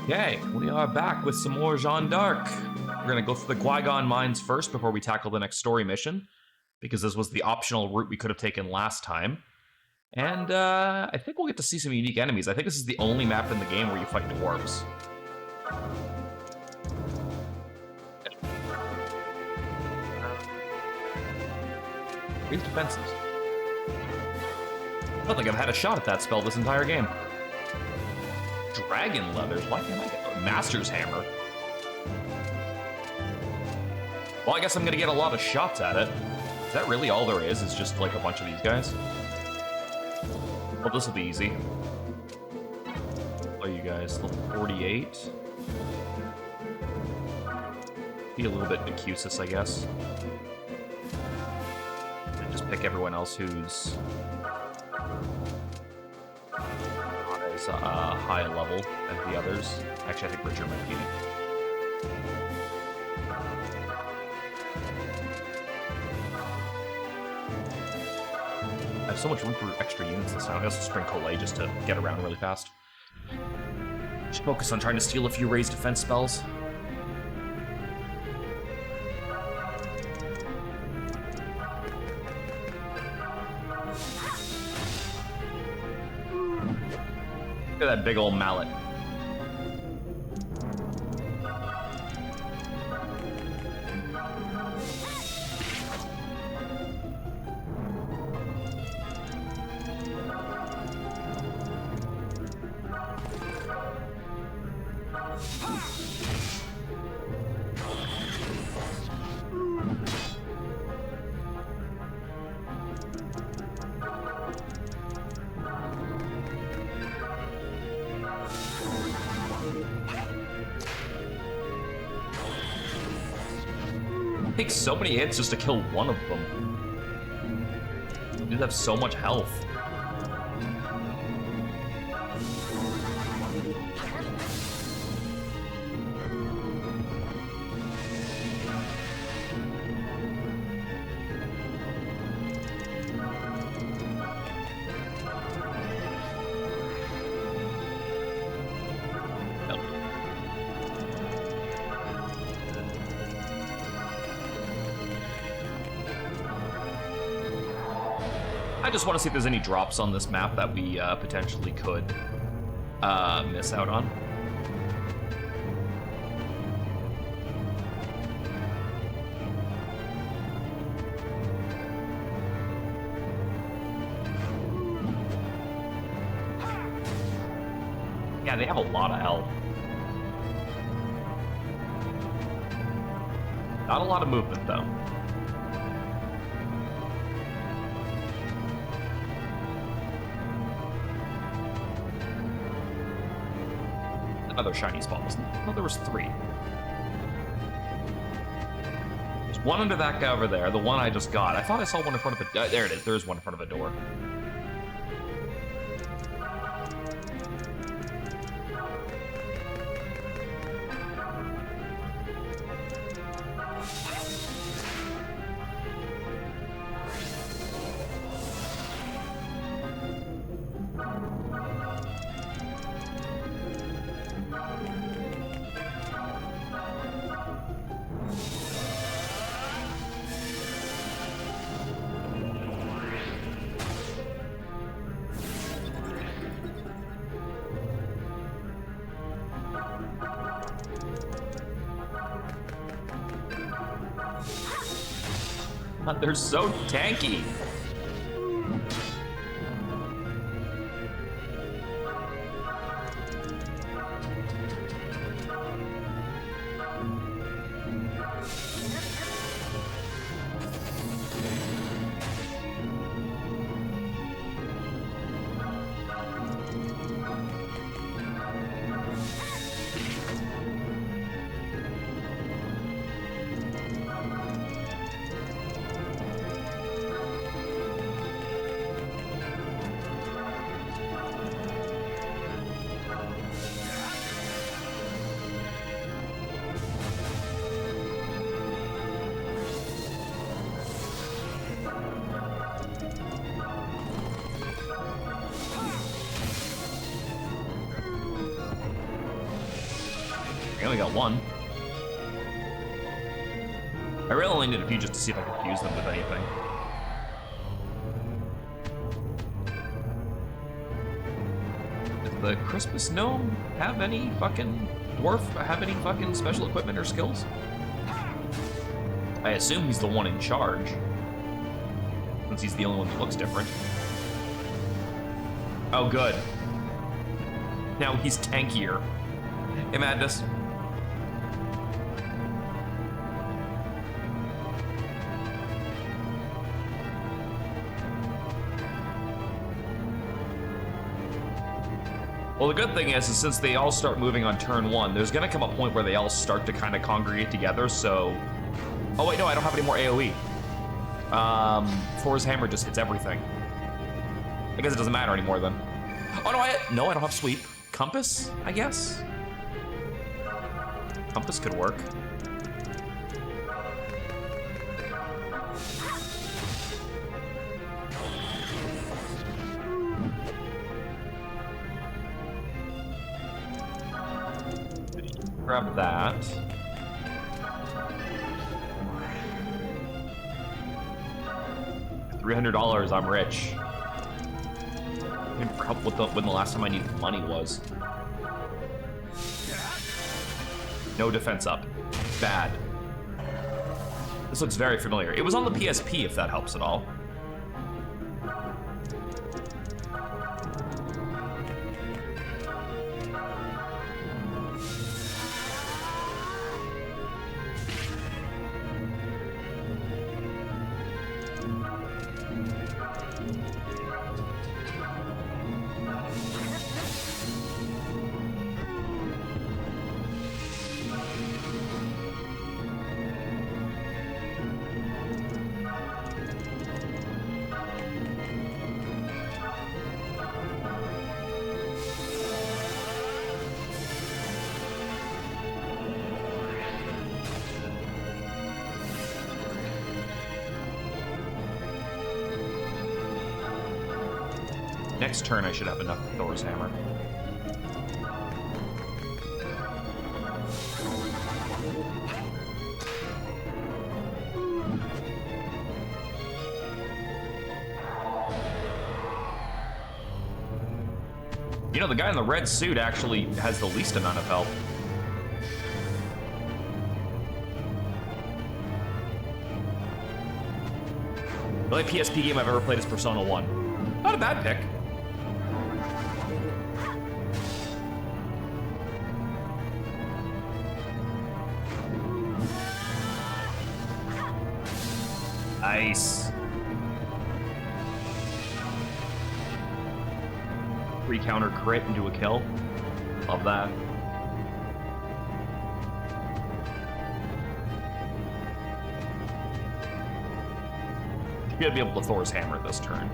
Okay, we are back with some more Jeanne d'Arc. We're gonna go through the Qui-Gon mines first before we tackle the next story mission, because this was the optional route we could have taken last time. And I think we'll get to see some unique enemies. I think this is the only map in the game where you fight dwarves. These defenses. I don't think I've had a shot at that spell this entire game. Dragon leathers? Why can't I get a Master's Hammer? Well, I guess I'm gonna get a lot of shots at it. Is that really all there is just like a bunch of these guys? Well, this will be easy. What are you guys? Level 48. Be a little bit Nacusis, I guess. And just pick everyone else who's not as high level as the others. Actually, I think Richard might be. I have so much room for extra units this time. I also spring Collet just to get around really fast. Just focus on trying to steal a few raised defense spells. Look at that big old mallet. It takes so many hits just to kill one of them. Dudes have so much health. I just want to see if there's any drops on this map that we potentially could miss out on. Yeah, they have a lot of health. Not a lot of movement, though. Another shiny spot, wasn't there? No, there was 3. There's one under that guy over there, the one I just got. I thought I saw one in front of a... there it is, there's one in front of a door. They're so tanky. only got one. I really only need a few just to see if I can fuse them with anything. Does the Christmas gnome have any fucking dwarf have any fucking special equipment or skills? I assume he's the one in charge, since he's the only one that looks different. Oh, good. Now he's tankier. Hey, Madness. Well, the good thing is since they all start moving on turn 1, there's gonna come a point where they all start to kind of congregate together, so... Oh wait, no, I don't have any more AoE. Thor's hammer just hits everything. I guess it doesn't matter anymore then. Oh no, I don't have sweep. Compass, I guess? Compass could work. Grab that. $300, I'm rich. I can't remember when the last time I needed money was. No defense up. Bad. This looks very familiar. It was on the PSP, if that helps at all. Next turn, I should have enough for Thor's hammer. You know, the guy in the red suit actually has the least amount of health. The only PSP game I've ever played is Persona 1. Not a bad pick. Nice. Counter crit into a kill. Love that. You're gonna be able to Thor's hammer this turn.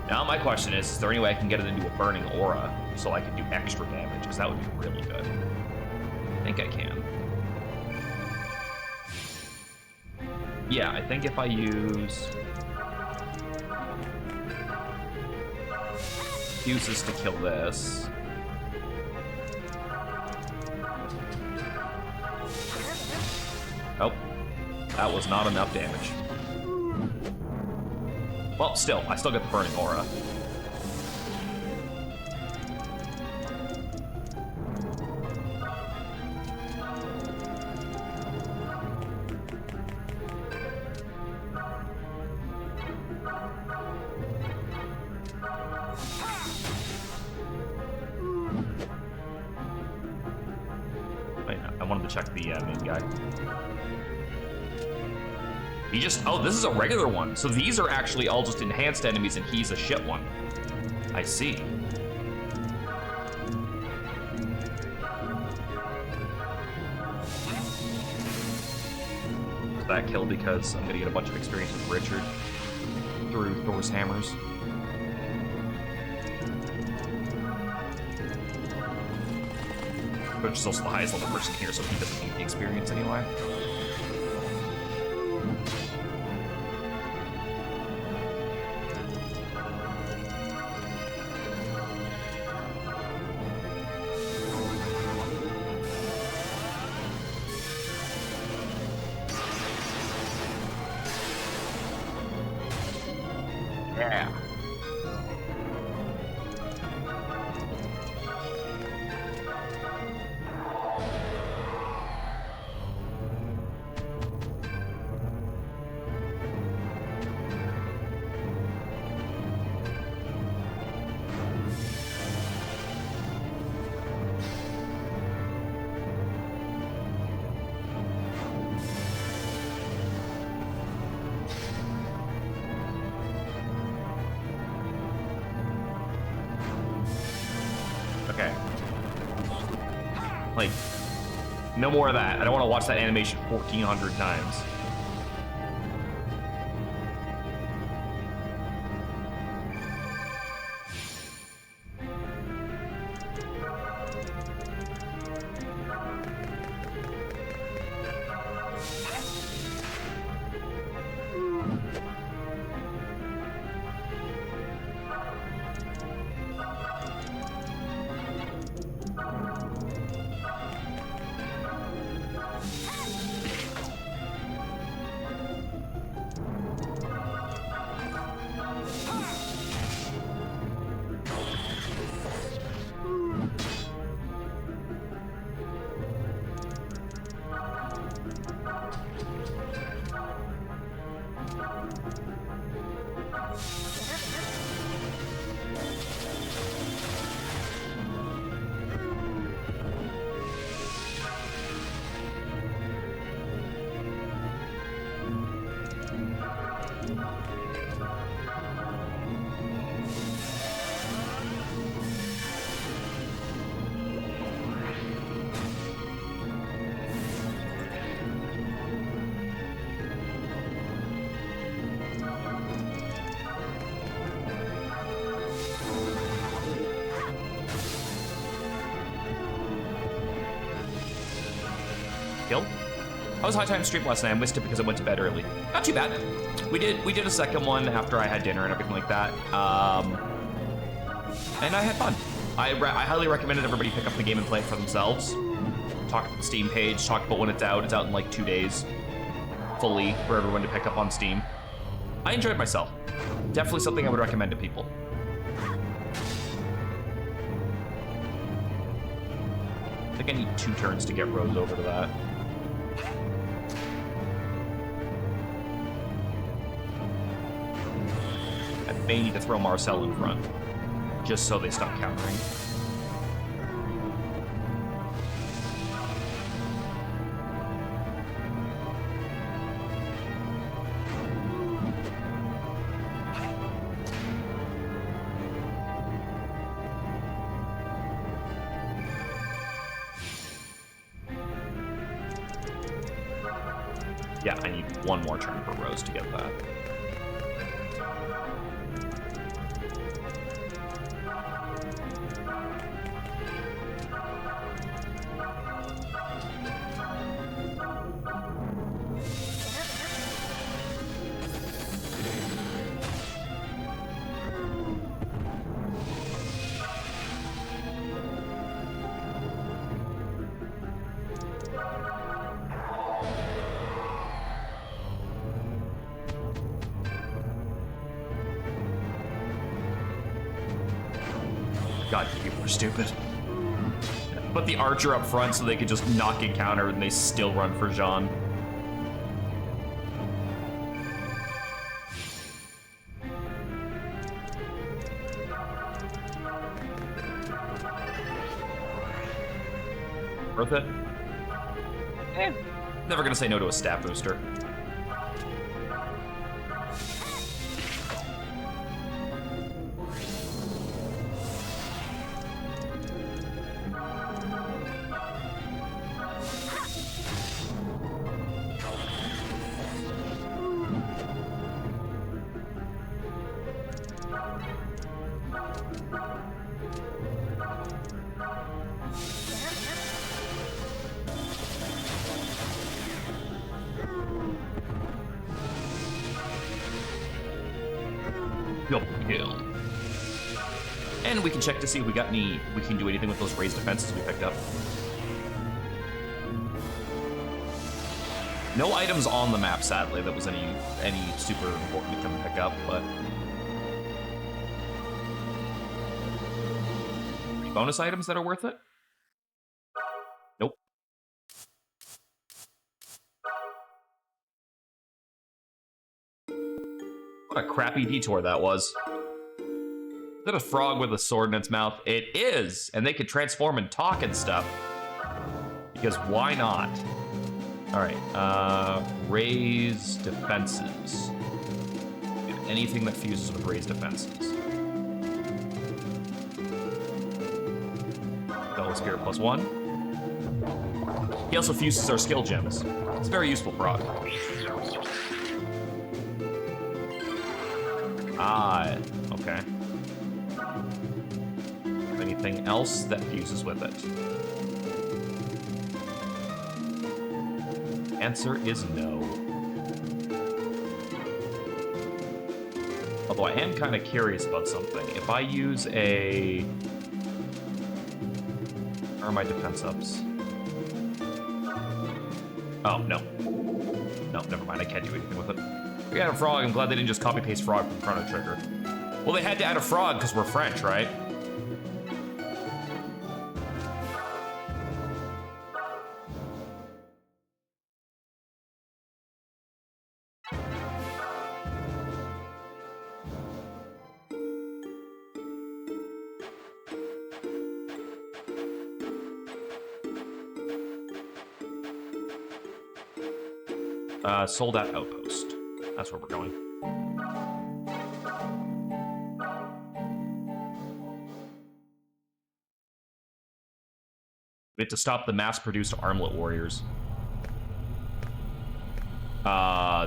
Now my question is there any way I can get it into a burning aura so I can do extra damage? Because that would be really good. I think I can. Yeah, I think if I use fuses to kill this. Oh, that was not enough damage. Well, still, I still get the burning aura. Check the main guy. He just, oh, this is a regular one. So these are actually all just enhanced enemies and he's a shit one. I see. That kill because I'm gonna get a bunch of experience with Richard through Thor's hammers. Which is also the highest level person here, so he doesn't need the experience anyway. Yeah. Okay. Like, no more of that. I don't want to watch that animation 1,400 times. Kill? I was high time stream last night. I missed it because I went to bed early. Not too bad. We did a second one after I had dinner and everything like that. And I had fun. I highly recommended everybody pick up the game and play it for themselves. Talk about the Steam page, talk about when it's out. It's out in like 2 days, fully, for everyone to pick up on Steam. I enjoyed myself. Definitely something I would recommend to people. I think I need 2 turns to get Rose over to that. I may need to throw Marcel in front, just so they stop countering. Yeah, I need 1 more turn for Rose to get that. God, people are stupid. Put the archer up front so they could just knock and counter and they still run for Jeanne. Worth it? Eh. Never gonna say no to a stat booster. Double kill. And we can check to see if we can do anything with those raised defenses we picked up. No items on the map, sadly, that was any super important to come pick up, but bonus items that are worth it? Nope. What a crappy detour that was. Is that a frog with a sword in its mouth? It is! And they could transform and talk and stuff. Because why not? Alright, raise defenses. Anything that fuses with raised defenses. Double spirit +1. He also fuses our skill gems. It's very useful frog. Ah, okay. Anything else that fuses with it? Answer is no. Although I am kind of curious about something. If I use a... Where are my defense ups? Oh, no. No, never mind. I can't do anything with it. We had a frog. I'm glad they didn't just copy-paste frog from Chrono Trigger. Well, they had to add a frog because we're French, right? Sold out outpost. That's where we're going. We have to stop the mass-produced armlet warriors.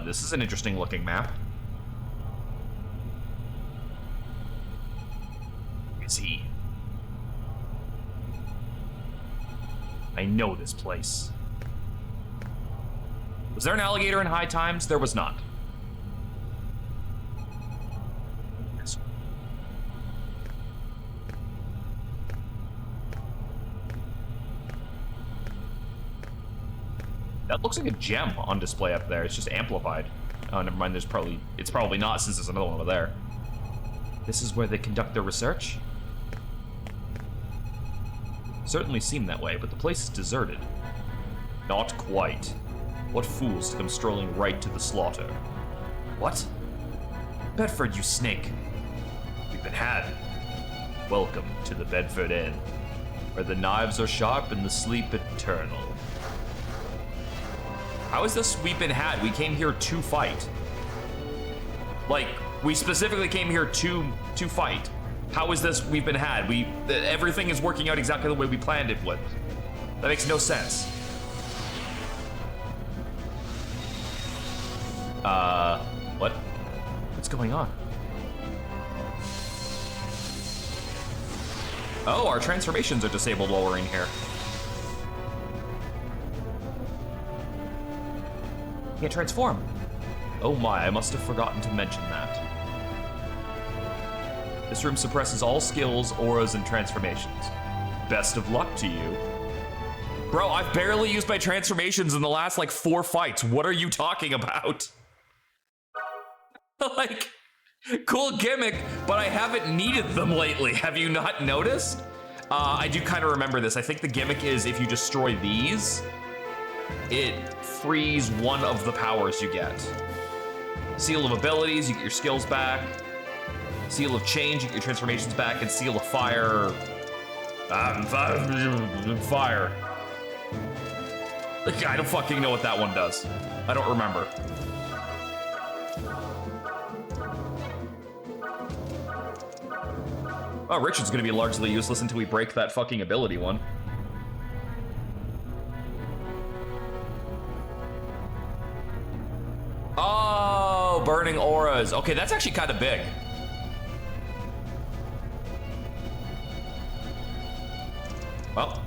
This is an interesting-looking map. Is he? I know this place. Was there an alligator in High Times? There was not. That looks like a gem on display up there. It's just amplified. Oh, never mind. It's probably not, since there's another one over there. This is where they conduct their research? Certainly seemed that way, but the place is deserted. Not quite. What fools to come strolling right to the slaughter? What? Bedford, you snake. We've been had. Welcome to the Bedford Inn, where the knives are sharp and the sleep eternal. How is this we've been had? We came here to fight. Like, we specifically came here to fight. How is this we've been had? Everything is working out exactly the way we planned it would. That makes no sense. What? What's going on? Oh, our transformations are disabled while we're in here. Can't transform. Oh my, I must have forgotten to mention that. This room suppresses all skills, auras, and transformations. Best of luck to you. Bro, I've barely used my transformations in the last, like, 4 fights. What are you talking about? Like, cool gimmick, but I haven't needed them lately. Have you not noticed? I do kind of remember this. I think the gimmick is if you destroy these, it frees one of the powers you get. Seal of abilities, you get your skills back. Seal of change, you get your transformations back. And seal of fire, fire. I don't fucking know what that one does. I don't remember. Oh, Richard's gonna be largely useless until we break that fucking ability one. Oh, burning auras. Okay, that's actually kind of big. Well,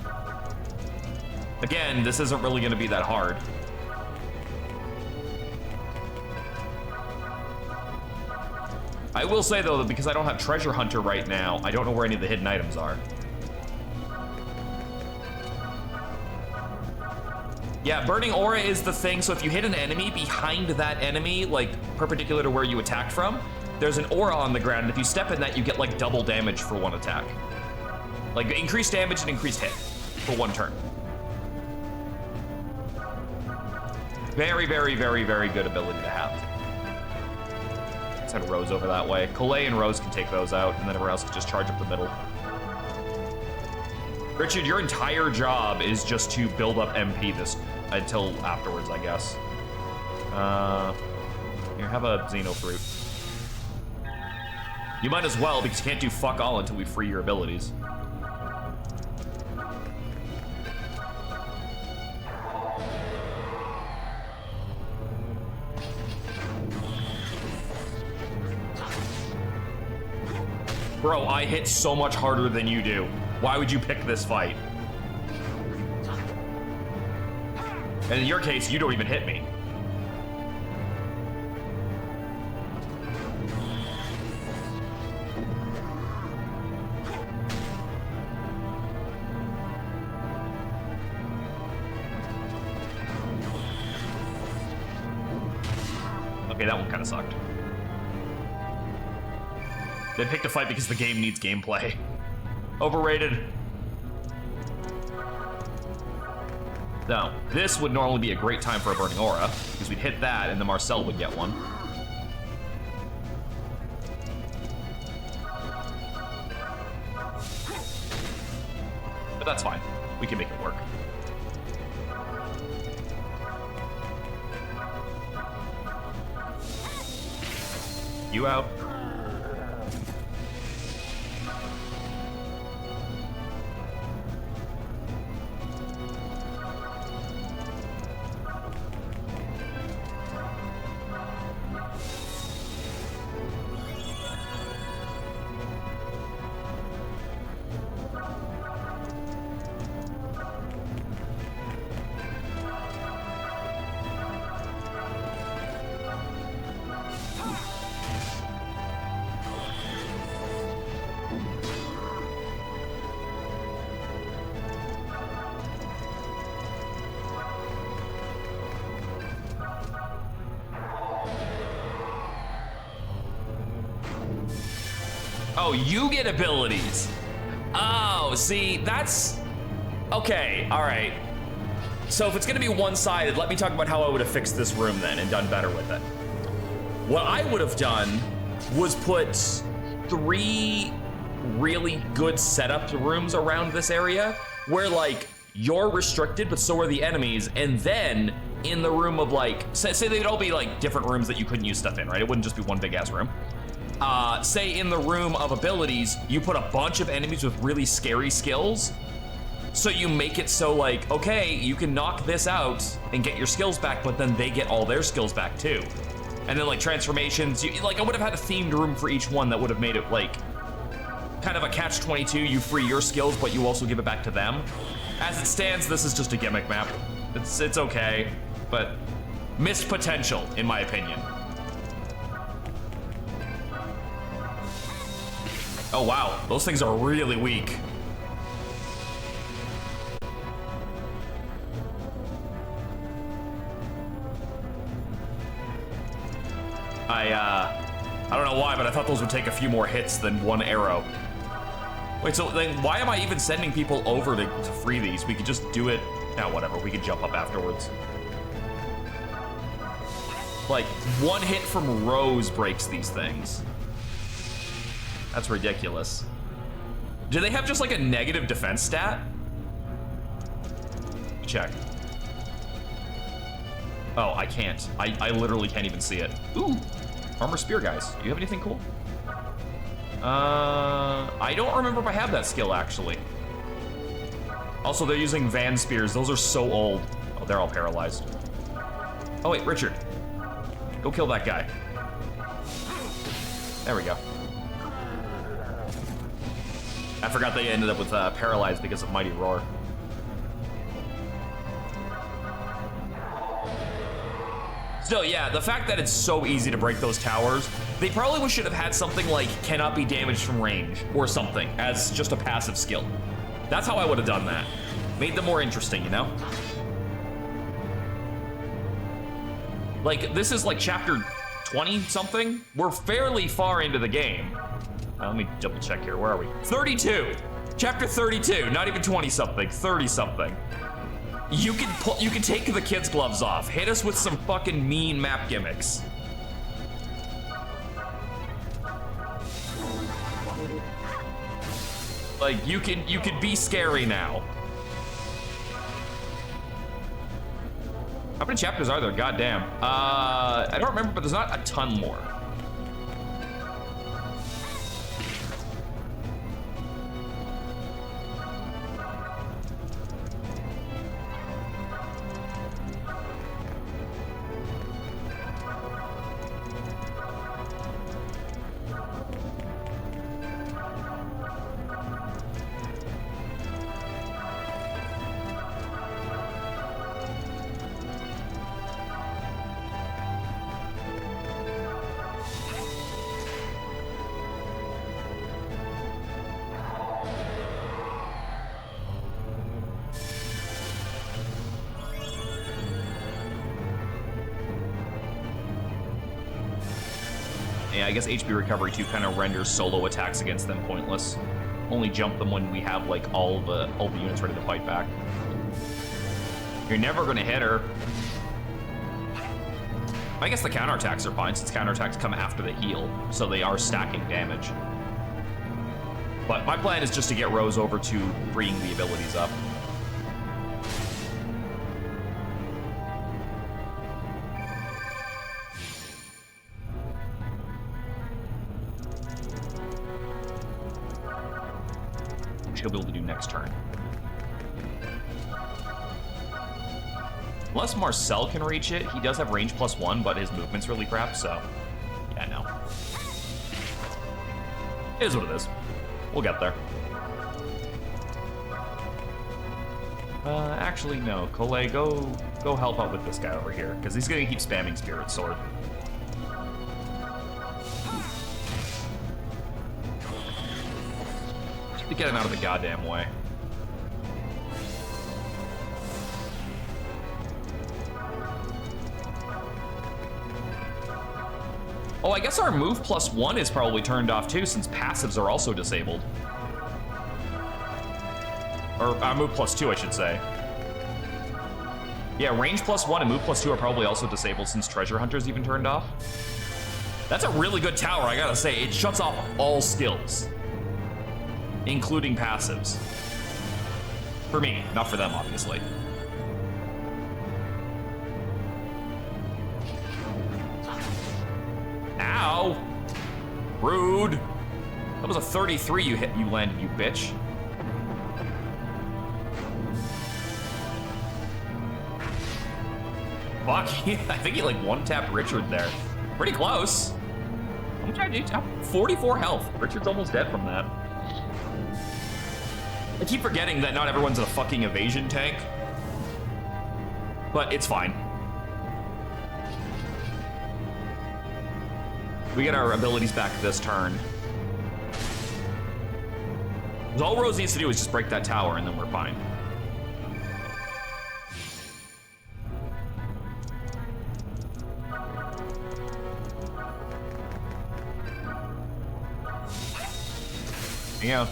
again, this isn't really gonna be that hard. I will say, though, that because I don't have Treasure Hunter right now, I don't know where any of the hidden items are. Yeah, Burning Aura is the thing, so if you hit an enemy, behind that enemy, like, perpendicular to where you attacked from, there's an aura on the ground, and if you step in that, you get, like, double damage for one attack. Like increased damage and increased hit for 1 turn. Very, very, very, very good ability to have. Let's head Rose over that way. Collet and Rose can take those out, and then everyone else can just charge up the middle. Richard, your entire job is just to build up MP this until afterwards, I guess. Here, have a Xeno Fruit. You might as well, because you can't do fuck all until we free your abilities. Bro, I hit so much harder than you do. Why would you pick this fight? And in your case, you don't even hit me. Okay, that one kind of sucked. They picked a fight because the game needs gameplay. Overrated. Now, this would normally be a great time for a Burning Aura, because we'd hit that and the Marcel would get one. But that's fine. We can make it work. You out. Oh, you get abilities. Oh, see, that's... Okay, all right. So if it's gonna be one-sided, let me talk about how I would have fixed this room then and done better with it. What I would have done was put 3 really good setup rooms around this area where, like, you're restricted, but so are the enemies, and then in the room of, like, say they'd all be, like, different rooms that you couldn't use stuff in, right? It wouldn't just be one big-ass room. Say in the room of abilities, you put a bunch of enemies with really scary skills. So you make it so like, okay, you can knock this out and get your skills back, but then they get all their skills back too. And then like transformations, like I would have had a themed room for each one that would have made it like kind of a catch-22. You free your skills, but you also give it back to them. As it stands, this is just a gimmick map. It's okay, but missed potential in my opinion. Oh wow, those things are really weak. I don't know why, but I thought those would take a few more hits than 1 arrow. Wait, so then why am I even sending people over to free these? We could just do it, whatever, we could jump up afterwards. Like, 1 hit from Rose breaks these things. That's ridiculous. Do they have just like a negative defense stat? Check. Oh, I can't. I literally can't even see it. Ooh, armor spear guys. Do you have anything cool? I don't remember if I have that skill actually. Also, they're using Van spears. Those are so old. Oh, they're all paralyzed. Oh wait, Richard. Go kill that guy. There we go. I forgot they ended up with paralyzed because of Mighty Roar. Still, yeah, the fact that it's so easy to break those towers, they probably should have had something like cannot be damaged from range or something as just a passive skill. That's how I would have done that. Made them more interesting, you know? Like, this is like chapter 20 something. We're fairly far into the game. Let me double check here. Where are we? 32. Chapter 32, not even 20-something, 30-something. You can take the kids' gloves off. Hit us with some fucking mean map gimmicks. Like, you could be scary now. How many chapters are there? Goddamn. I don't remember, but there's not a ton more. Yeah, I guess HP Recovery 2 kind of renders solo attacks against them pointless. Only jump them when we have like all the units ready to fight back. You're never gonna hit her. I guess the counterattacks are fine since counterattacks come after the heal, so they are stacking damage. But my plan is just to get Rose over to bringing the abilities up. She'll be able to do next turn. Unless Marcel can reach it, he does have range +1, but his movement's really crap, so yeah, no. It is what it is. We'll get there. Actually, no. Collet, go help out with this guy over here, because he's gonna keep spamming Spirit Sword. To get him out of the goddamn way. Oh, I guess our move +1 is probably turned off too, since passives are also disabled. Or our move +2, I should say. Yeah, range +1 and move +2 are probably also disabled since Treasure Hunter's even turned off. That's a really good tower, I gotta say. It shuts off all skills, including passives. For me, not for them, obviously. Ow! Rude. That was a 33 you landed, you bitch. Fuck, I think he like one-tapped Richard there. Pretty close. How much did I do? 44 health. Richard's almost dead from that. I keep forgetting that not everyone's a fucking evasion tank. But it's fine. We get our abilities back this turn. All Rose needs to do is just break that tower and then we're fine. Yeah.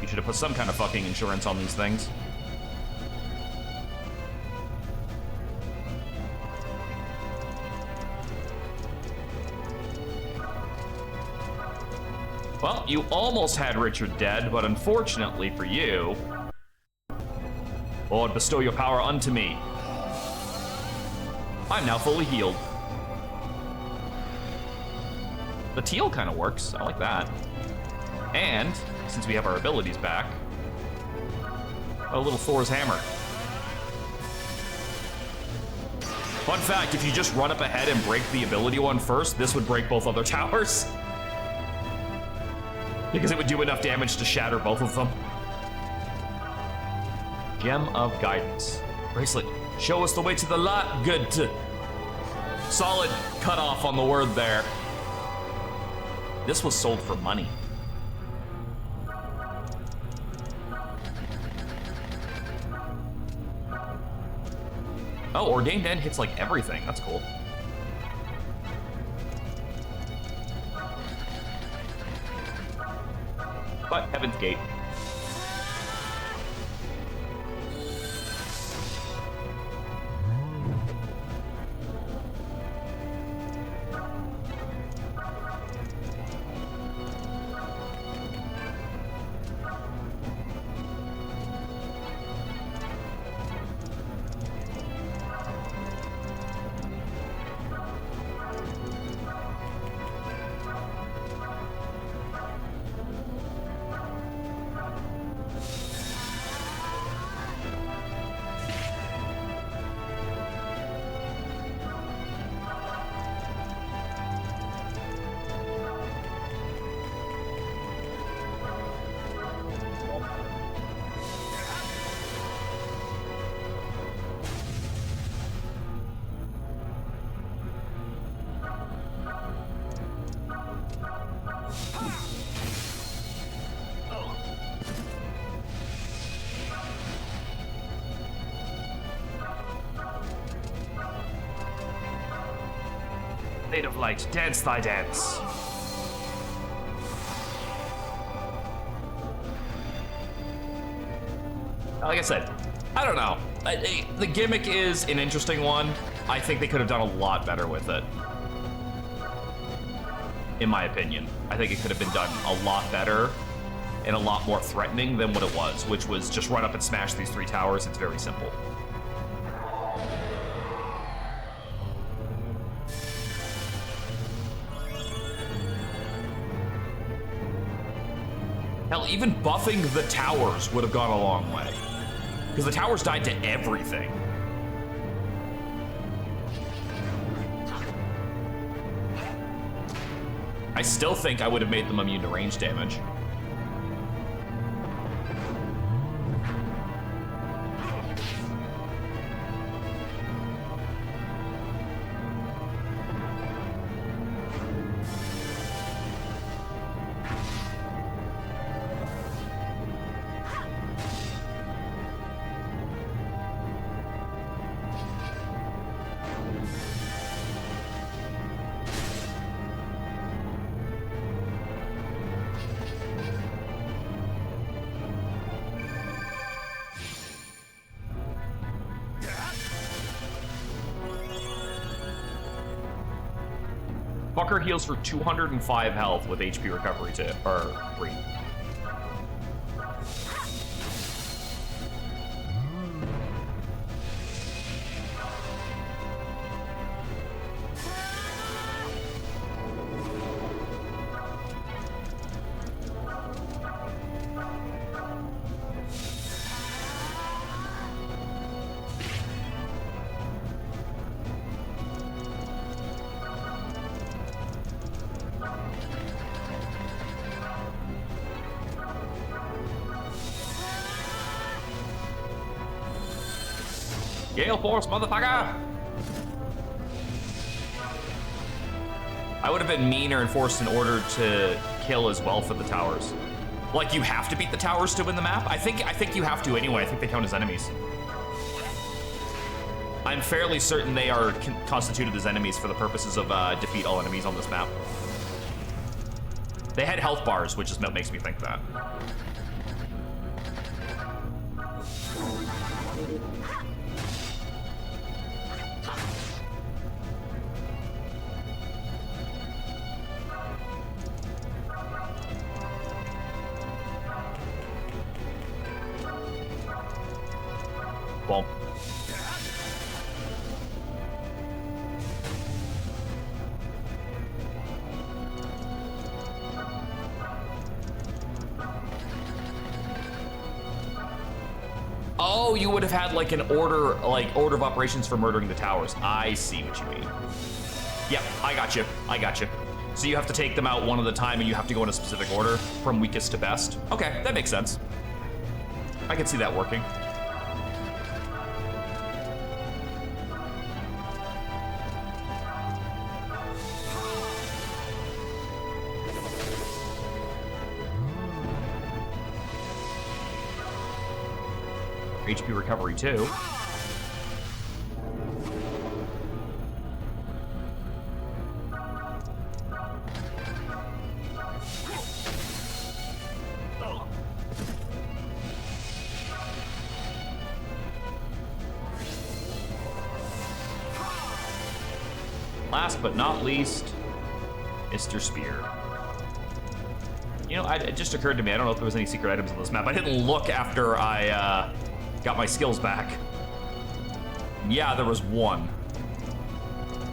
You should have put some kind of fucking insurance on these things. Well, you almost had Richard dead, but unfortunately for you, Lord, bestow your power unto me. I'm now fully healed. The teal kind of works. I like that. And, since we have our abilities back, a little Thor's hammer. Fun fact, if you just run up ahead and break the ability one first, this would break both other towers. Because it would do enough damage to shatter both of them. Gem of Guidance. Bracelet. Show us the way to the light. Good. Solid cutoff on the word there. This was sold for money. Oh, Ordained End hits like everything. That's cool. But Heaven's Gate. Maid of Light, dance thy dance. Like I said, I don't know. The gimmick is an interesting one. I think they could have done a lot better with it. In my opinion. I think it could have been done a lot better and a lot more threatening than what it was, which was just run up and smash these 3 towers. It's very simple. Hell, even buffing the towers would have gone a long way. Because the towers died to everything. I still think I would have made them immune to range damage. Fucker heals for 205 health with HP recovery 2, or 3. Gale Force, motherfucker! I would have been meaner and forced an order to kill as well for the towers. Like, you have to beat the towers to win the map? I think you have to anyway. I think they count as enemies. I'm fairly certain they are constituted as enemies for the purposes of defeat all enemies on this map. They had health bars, which just makes me think that. Well. Oh, you would have had like an order of operations for murdering the towers. I see what you mean. Yep, I got you. I got you. So you have to take them out one at a time and you have to go in a specific order from weakest to best. Okay, that makes sense. I can see that working. HP recovery too. Last but not least, Mr. Spear. You know, it just occurred to me, I don't know if there was any secret items on this map. I didn't look after I got my skills back. Yeah, there was one.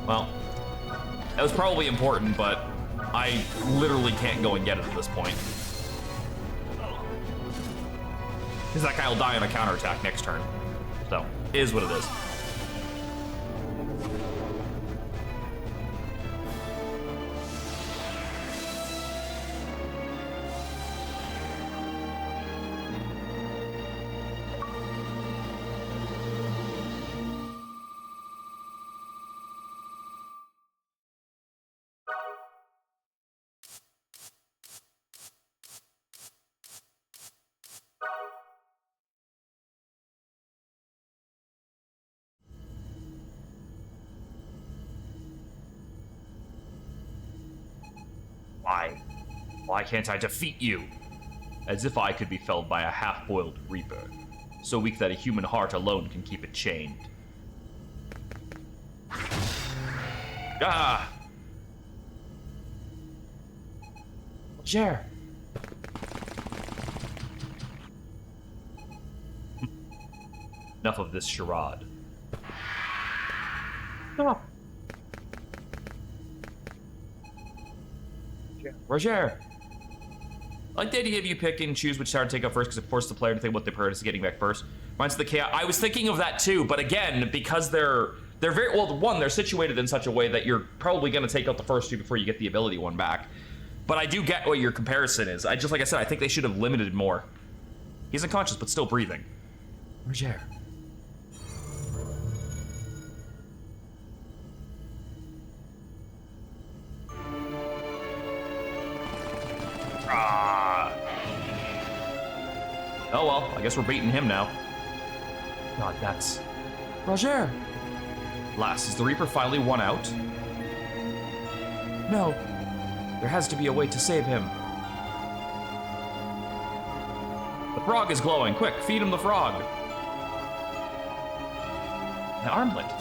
Well, that was probably important, but I literally can't go and get it at this point. Because that guy will die on a counterattack next turn. So, it is what it is. Why? Why can't I defeat you? As if I could be felled by a half-boiled reaper, so weak that a human heart alone can keep it chained. Ah! Jer! Enough of this charade. Stop! Roger! I like the idea of you pick and choose which tower to take out first because it forces the player to think what they prioritize getting back first. Reminds of the chaos. I was thinking of that too, but again, because they're very well. One, they're situated in such a way that you're probably going to take out the first two before you get the ability one back. But I do get what your comparison is. Like I said, I think they should have limited more. He's unconscious, but still breathing. Roger. Oh well, I guess we're beating him now. God, that's... Roger! Last, is the Reaper finally won out? No. There has to be a way to save him. The frog is glowing. Quick, feed him the frog. An armlet.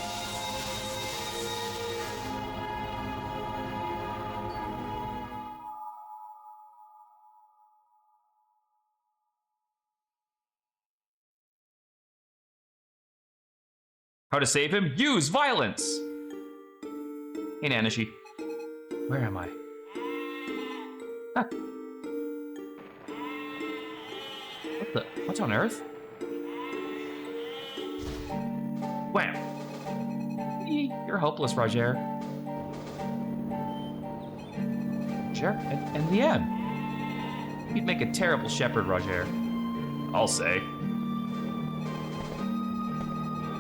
How to save him? Use violence! Hey, Nanashi. Where am I? Ah. What's on Earth? Wham! You're hopeless, Roger. Roger? And the end. You'd make a terrible shepherd, Roger. I'll say.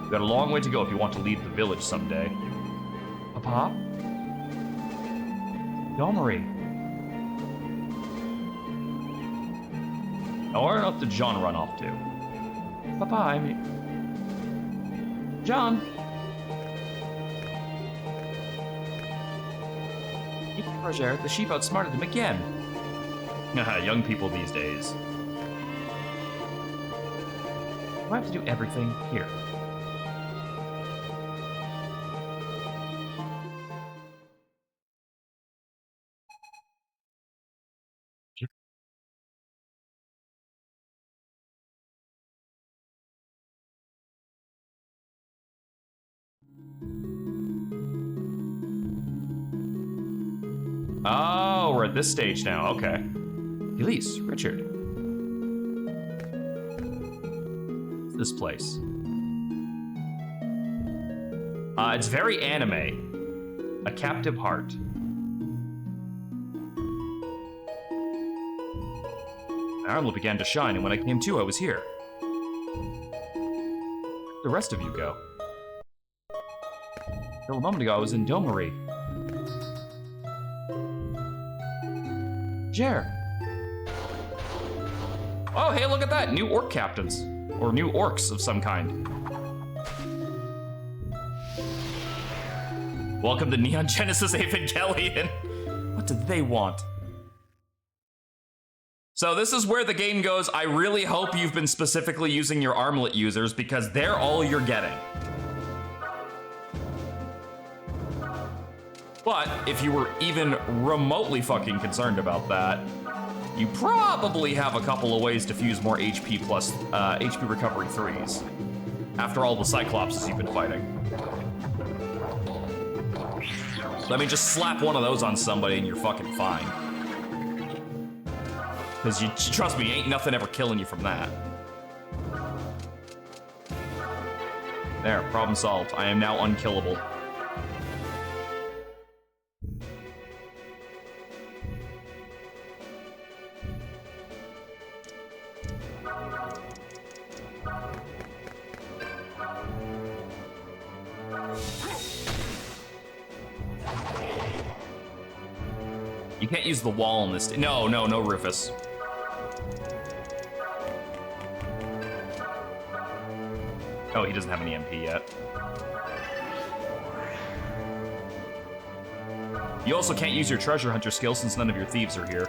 You've got a long way to go if you want to lead the village someday. Papa? Domri. Now where else did Jeanne run off to? Papa, I mean... Jeanne! Roger, the sheep outsmarted him again. Young people these days. Do I have to do everything here? Oh, we're at this stage now. Okay. Elise, Richard. What's this place? It's very anime. A captive heart. My armlet began to shine, and when I came to, I was here. Where'd the rest of you go? Till a moment ago, I was in Domari. Jer. Oh, hey, look at that. New orc captains. Or new orcs of some kind. Welcome to Neon Genesis Evangelion. What do they want? So this is where the game goes. I really hope you've been specifically using your armlet users because they're all you're getting. But if you were even remotely fucking concerned about that, you probably have a couple of ways to fuse more HP plus HP recovery 3s. After all the Cyclopses you've been fighting. Let me just slap one of those on somebody and you're fucking fine. Because you trust me, ain't nothing ever killing you from that. There, problem solved. I am now unkillable. You can't use the wall in this. No, Rufus. Oh, he doesn't have any MP yet. You also can't use your treasure hunter skill since none of your thieves are here.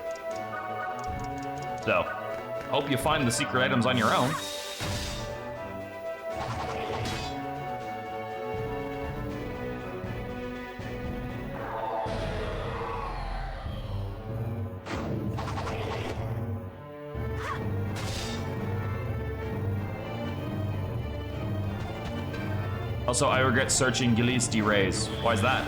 So, hope you find the secret items on your own. Also, I regret searching Gilles de Reyes. Why is that?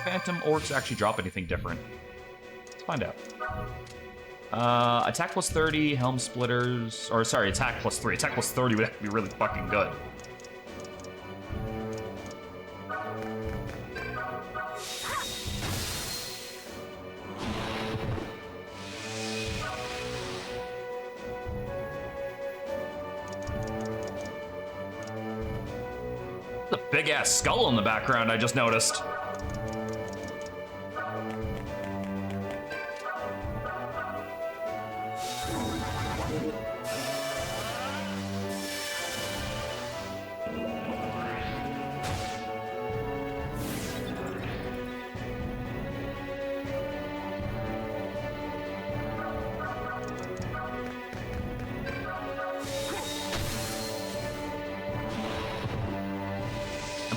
Phantom orcs actually drop anything different? Let's find out. Attack plus 30, helm splitters, or sorry, attack plus 3. Attack plus 30 would be really fucking good. Big ass skull in the background, I just noticed.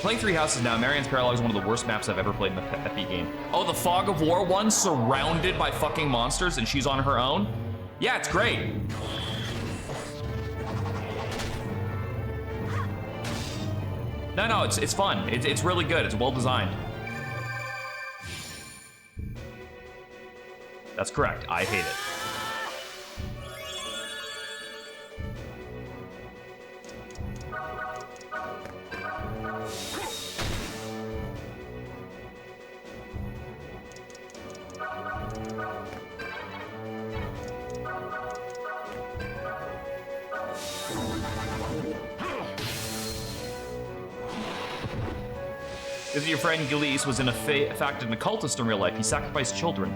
Playing Three Houses now, Marianne's Parallel is one of the worst maps I've ever played in the FE game. Oh, the Fog of War one, surrounded by fucking monsters and she's on her own? Yeah, it's great. No, it's fun. It's really good. It's well designed. That's correct. I hate it. Because your friend Gilles was in fact an occultist in real life. He sacrificed children.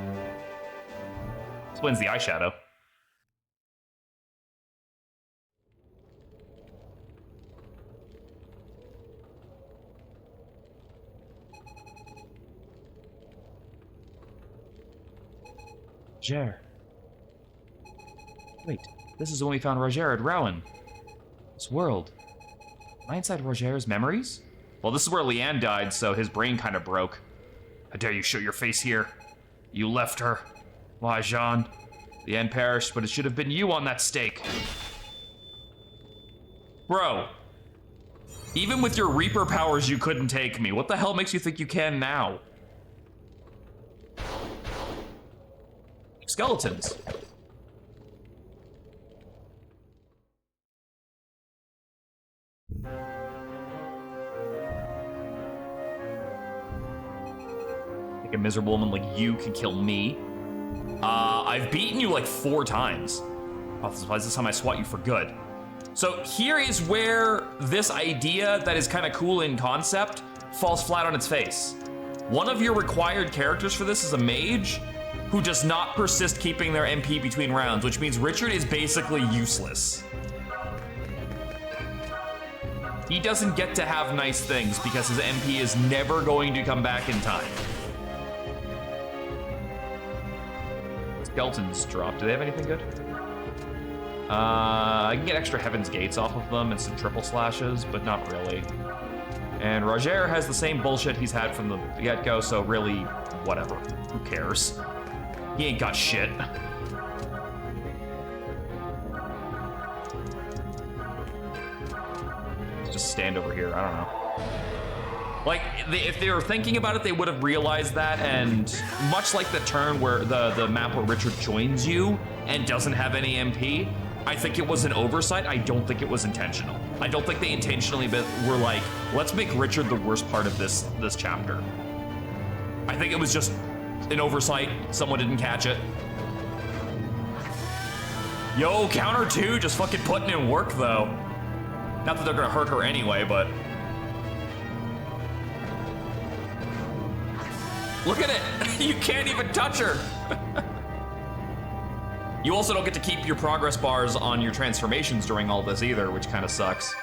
Explains the eyeshadow. Roger. Wait, this is when we found Roger at Rowan. This world. Am I inside Roger's memories? Well, this is where Leanne died, so his brain kind of broke. How dare you show your face here? You left her. Why, Jeanne? Leanne perished, but it should have been you on that stake. Bro. Even with your Reaper powers, you couldn't take me. What the hell makes you think you can now? Skeletons. A miserable woman like you can kill me. I've beaten you like 4 times. Oh, this is time I swat you for good. So here is where this idea that is kind of cool in concept falls flat on its face. One of your required characters for this is a mage who does not persist keeping their MP between rounds, which means Richard is basically useless. He doesn't get to have nice things because his MP is never going to come back in time. Skeletons drop. Do they have anything good? I can get extra Heaven's Gates off of them and some triple slashes, but not really. And Roger has the same bullshit he's had from the get-go, so really, whatever. Who cares? He ain't got shit. Just stand over here, I don't know. Like, if they were thinking about it, they would have realized that, and much like the turn where the map where Richard joins you and doesn't have any MP, I think it was an oversight. I don't think it was intentional. I don't think they intentionally were like, let's make Richard the worst part of this chapter. I think it was just an oversight. Someone didn't catch it. Yo, counter 2, just fucking putting in work though. Not that they're gonna hurt her anyway, but. Look at it, you can't even touch her. You also don't get to keep your progress bars on your transformations during all this either, which kind of sucks.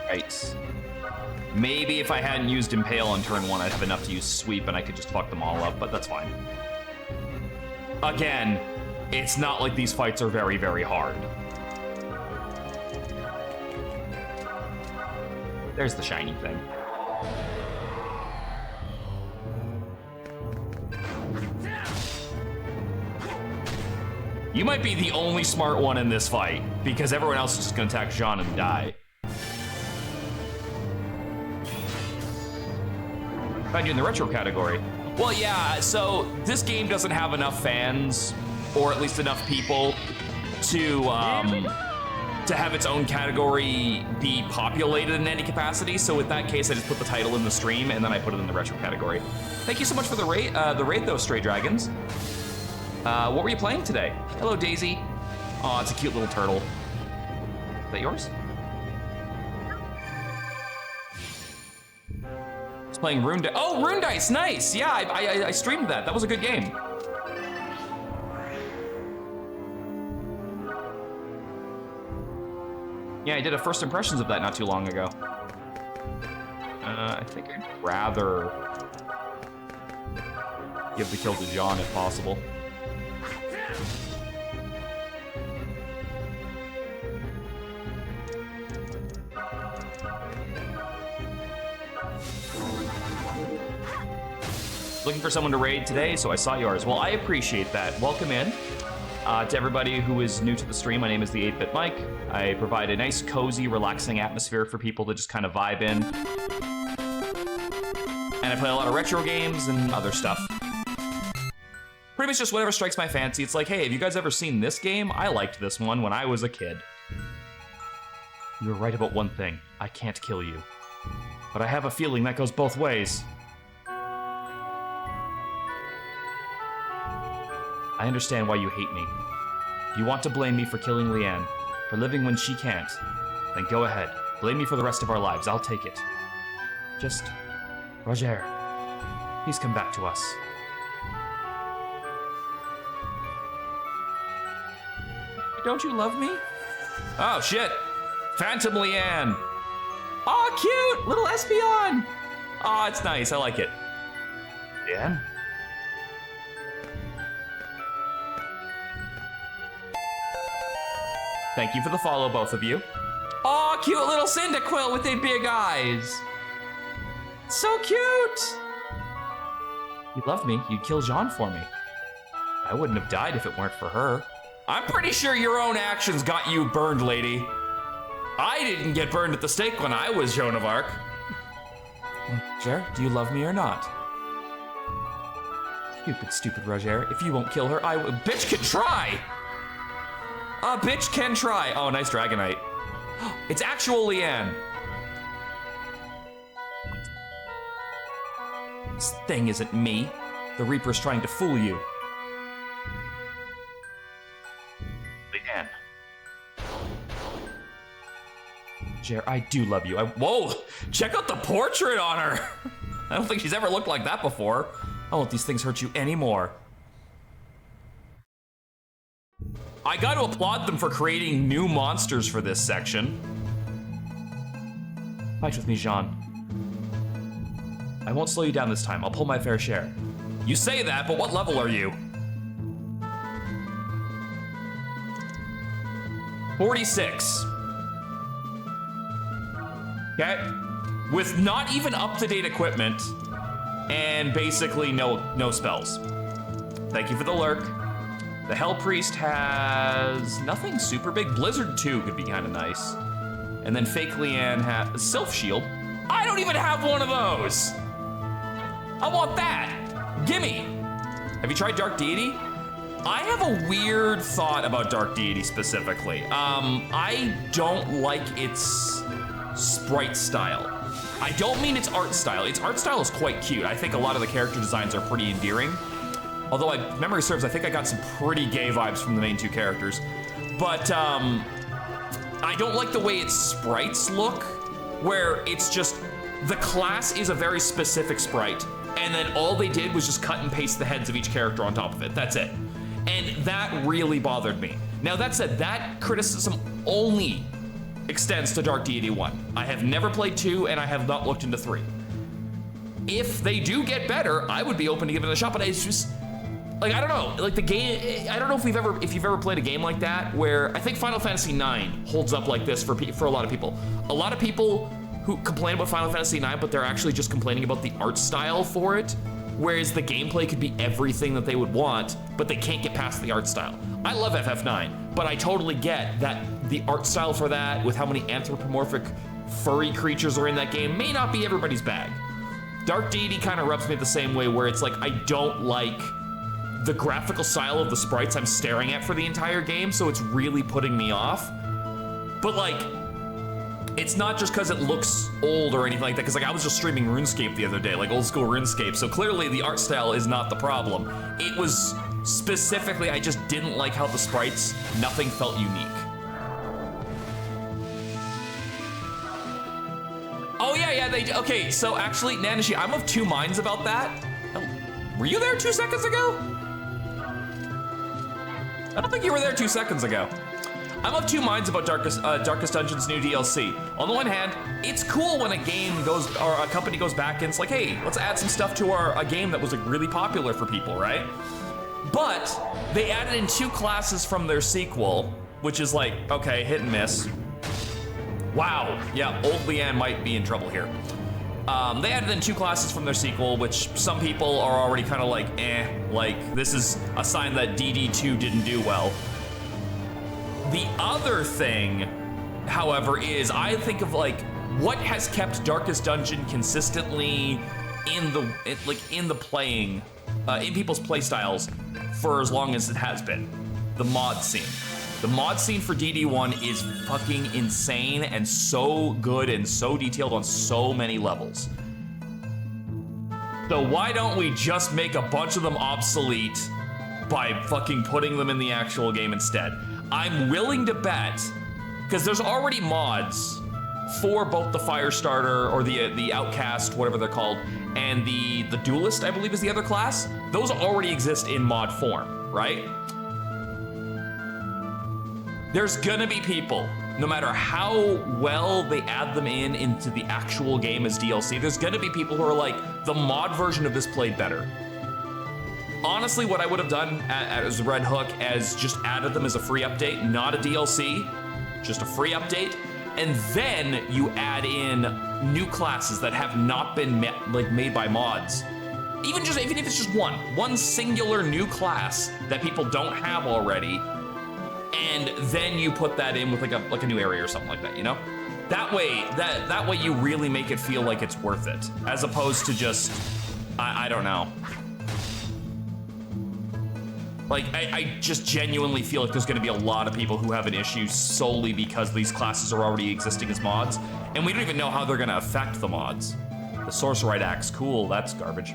Right. Maybe if I hadn't used Impale on turn 1, I'd have enough to use Sweep and I could just fuck them all up, but that's fine. Again, it's not like these fights are very, very hard. There's the shiny thing. You might be the only smart one in this fight, because everyone else is just gonna attack Jeanne and die. Find you in the retro category. Well, yeah, so this game doesn't have enough fans, or at least enough people, to have its own category be populated in any capacity. So with that case, I just put the title in the stream, and then I put it in the retro category. Thank you so much for the raid though, Stray Dragons. What were you playing today? Hello, Daisy. Oh, it's a cute little turtle. Is that yours? Playing Rune Dice. Oh, Rune Dice, nice. Yeah, I streamed that. That was a good game. Yeah, I did a first impressions of that not too long ago. I think I'd rather give the kill to Jeanne if possible. Looking for someone to raid today, so I saw yours. Well, I appreciate that. Welcome in. To everybody who is new to the stream, my name is the 8-Bit Mike. I provide a nice, cozy, relaxing atmosphere for people to just kind of vibe in. And I play a lot of retro games and other stuff. Pretty much just whatever strikes my fancy. It's like, hey, have you guys ever seen this game? I liked this one when I was a kid. You were right about one thing. I can't kill you. But I have a feeling that goes both ways. I understand why you hate me. If you want to blame me for killing Leanne, for living when she can't, then go ahead. Blame me for the rest of our lives. I'll take it. Just, Roger, please come back to us. Don't you love me? Oh, shit. Phantom Leanne. Oh, cute. Little Espeon. Oh, it's nice. I like it. Leanne? Thank you for the follow, both of you. Oh, cute little Cyndaquil with their big eyes. So cute. You love me, you'd kill Jeanne for me. I wouldn't have died if it weren't for her. I'm pretty sure your own actions got you burned, lady. I didn't get burned at the stake when I was Joan of Arc. Roger, do you love me or not? Stupid Roger. If you won't kill her, I will. Bitch can try! A bitch can try. Oh, nice Dragonite. It's actual Leanne. This thing isn't me. The Reaper's trying to fool you. Leanne. Jer, I do love you. Whoa! Check out the portrait on her! I don't think she's ever looked like that before. I won't let these things hurt you anymore. I got to applaud them for creating new monsters for this section. Fight with me, Jeanne. I won't slow you down this time. I'll pull my fair share. You say that, but what level are you? 46. Okay. With not even up-to-date equipment and basically no spells. Thank you for the lurk. The Hell Priest has nothing super big. Blizzard 2 could be kind of nice. And then Fake Leanne has Sylph Shield. I don't even have one of those. I want that. Gimme. Have you tried Dark Deity? I have a weird thought about Dark Deity specifically. I don't like its sprite style. I don't mean its art style. Its art style is quite cute. I think a lot of the character designs are pretty endearing. Although, if memory serves, I think I got some pretty gay vibes from the main two characters. But I don't like the way its sprites look, where it's just, the class is a very specific sprite, and then all they did was just cut and paste the heads of each character on top of it. That's it. And that really bothered me. Now, that said, that criticism only extends to Dark Deity 1. I have never played 2, and I have not looked into 3. If they do get better, I would be open to giving it a shot, but it's just, like, I don't know, like the game, I don't know if you've ever played a game like that, where I think Final Fantasy IX holds up like this for a lot of people. A lot of people who complain about Final Fantasy IX, but they're actually just complaining about the art style for it, whereas the gameplay could be everything that they would want, but they can't get past the art style. I love FF9, but I totally get that the art style for that, with how many anthropomorphic furry creatures are in that game, may not be everybody's bag. Dark Deity kind of rubs me the same way, where it's like, I don't like the graphical style of the sprites I'm staring at for the entire game, so it's really putting me off. But like, it's not just because it looks old or anything like that, because like I was just streaming RuneScape the other day, like old school RuneScape, so clearly the art style is not the problem. It was specifically, I just didn't like how the sprites, nothing felt unique. Oh yeah, okay, so actually, Nanashi, I'm of two minds about that. Oh, were you there 2 seconds ago? I don't think you were there 2 seconds ago. I'm of two minds about Darkest Dungeon's new DLC. On the one hand, it's cool when a game goes, or a company goes back and it's like, hey, let's add some stuff to a game that was like really popular for people, right? But they added in 2 classes from their sequel, which is like, okay, hit and miss. Wow, yeah, old Leanne might be in trouble here. They added in 2 classes from their sequel, which some people are already kind of like, like this is a sign that DD2 didn't do well. The other thing, however, is I think of like what has kept Darkest Dungeon consistently in the playing, in people's play styles for as long as it has been. The mod scene. The mod scene for DD1 is fucking insane and so good and so detailed on so many levels. So why don't we just make a bunch of them obsolete by fucking putting them in the actual game instead? I'm willing to bet, because there's already mods for both the Firestarter or the Outcast, whatever they're called, and the Duelist, I believe is the other class. Those already exist in mod form, right? There's gonna be people, no matter how well they add them into the actual game as DLC, there's gonna be people who are like, the mod version of this played better. Honestly, what I would have done as Red Hook as just added them as a free update, not a DLC, just a free update, and then you add in new classes that have not been made by mods. Even if it's just one singular new class that people don't have already, and then you put that in with like a new area or something like that, you know? That way you really make it feel like it's worth it, as opposed to just, I don't know. Like, I just genuinely feel like there's gonna be a lot of people who have an issue solely because these classes are already existing as mods, and we don't even know how they're gonna affect the mods. The Sorcerite Axe, cool, that's garbage.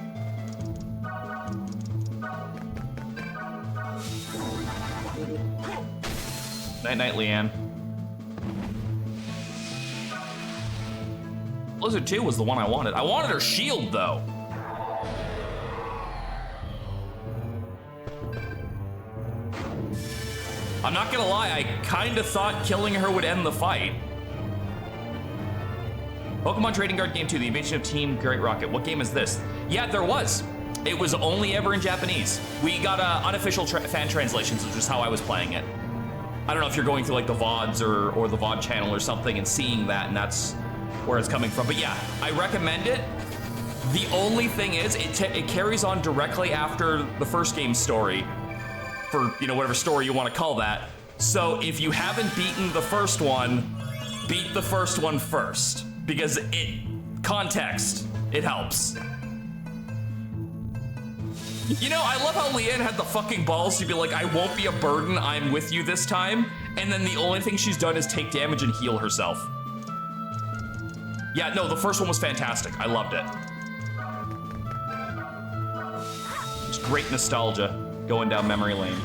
Night-night, Leanne. Blizzard 2 was the one I wanted. I wanted her shield, though. I'm not gonna lie, I kinda thought killing her would end the fight. Pokemon Trading Card Game 2, The Invasion of Team Great Rocket. What game is this? Yeah, there was. It was only ever in Japanese. We got unofficial fan translations, which is how I was playing it. I don't know if you're going through like the VODs or the VOD channel or something and seeing that, and that's where it's coming from. But yeah, I recommend it. The only thing is, it carries on directly after the first game's story, for, you know, whatever story you want to call that. So if you haven't beaten the first one, beat the first one first, because context, it helps. You know, I love how Leanne had the fucking balls to be like, I won't be a burden, I'm with you this time. And then the only thing she's done is take damage and heal herself. Yeah, no, the first one was fantastic. I loved it. It's great nostalgia going down memory lane.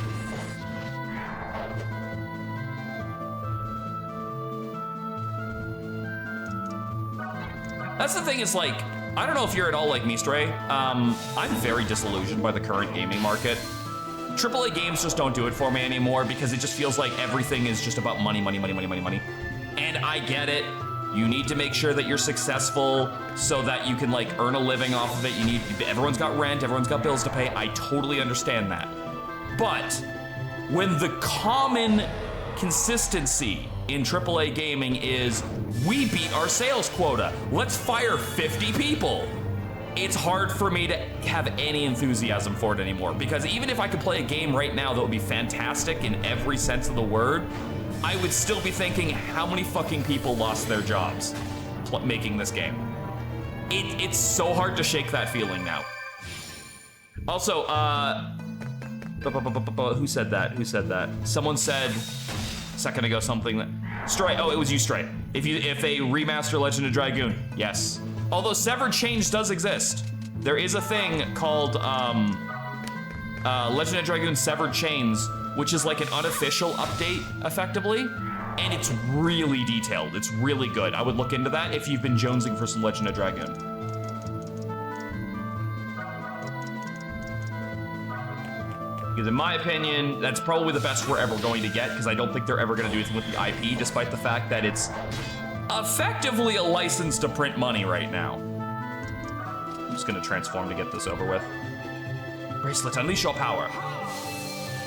That's the thing, is like, I don't know if you're at all like me, Stray. I'm very disillusioned by the current gaming market. AAA games just don't do it for me anymore because it just feels like everything is just about money, money, money, money, money, money. And I get it. You need to make sure that you're successful so that you can like earn a living off of it. Everyone's got rent, everyone's got bills to pay. I totally understand that. But when the common consistency in AAA gaming is, we beat our sales quota, let's fire 50 people, it's hard for me to have any enthusiasm for it anymore. Because even if I could play a game right now that would be fantastic in every sense of the word, I would still be thinking, how many fucking people lost their jobs making this game? It's so hard to shake that feeling now. Also, who said that? Who said that? Someone said a second ago something that... Stray, oh, it was you, Stray. If they remaster Legend of Dragoon, yes. Although Severed Chains does exist. There is a thing called Legend of Dragoon Severed Chains, which is like an unofficial update, effectively. And it's really detailed. It's really good. I would look into that if you've been jonesing for some Legend of Dragoon. Because in my opinion, that's probably the best we're ever going to get, because I don't think they're ever going to do anything with the IP, despite the fact that it's effectively a license to print money right now. I'm just going to transform to get this over with. Bracelet, unleash your power.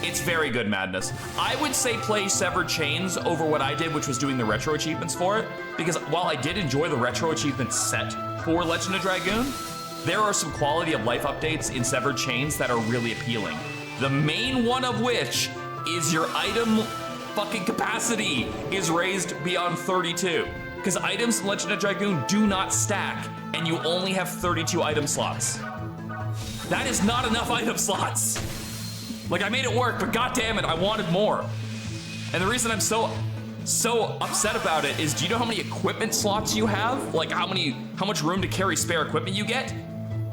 It's very good, Madness. I would say play Severed Chains over what I did, which was doing the retro achievements for it, because while I did enjoy the retro achievement set for Legend of Dragoon, there are some quality of life updates in Severed Chains that are really appealing. The main one of which is your item fucking capacity is raised beyond 32. Because items in Legend of Dragoon do not stack, and you only have 32 item slots. That is not enough item slots. Like, I made it work, but goddammit, I wanted more. And the reason I'm so upset about it is, do you know how many equipment slots you have? Like, how much room to carry spare equipment you get?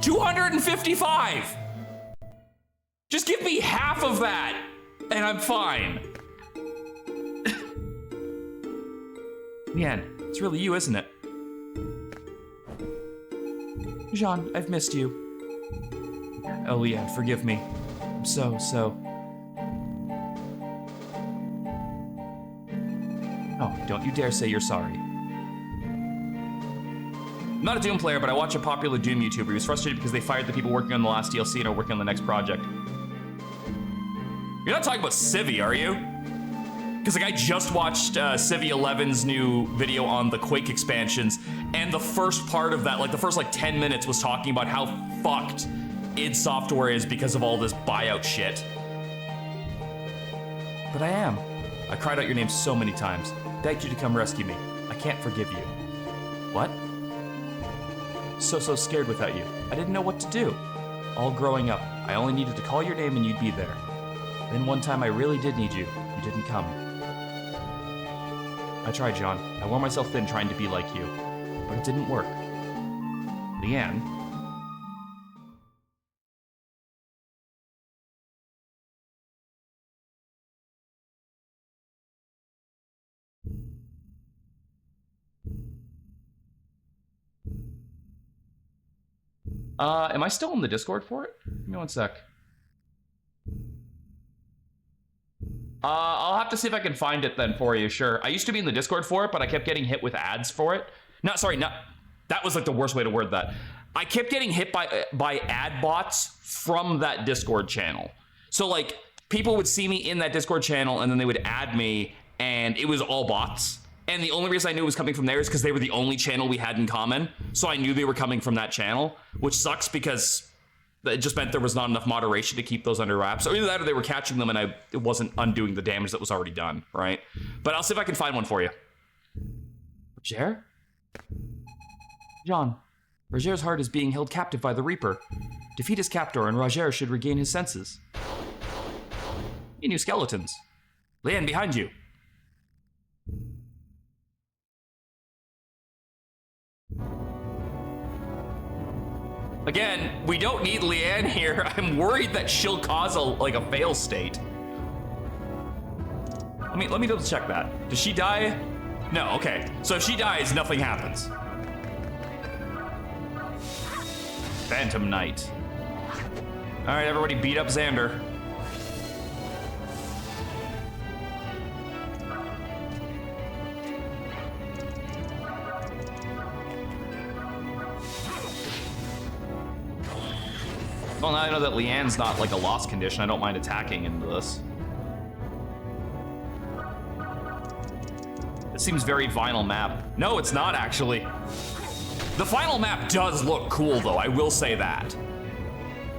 255! Just give me half of that, and I'm fine. Man, it's really you, isn't it? Jeanne, I've missed you. Oh, Leanne, forgive me. I'm so... Oh, don't you dare say you're sorry. I'm not a Doom player, but I watch a popular Doom YouTuber. He was frustrated because they fired the people working on the last DLC and are working on the next project. You're not talking about Civi, are you? Because like, I just watched Civi 11's new video on the Quake expansions, and the first part of that, like the first 10 minutes, was talking about how fucked id Software is because of all this buyout shit. But I am. I cried out your name so many times, begged you to come rescue me. I can't forgive you. What? So scared without you. I didn't know what to do. All growing up, I only needed to call your name and you'd be there. Then one time I really did need you. You didn't come. I tried, Jeanne. I wore myself thin trying to be like you. But it didn't work. Leanne? Am I still in the Discord for it? Give me one sec. I'll have to see if I can find it then for you, sure. I used to be in the Discord for it, but I kept getting hit with ads for it. That was like the worst way to word that. I kept getting hit by ad bots from that Discord channel. So like, people would see me in that Discord channel and then they would add me and it was all bots. And the only reason I knew it was coming from there is because they were the only channel we had in common. So I knew they were coming from that channel, which sucks because it just meant there was not enough moderation to keep those under wraps. Or either that or they were catching them and it wasn't undoing the damage that was already done, right? But I'll see if I can find one for you. Roger? Jeanne, Roger's heart is being held captive by the Reaper. Defeat his captor and Roger should regain his senses. You new skeletons. Leanne, behind you. Again, we don't need Leanne here. I'm worried that she'll cause a fail state. Let me double check that. Does she die? No, okay. So if she dies, nothing happens. Phantom Knight. All right, everybody beat up Xander. Well, now I know that Leanne's not like a lost condition. I don't mind attacking into this. It seems very final map. No, it's not actually. The final map does look cool though, I will say that.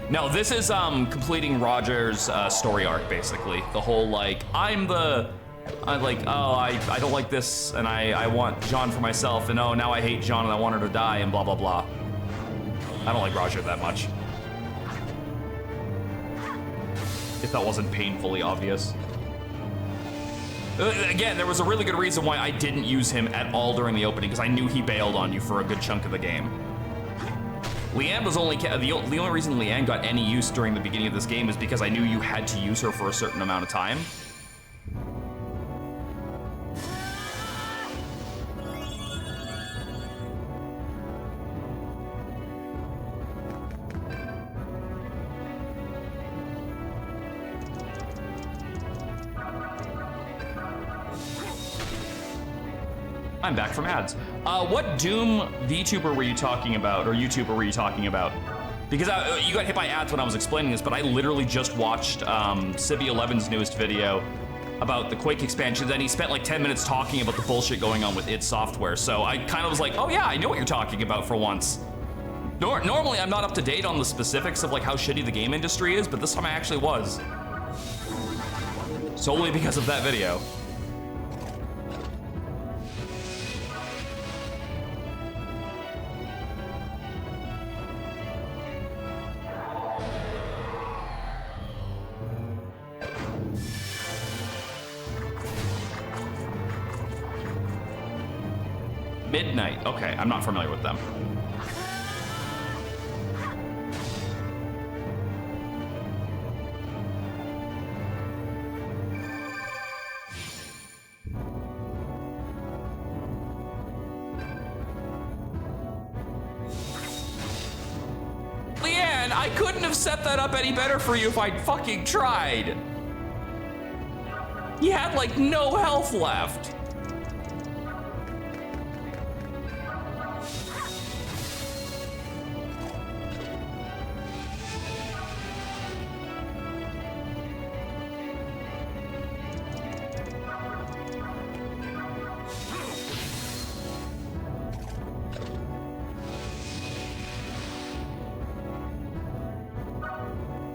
No, this is completing Roger's story arc basically. The whole like, I don't like this and I want Jeanne for myself and oh, now I hate Jeanne and I want her to die and blah, blah, blah. I don't like Roger that much. If that wasn't painfully obvious. Again, there was a really good reason why I didn't use him at all during the opening, because I knew he bailed on you for a good chunk of the game. Leanne was only, the only reason Leanne got any use during the beginning of this game is because I knew you had to use her for a certain amount of time. I'm back from ads. What Doom VTuber were you talking about, or YouTuber were you talking about? Because you got hit by ads when I was explaining this, but I literally just watched Civi11's newest video about the Quake expansions, and he spent like 10 minutes talking about the bullshit going on with id Software. So I kind of was like, oh yeah, I know what you're talking about for once. Normally I'm not up to date on the specifics of like how shitty the game industry is, but this time I actually was. Solely because of that video. Midnight. Okay, I'm not familiar with them. Leanne, I couldn't have set that up any better for you if I'd fucking tried. He had like no health left.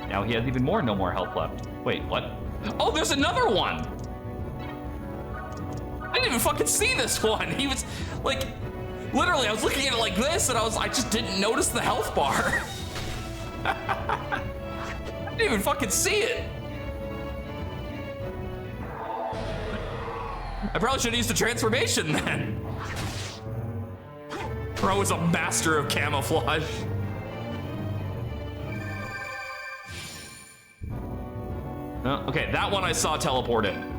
Now he has even more no more health left. Wait, what? Oh, there's another one! I didn't even fucking see this one. He was, like, literally, I was looking at it like this, and I just didn't notice the health bar. I didn't even fucking see it. I probably should have used the transformation then. Bro is a master of camouflage. Okay, that one I saw teleport in.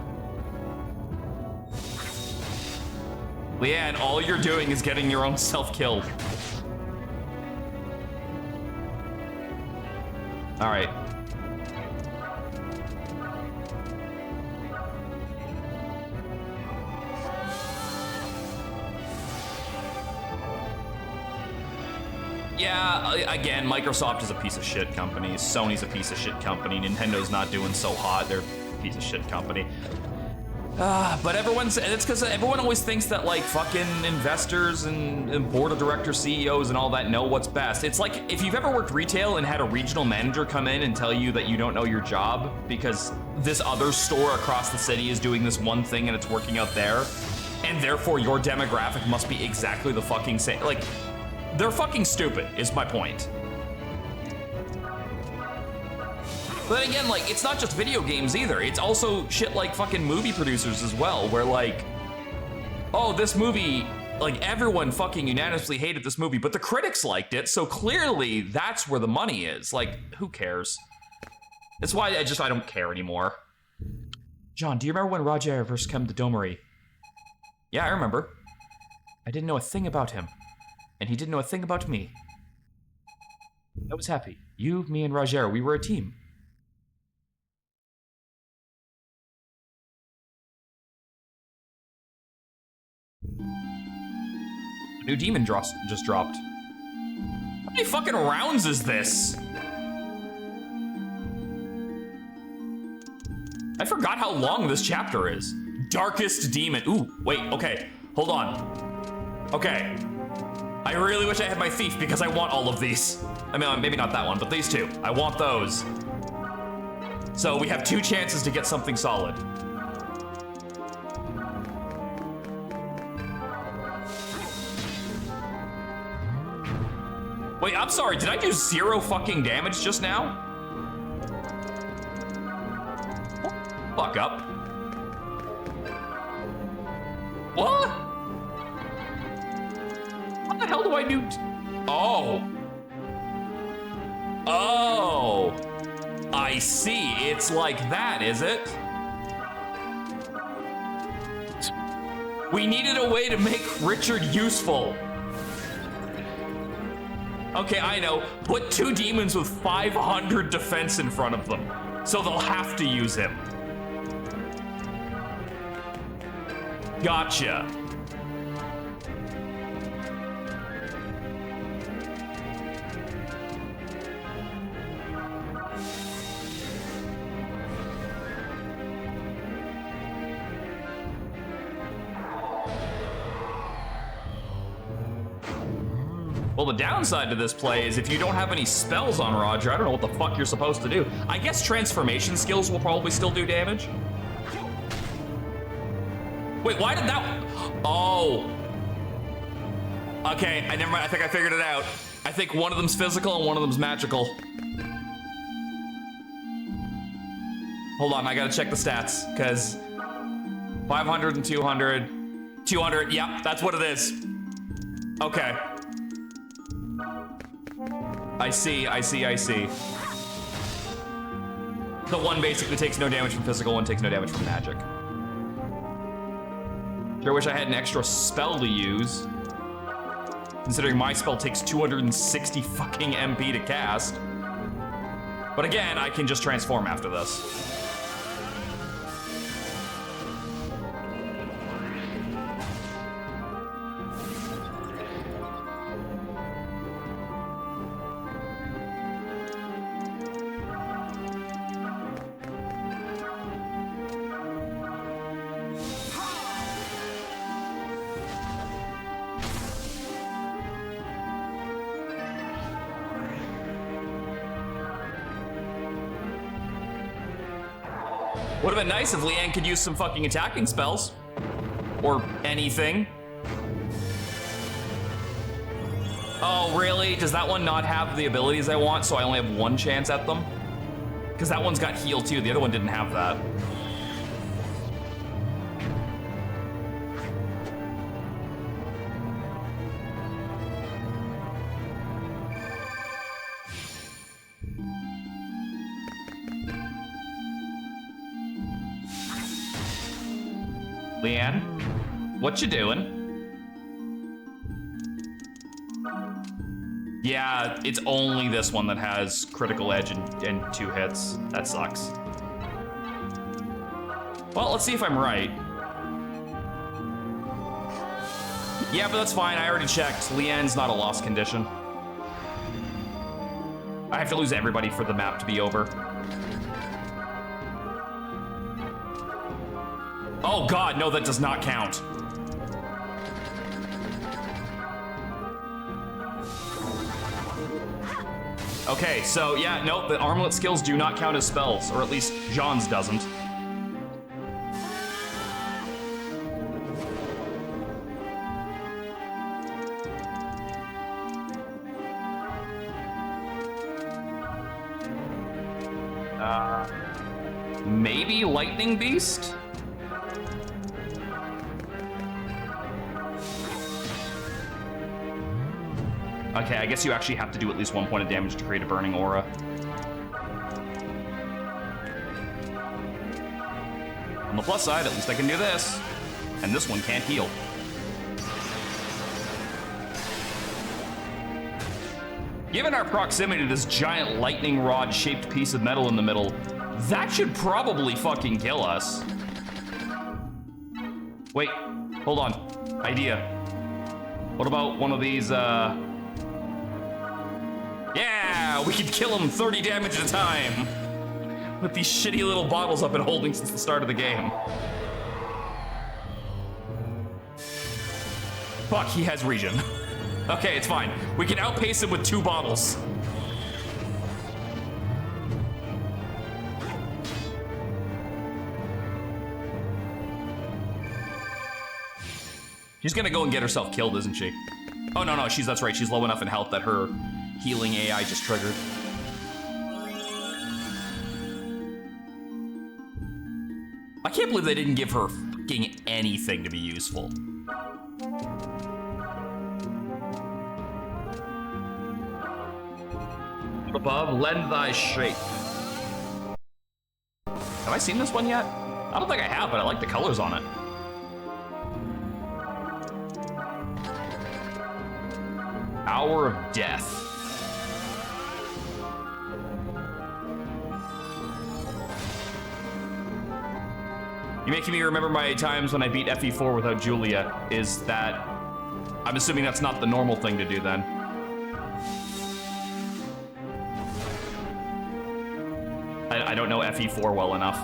Leanne, all you're doing is getting your own self killed. All right. Yeah, again, Microsoft is a piece of shit company. Sony's a piece of shit company. Nintendo's not doing so hot. They're a piece of shit company. But it's because everyone always thinks that like fucking investors and board of directors, CEOs and all that know what's best. It's like if you've ever worked retail and had a regional manager come in and tell you that you don't know your job because this other store across the city is doing this one thing and it's working out there, and therefore your demographic must be exactly the fucking same. Like, they're fucking stupid, is my point. But then again, like, it's not just video games either. It's also shit like fucking movie producers as well, where like, oh, this movie, like everyone fucking unanimously hated this movie, but the critics liked it, so clearly that's where the money is. Like, who cares? That's why I don't care anymore. John, do you remember when Roger first came to Domari? Yeah, I remember. I didn't know a thing about him. And he didn't know a thing about me. I was happy. You, me, and Roger, we were a team. A new demon just dropped. How many fucking rounds is this? I forgot how long this chapter is. Darkest demon. Ooh, wait, okay. Hold on. Okay. I really wish I had my thief because I want all of these. I mean, maybe not that one, but these two. I want those. So we have 2 chances to get something solid. Wait, I'm sorry, did I do 0 fucking damage just now? Fuck up. What? What the hell do I do? Oh. Oh. I see. It's like that, is it? We needed a way to make Richard useful. Okay, I know. Put 2 demons with 500 defense in front of them, so they'll have to use him. Gotcha. Well, the downside to this play is if you don't have any spells on Roger, I don't know what the fuck you're supposed to do. I guess transformation skills will probably still do damage. Wait, why did that? Oh. Okay, never mind. I think I figured it out. I think one of them's physical and one of them's magical. Hold on, I gotta check the stats, because 500 and 200. 200, yep, that's what it is. Okay. I see. The one basically takes no damage from physical, one takes no damage from magic. Sure wish I had an extra spell to use, considering my spell takes 260 fucking MP to cast. But again, I can just transform after this. Would have been nice if Leanne could use some fucking attacking spells. Or anything. Oh, really? Does that one not have the abilities I want, so I only have 1 chance at them? Because that one's got heal too, the other one didn't have that. Leanne, what you doing? Yeah, it's only this one that has critical edge and 2 hits. That sucks. Well, let's see if I'm right. Yeah, but that's fine. I already checked. Leanne's not a lost condition. I have to lose everybody for the map to be over. Oh god, no, that does not count. Okay, so yeah, nope, the armlet skills do not count as spells, or at least Jeanne's doesn't. Maybe Lightning Beast? Okay, I guess you actually have to do at least 1 point of damage to create a burning aura. On the plus side, at least I can do this. And this one can't heal. Given our proximity to this giant lightning rod-shaped piece of metal in the middle, that should probably fucking kill us. Wait, hold on. Idea. What about one of these, Yeah, we could kill him 30 damage at a time. With these shitty little bottles I've been holding since the start of the game. Fuck, he has regen. Okay, it's fine. We can outpace him with 2 bottles. She's gonna go and get herself killed, isn't she? Oh, no, that's right. She's low enough in health that her healing AI just triggered. I can't believe they didn't give her fucking anything to be useful. Above, lend thy shape. Have I seen this one yet? I don't think I have, but I like the colors on it. Hour of Death. You're making me remember my times when I beat FE4 without Julia. Is that... I'm assuming that's not the normal thing to do then. I don't know FE4 well enough.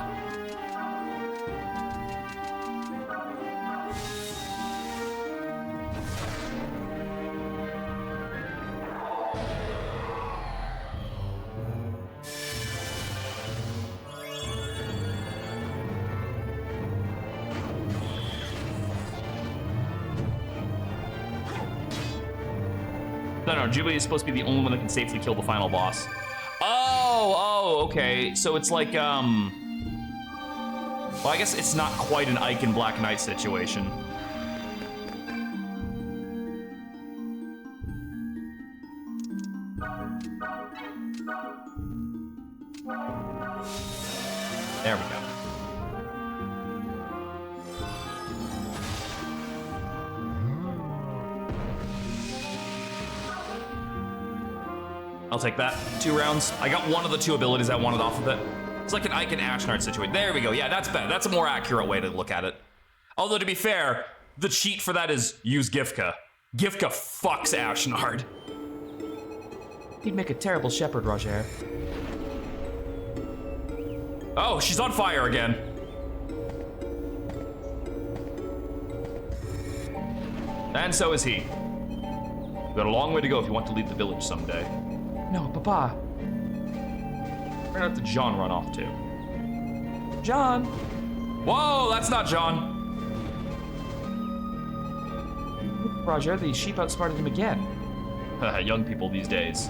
No, Jubilee is supposed to be the only one that can safely kill the final boss. Oh, okay. So it's like, well, I guess it's not quite an Ike and Black Knight situation. There we go. I'll take that. 2 rounds. I got one of the 2 abilities I wanted off of it. It's like an Ike and Ashnard situation. There we go. Yeah, that's better. That's a more accurate way to look at it. Although, to be fair, the cheat for that is use Gifka. Gifka fucks Ashnard. He'd make a terrible shepherd, Roger. Oh, she's on fire again. And so is he. You've got a long way to go if you want to lead the village someday. No, Papa. Where did Jeanne run off to? Jeanne! Whoa, that's not Jeanne. Roger, the sheep outsmarted him again. Young people these days.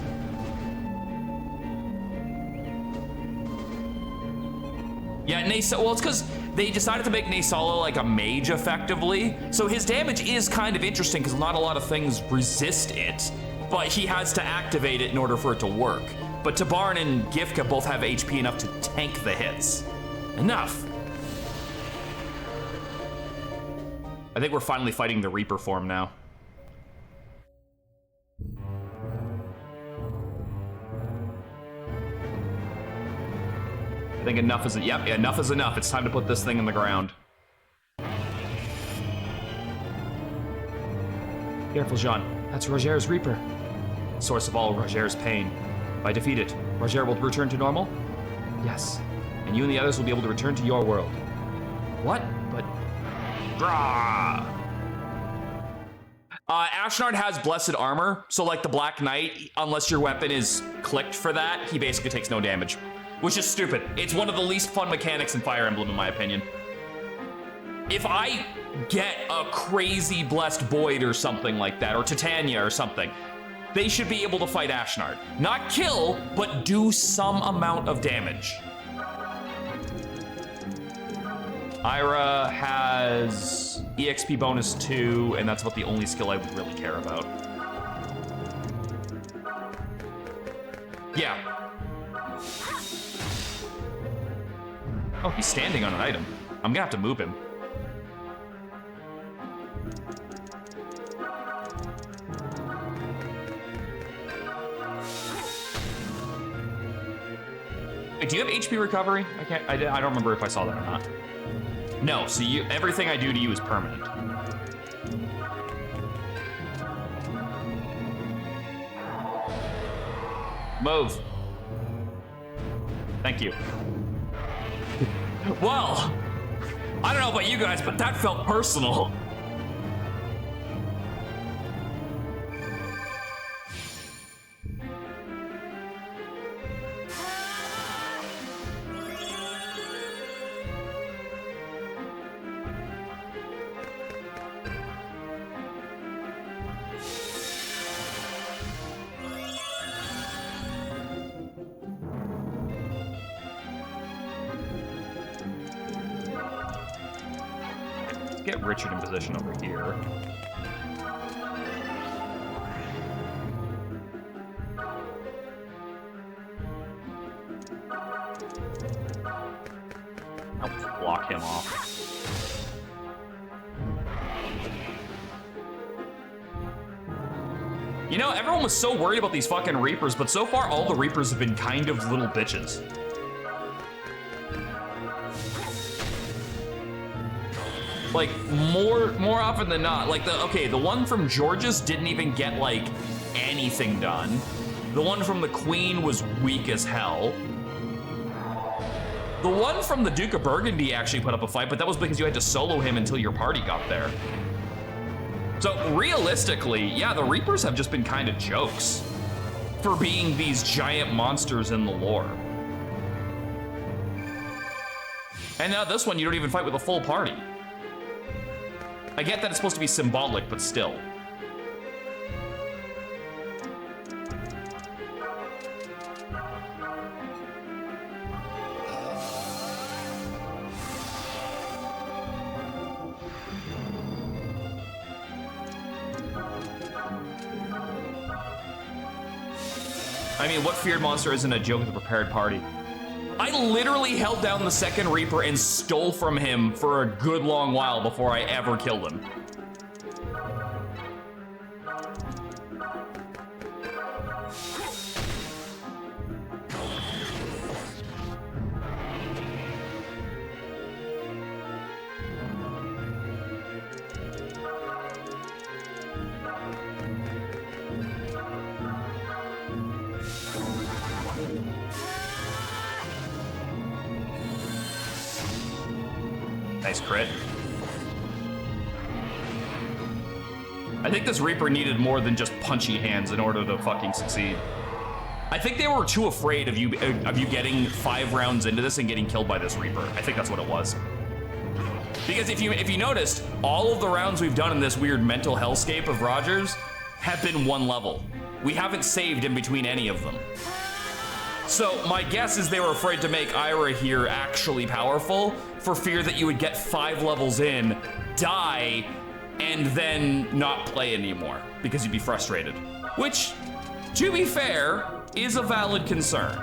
Yeah, well, it's because they decided to make Naysala like a mage effectively, so his damage is kind of interesting because not a lot of things resist it, but he has to activate it in order for it to work. But Tabarn and Gifka both have HP enough to tank the hits. Enough. I think we're finally fighting the Reaper form now. think enough is yep, enough is enough. It's time to put this thing in the ground. Careful, Jeanne. That's Roger's Reaper. Source of all Roger's pain. If I defeat it, Roger will return to normal? Yes. And you and the others will be able to return to your world. What? But... Grah! Ashnard has blessed armor, so like the Black Knight, unless your weapon is clicked for that, he basically takes no damage. Which is stupid. It's one of the least fun mechanics in Fire Emblem, in my opinion. If I get a crazy blessed Void or something like that, or Titania or something, they should be able to fight Ashnard. Not kill, but do some amount of damage. Ira has EXP bonus 2, and that's about the only skill I would really care about. Yeah. Oh, he's standing on an item. I'm gonna have to move him. Wait, do you have HP recovery? I don't remember if I saw that or not. No, so everything I do to you is permanent. Move. Thank you. Well, I don't know about you guys, but that felt personal. Get Richard in position over here. I'll just block him off. You know, everyone was so worried about these fucking Reapers, but so far all the Reapers have been kind of little bitches. Like, more often than not, like the one from George's didn't even get, like, anything done. The one from the Queen was weak as hell. The one from the Duke of Burgundy actually put up a fight, but that was because you had to solo him until your party got there. So, realistically, yeah, the Reapers have just been kind of jokes for being these giant monsters in the lore. And now this one, you don't even fight with a full party. I get that it's supposed to be symbolic, but still. I mean, what feared monster isn't a joke with a prepared party? I literally held down the second Reaper and stole from him for a good long while before I ever killed him. Nice crit. I think this Reaper needed more than just punchy hands in order to fucking succeed. I think they were too afraid of you getting 5 rounds into this and getting killed by this Reaper. I think that's what it was. Because if you noticed, all of the rounds we've done in this weird mental hellscape of Rogers have been 1 level. We haven't saved in between any of them. So my guess is they were afraid to make Ira here actually powerful for fear that you would get 5 levels in, die, and then not play anymore because you'd be frustrated. Which, to be fair, is a valid concern.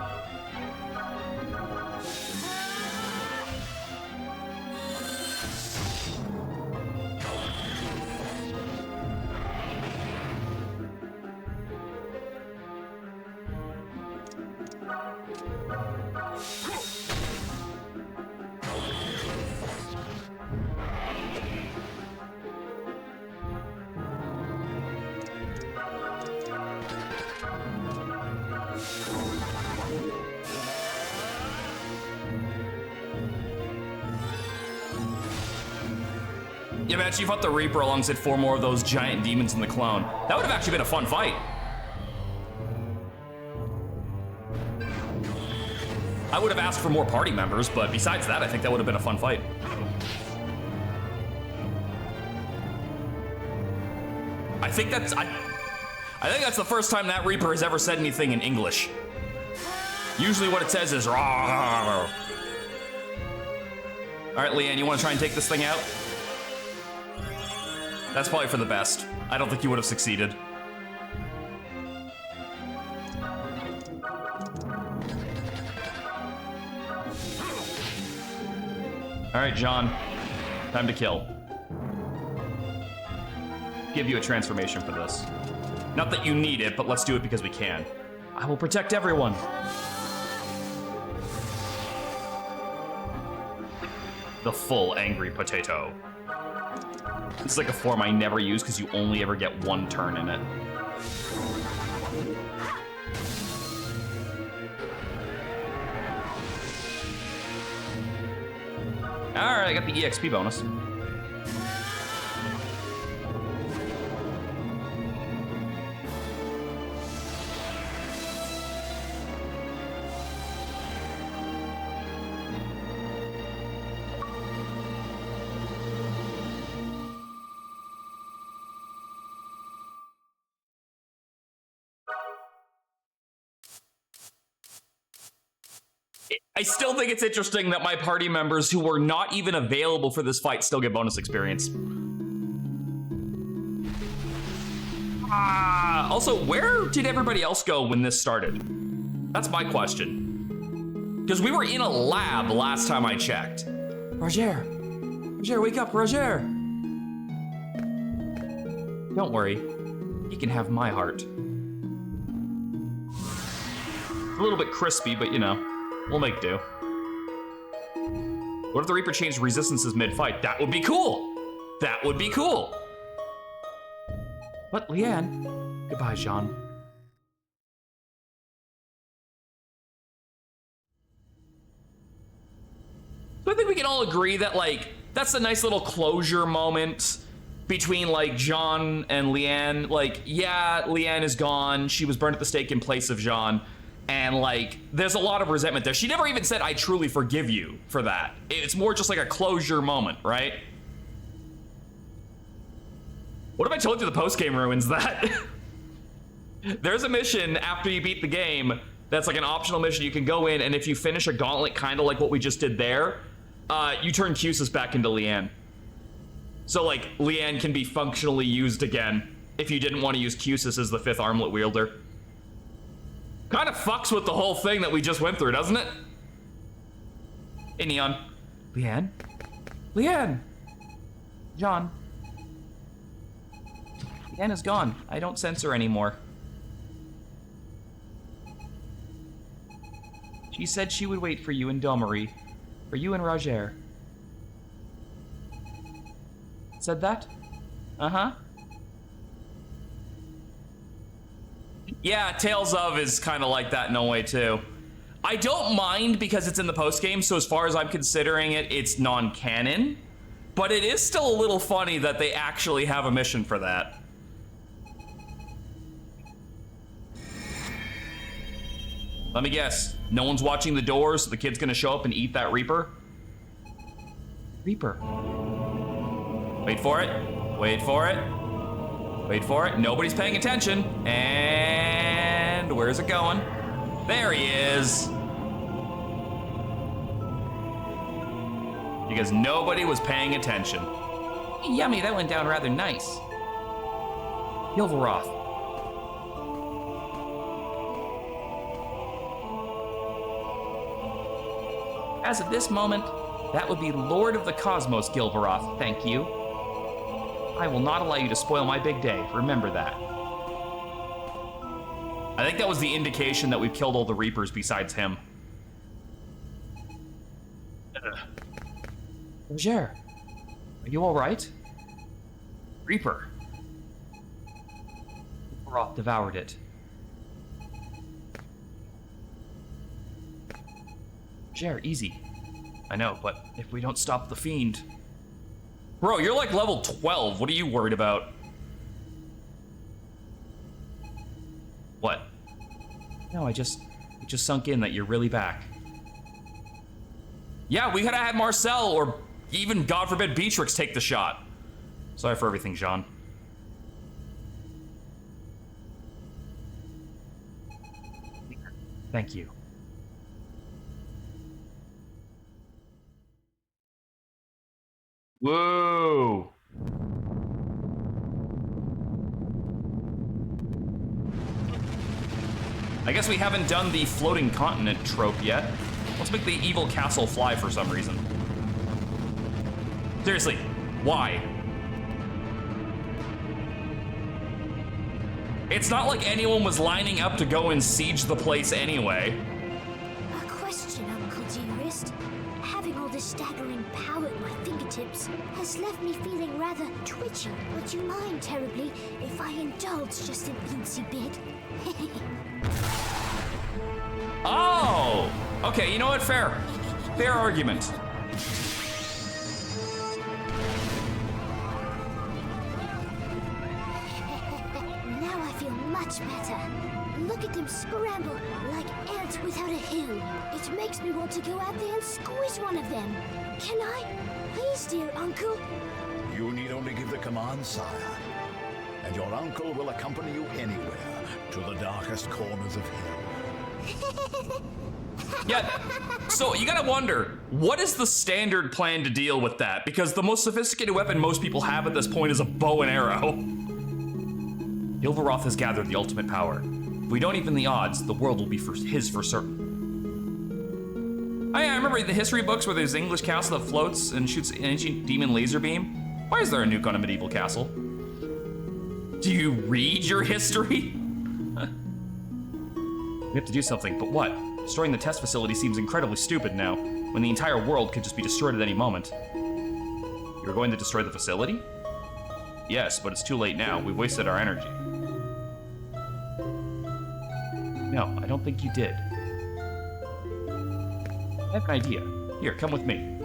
Yeah, man, you fought the Reaper alongside 4 more of those giant demons in the clone. That would have actually been a fun fight. I would have asked for more party members, but besides that, I think that would have been a fun fight. I think that's the first time that Reaper has ever said anything in English. Usually what it says is "Rawr." All right, Leanne, you want to try and take this thing out? That's probably for the best. I don't think you would have succeeded. All right, Jeanne, time to kill. Give you a transformation for this. Not that you need it, but let's do it because we can. I will protect everyone. The full angry potato. This is like a form I never use because you only ever get 1 turn in it. Alright, I got the EXP bonus. I still think it's interesting that my party members who were not even available for this fight still get bonus experience. Also, where did everybody else go when this started? That's my question. Because we were in a lab last time I checked. Roger, wake up, Roger. Don't worry, you can have my heart. It's a little bit crispy, but you know. We'll make do. What if the Reaper changed resistances mid-fight? That would be cool! That would be cool! But Leanne, goodbye, Jeanne. So I think we can all agree that, like, that's a nice little closure moment between, like, Jeanne and Leanne. Like, yeah, Leanne is gone. She was burned at the stake in place of Jeanne. And, like, there's a lot of resentment there. She never even said, I truly forgive you for that. It's more just like a closure moment, right? What if I told you the post-game ruins that? There's a mission after you beat the game that's like an optional mission. You can go in, and if you finish a gauntlet, kind of like what we just did there, you turn Cusis back into Leanne. So, like, Leanne can be functionally used again if you didn't want to use Cusis as the 5th armlet wielder. Kind of fucks with the whole thing that we just went through, doesn't it? Hey, Neon. Leanne? Leanne! Jeanne. Leanne is gone. I don't sense her anymore. She said she would wait for you in Domery. For you and Roger. Said that? Uh-huh. Yeah, Tales of is kind of like that in a way, too. I don't mind because it's in the post-game, so as far as I'm considering it, it's non-canon. But it is still a little funny that they actually have a mission for that. Let me guess. No one's watching the doors, so the kid's gonna show up and eat that Reaper? Reaper. Wait for it. Wait for it. Wait for it. Nobody's paying attention. And where's it going? There he is. Because nobody was paying attention. Yummy, that went down rather nice. Gilvaroth. As of this moment, that would be Lord of the Cosmos, Gilvaroth. Thank you. I will not allow you to spoil my big day. Remember that. I think that was the indication that we've killed all the Reapers besides him. Roger, are you all right? Reaper. Roth devoured it. Jer, easy. I know, but if we don't stop the fiend... Bro, you're like level 12. What are you worried about? What? No, it just sunk in that you're really back. Yeah, we could have had Marcel or even, God forbid, Beatrix take the shot. Sorry for everything, Jeanne. Thank you. Whoa! I guess we haven't done the floating continent trope yet. Let's make the evil castle fly for some reason. Seriously, why? It's not like anyone was lining up to go and siege the place anyway. A question, Uncle Dearest. Having all this staggering power at my fingertips has left me feeling rather twitchy. Would you mind terribly if I indulge just an eensy bit? Oh! Okay, you know what? Fair. Fair argument. Now I feel much better. Look at them scramble like ants without a hill. It makes me want to go out there and squish one of them. Can I? Please, dear uncle. You need only give the command, sire, and your uncle will accompany you anywhere to the darkest corners of hell. Yeah, so you gotta wonder, what is the standard plan to deal with that? Because the most sophisticated weapon most people have at this point is a bow and arrow. Gilvaroth has gathered the ultimate power. If we don't even the odds, the world will be his for certain. Oh yeah, I remember the history books where there's an English castle that floats and shoots an ancient demon laser beam. Why is there a nuke on a medieval castle? Do you read your history? We have to do something, but what? Destroying the test facility seems incredibly stupid now, when the entire world could just be destroyed at any moment. You're going to destroy the facility? Yes, but it's too late now. We've wasted our energy. No, I don't think you did. I have an idea. Here, come with me.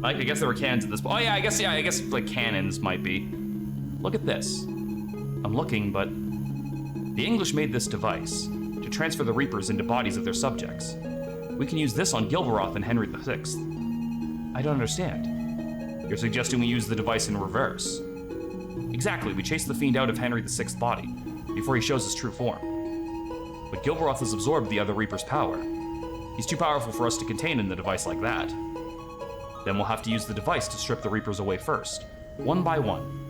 Like, I guess there were cannons at this point. Oh yeah, I guess like cannons might be. Look at this. I'm looking, but the English made this device to transfer the Reapers into bodies of their subjects. We can use this on Gilvaroth and Henry VI. I don't understand. You're suggesting we use the device in reverse. Exactly, we chase the fiend out of Henry VI's body before he shows his true form. But Gilvaroth has absorbed the other Reaper's power. He's too powerful for us to contain in the device like that. Then we'll have to use the device to strip the Reapers away first, one by one.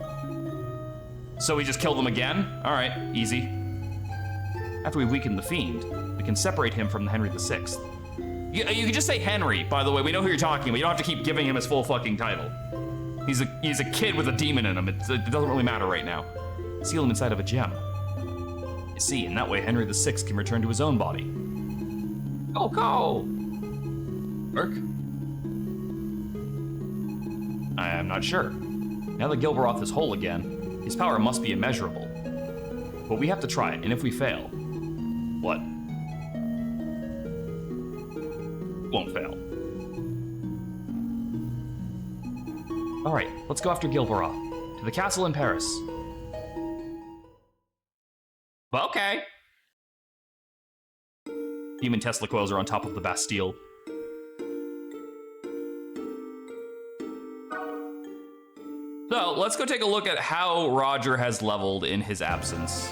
So we just kill them again? All right, easy. After we weaken the fiend, we can separate him from the Henry VI. You can just say Henry, by the way. We know who you're talking about. You don't have to keep giving him his full fucking title. He's a kid with a demon in him. It doesn't really matter right now. Seal him inside of a gem. You see, in that way, Henry VI can return to his own body. Go! Work? I'm not sure. Now that Gilvaroth is whole again, his power must be immeasurable. But we have to try it, and if we fail... What? Won't fail. Alright, let's go after Gilvaroth. To the castle in Paris. Okay. Human Tesla coils are on top of the Bastille. So, let's go take a look at how Roger has leveled in his absence.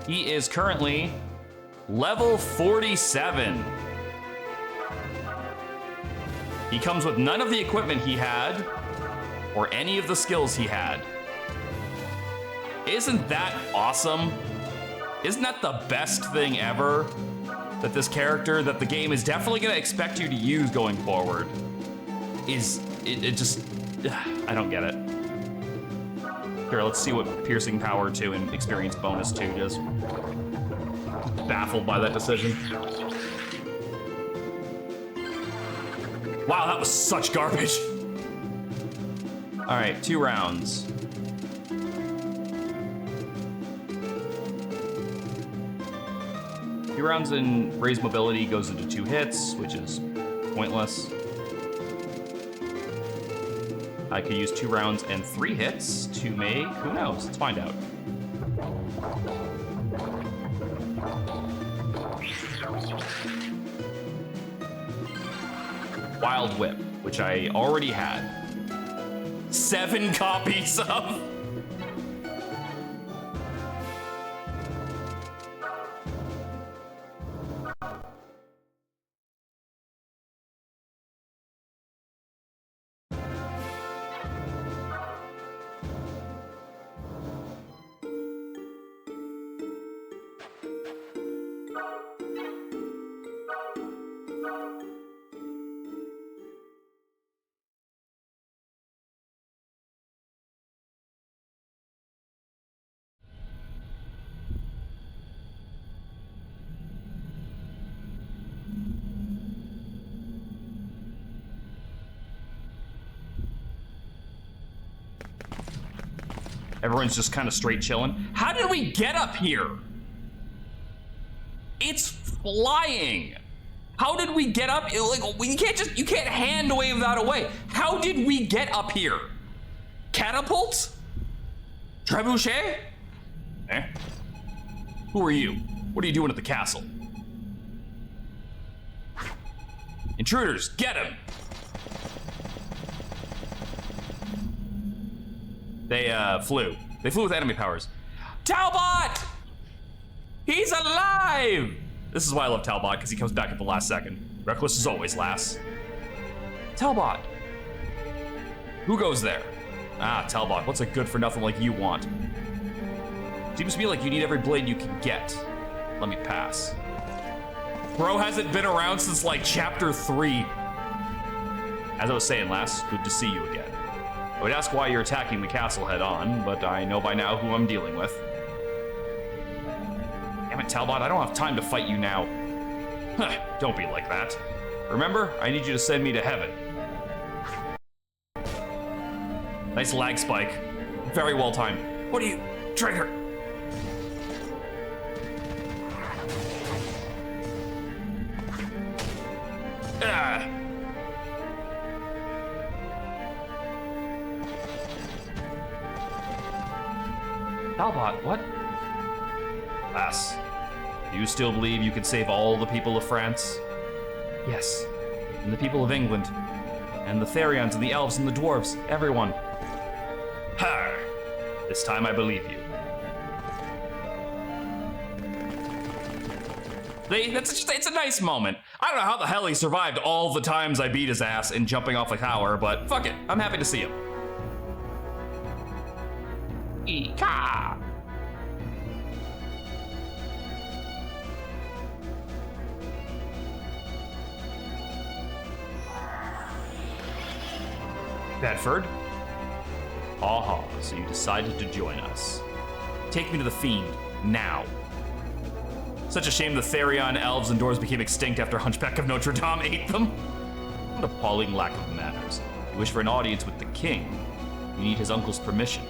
He is currently level 47. He comes with none of the equipment he had, or any of the skills he had. Isn't that awesome? Isn't that the best thing ever? That this character, that the game is definitely gonna expect you to use going forward, is, it just, I don't get it. Here, let's see what piercing power 2 and experience bonus 2 does. Baffled by that decision. Wow, that was such garbage. All right, 2 rounds. 2 rounds and raised mobility goes into 2 hits, which is pointless. I could use 2 rounds and 3 hits to make, who knows? Let's find out. Wild Whip, which I already had 7 copies of. Everyone's just kind of straight chilling. How did we get up here? It's flying. How did we get up? Like, you can't hand wave that away. How did we get up here? Catapult? Trebuchet? Eh? Who are you? What are you doing at the castle? Intruders, get him! They flew. They flew with enemy powers. Talbot! He's alive! This is why I love Talbot, because he comes back at the last second. Reckless is always last. Talbot. Who goes there? Ah, Talbot, what's a good for nothing like you want? Seems to me like you need every blade you can get. Let me pass. Bro hasn't been around since like chapter 3. As I was saying last, good to see you again. I would ask why you're attacking the castle head on, but I know by now who I'm dealing with. Damn it, Talbot, I don't have time to fight you now. Huh, don't be like that. Remember, I need you to send me to heaven. Nice lag spike. Very well timed. What are you, traitor? Ah. Talbot, what? Lass, do you still believe you can save all the people of France? Yes, and the people of England, and the Therians, and the elves, and the dwarves, everyone. Ha! This time I believe you. It's a nice moment. I don't know how the hell he survived all the times I beat his ass in jumping off a tower, but fuck it, I'm happy to see him. Ika! Bedford? Aha, so you decided to join us. Take me to the Fiend, now. Such a shame the Therion, elves, and dwarves became extinct after Hunchback of Notre Dame ate them. What appalling lack of manners. You wish for an audience with the king. You need his uncle's permission.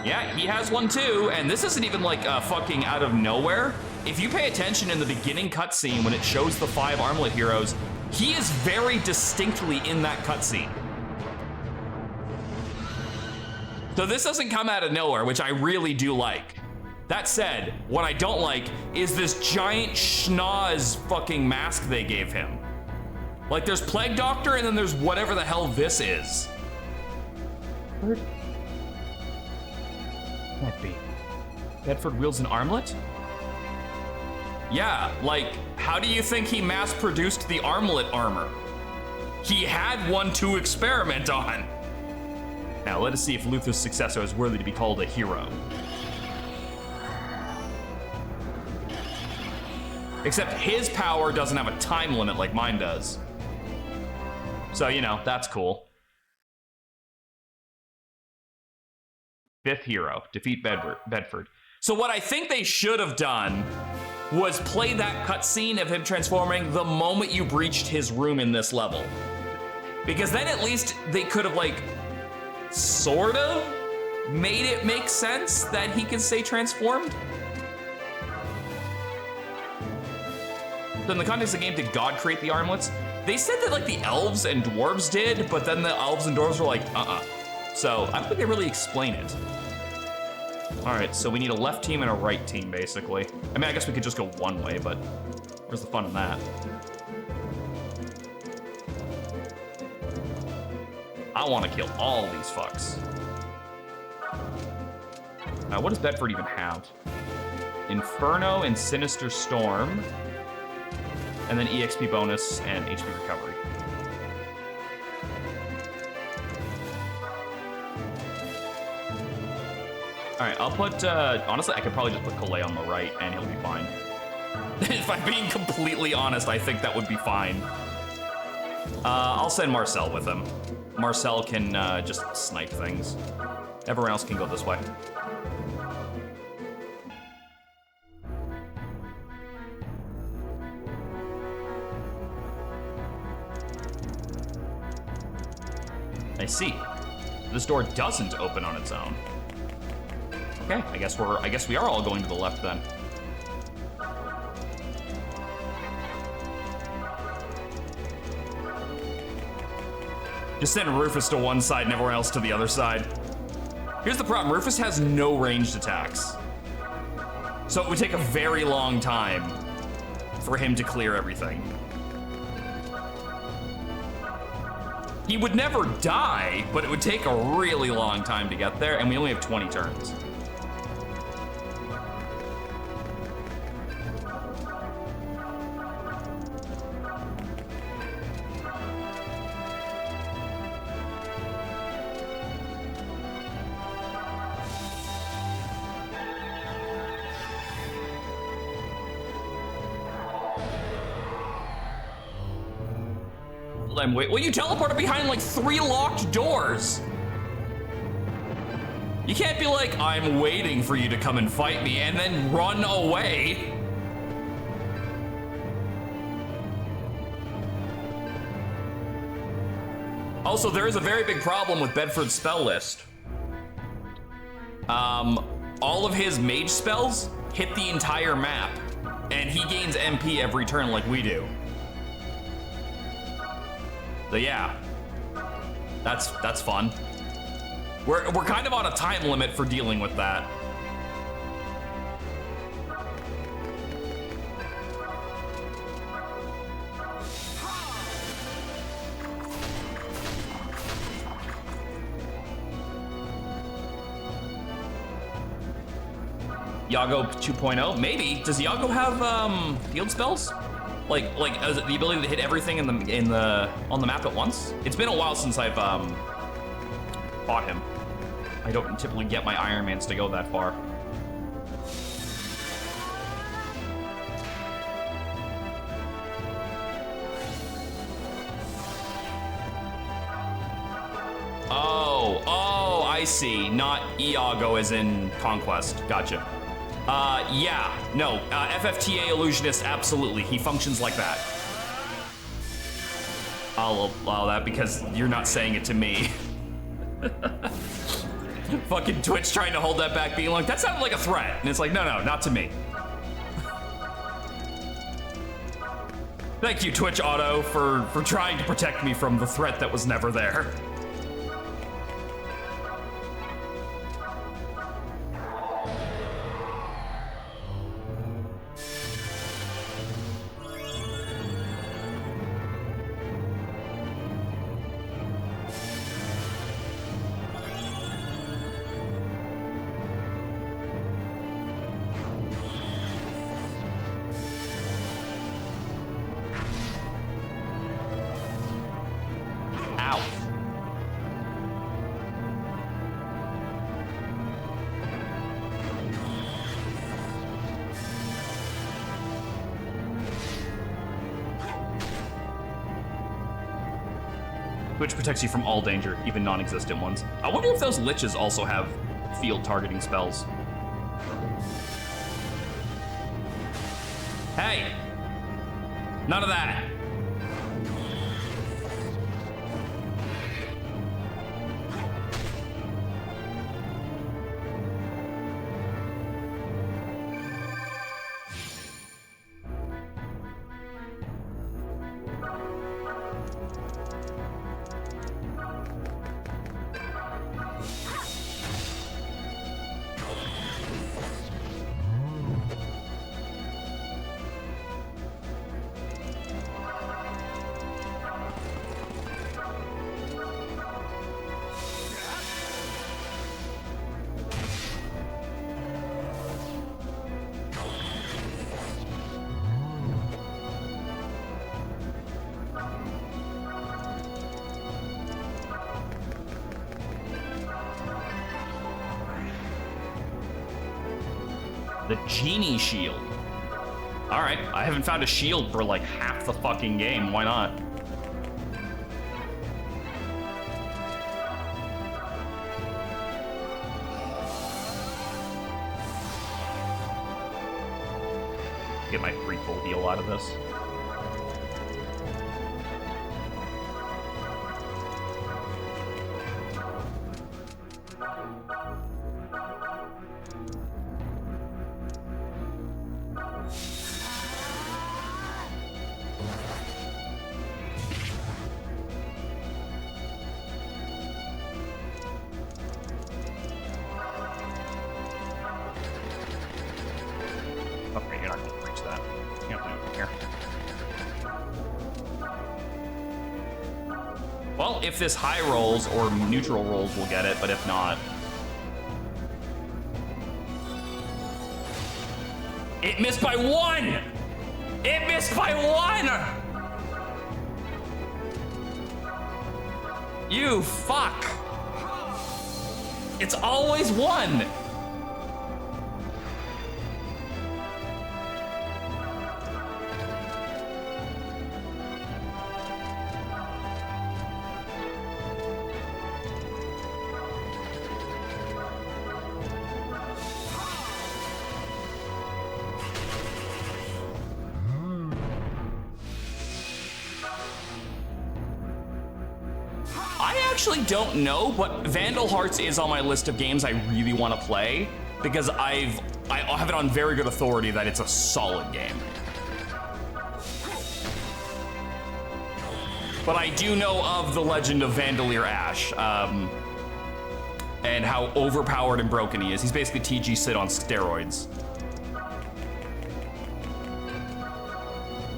Yeah, he has one too, and this isn't even like fucking out of nowhere. If you pay attention in the beginning cutscene when it shows the 5 armlet heroes, he is very distinctly in that cutscene. So this doesn't come out of nowhere, which I really do like. That said, what I don't like is this giant schnoz fucking mask they gave him. Like there's Plague Doctor and then there's whatever the hell this is. Bird? Can't be. Bedford wields an armlet? Yeah, like, how do you think he mass-produced the armlet armor? He had one to experiment on. Now, let us see if Luther's successor is worthy to be called a hero. Except his power doesn't have a time limit like mine does. So, you know, that's cool. 5th hero, defeat Bedford. So what I think they should have done was play that cutscene of him transforming the moment you breached his room in this level. Because then at least they could have, like, sort of made it make sense that he can stay transformed. So in the context of the game, did God create the armlets? They said that, like, the elves and dwarves did, but then the elves and dwarves were like, So I don't think they really explain it. All right, so we need a left team and a right team, basically. I mean, I guess we could just go one way, but where's the fun in that? I want to kill all these fucks. What does Bedford even have? Inferno and Sinister Storm. And then EXP bonus and HP recovery. All right, I'll put, honestly, I could probably just put Calais on the right and he'll be fine. If I'm being completely honest, I think that would be fine. I'll send Marcel with him. Marcel can just snipe things. Everyone else can go this way. I see. This door doesn't open on its own. Okay, I guess we are all going to the left then. Just send Rufus to one side and everyone else to the other side. Here's the problem, Rufus has no ranged attacks. So it would take a very long time for him to clear everything. He would never die, but it would take a really long time to get there, and we only have 20 turns. Wait, well, you teleported behind like 3 locked doors. You can't be like, I'm waiting for you to come and fight me and then run away. Also, there is a very big problem with Bedford's spell list. All of his mage spells hit the entire map, and he gains MP every turn like we do. So yeah, that's fun. We're kind of on a time limit for dealing with that. Yago 2.0, maybe. Does Yago have field spells? Like the ability to hit everything on the map at once? It's been a while since I've fought him. I don't typically get my Iron Mans to go that far. Oh, I see. Not Iago as in Conquest. Gotcha. Yeah, no, FFTA Illusionist, absolutely. He functions like that. I'll allow that because you're not saying it to me. Fucking Twitch trying to hold that back, being like, that sounded like a threat. And it's like, no, not to me. Thank you, Twitch Auto, for trying to protect me from the threat that was never there. Which protects you from all danger, even non-existent ones. I wonder if those liches also have field targeting spells. Hey! None of that. The Genie shield. All right, I haven't found a shield for like half the fucking game. Why not? Get my free full heal out of this. Okay, you're not going to reach that. You have to do it from here. Well, if this high rolls or neutral rolls, we'll get it, but if not... It missed by one! It missed by one! You fuck! It's always one! I actually don't know, but Vandal Hearts is on my list of games I really want to play because I have it on very good authority that it's a solid game. But I do know of the legend of Vandalier Ash, and how overpowered and broken he is. He's basically TG Sid on steroids.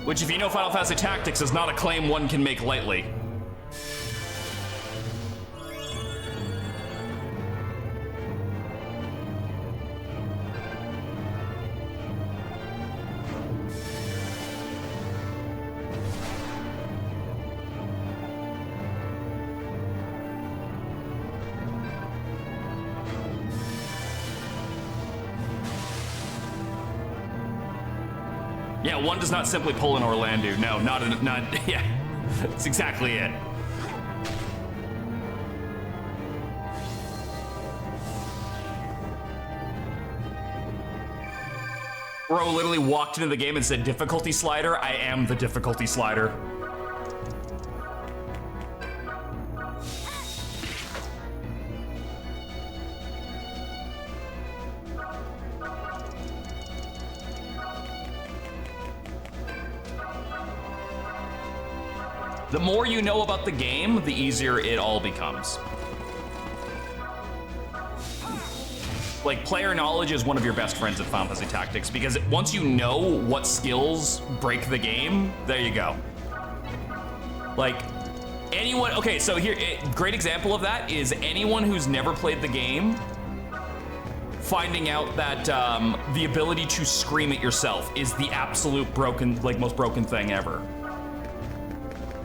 Which, if you know Final Fantasy Tactics, is not a claim one can make lightly. Yeah, one does not simply pull an Orlando. No, not, yeah, that's exactly it. Bro literally walked into the game and said, difficulty slider? I am the difficulty slider. The more you know about the game, the easier it all becomes. Like, player knowledge is one of your best friends at Final Fantasy Tactics because once you know what skills break the game, there you go. Like, anyone, okay, so here, great example of that is anyone who's never played the game finding out that the ability to scream at yourself is the absolute broken, like, most broken thing ever.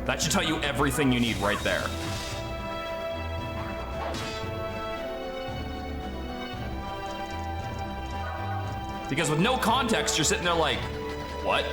That should tell you everything you need right there. Because with no context, you're sitting there like, what?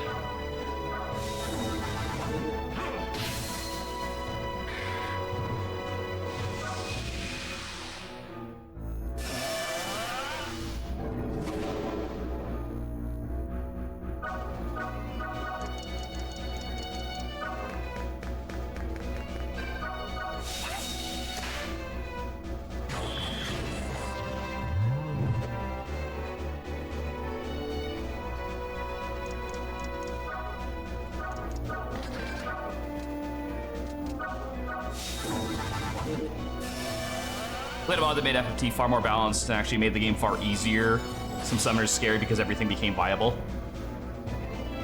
Played a mod that made FFT far more balanced and actually made the game far easier. Some summoners scary because everything became viable.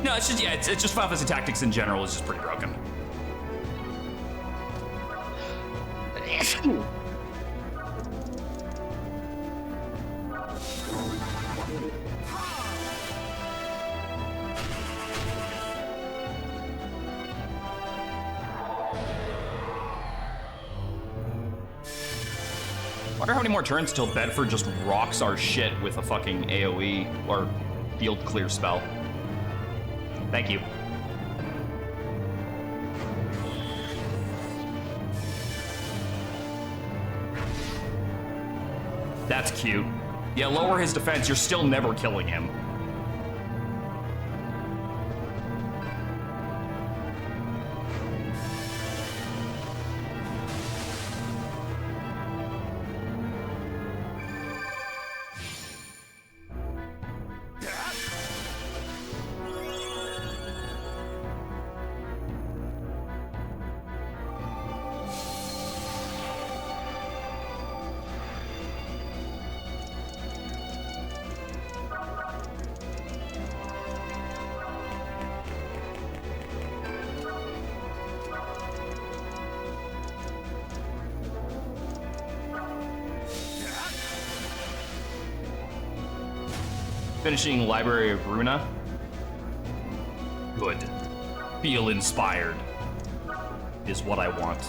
No, it's just, yeah, it's just Final Fantasy Tactics in general is just pretty broken. Wonder how many more turns till Bedford just rocks our shit with a fucking AoE or field clear spell. Thank you. That's cute. Yeah, lower his defense, you're still never killing him. Finishing Library of Runa. Good. Feel inspired is what I want.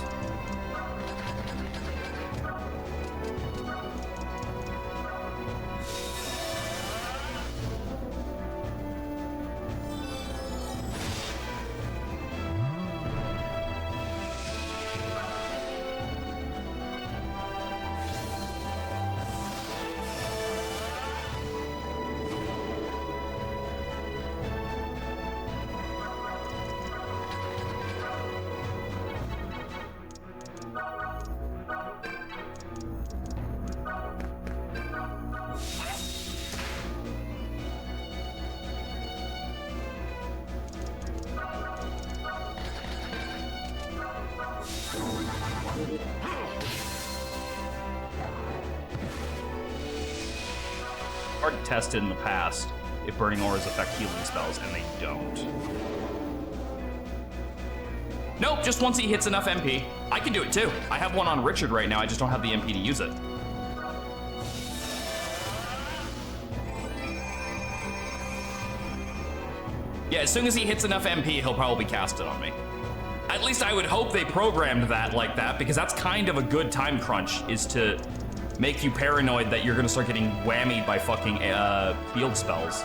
Hard tested in the past if burning auras affect healing spells, and they don't. Nope, just once he hits enough MP. I can do it too. I have one on Richard right now, I just don't have the MP to use it. Yeah, as soon as he hits enough MP, he'll probably cast it on me. At least I would hope they programmed that like that, because that's kind of a good time crunch, is to make you paranoid that you're gonna start getting whammied by fucking field spells.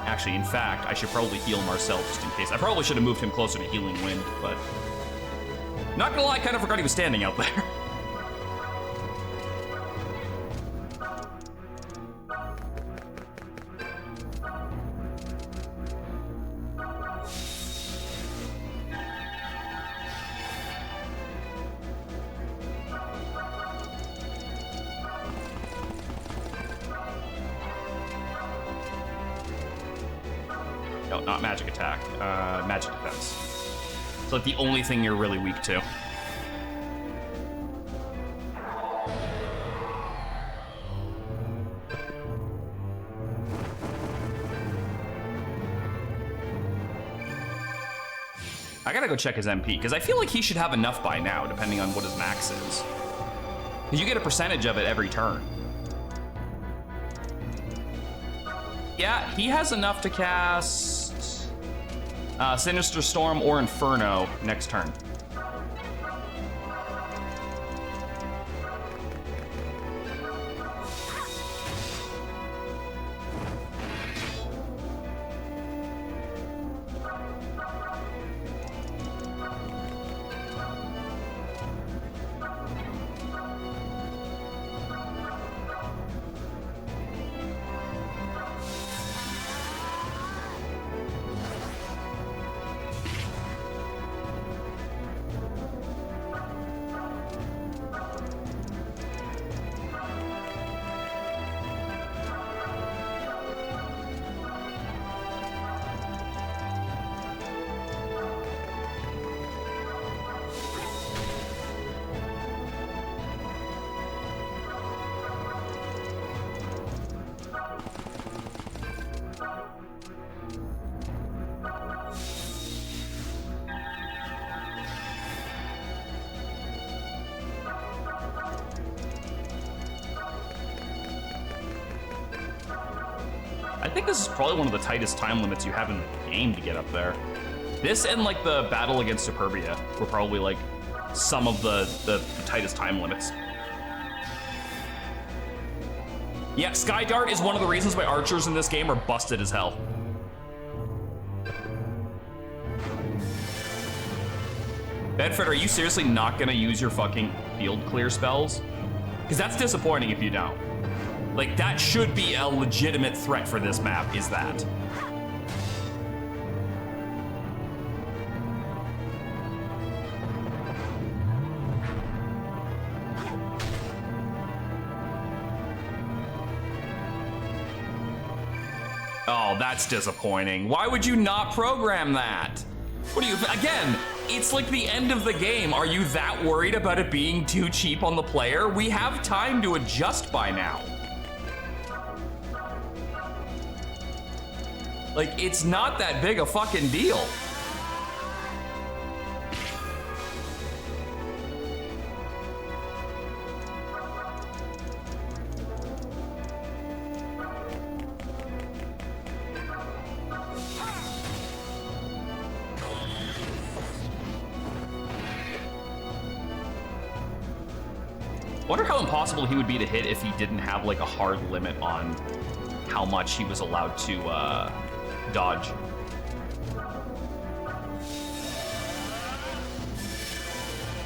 Actually, in fact, I should probably heal Marcel just in case. I probably should have moved him closer to Healing Wind, but... Not gonna lie, I kind of forgot he was standing out there. No, not magic attack. Magic defense. It's like the only thing you're really weak to. I gotta go check his MP, because I feel like he should have enough by now, depending on what his max is. Because you get a percentage of it every turn. Yeah, he has enough to cast Sinister Storm or Inferno next turn. I think this is probably one of the tightest time limits you have in the game to get up there. This and like the battle against Superbia were probably like some of the tightest time limits. Yeah, Sky Dart is one of the reasons why archers in this game are busted as hell. Bedford, are you seriously not gonna use your fucking field clear spells? Because that's disappointing if you don't. Like, that should be a legitimate threat for this map, is that. Oh, that's disappointing. Why would you not program that? What do you, again, it's like the end of the game. Are you that worried about it being too cheap on the player? We have time to adjust by now. Like, it's not that big a fucking deal. Wonder how impossible he would be to hit if he didn't have like a hard limit on how much he was allowed to dodge.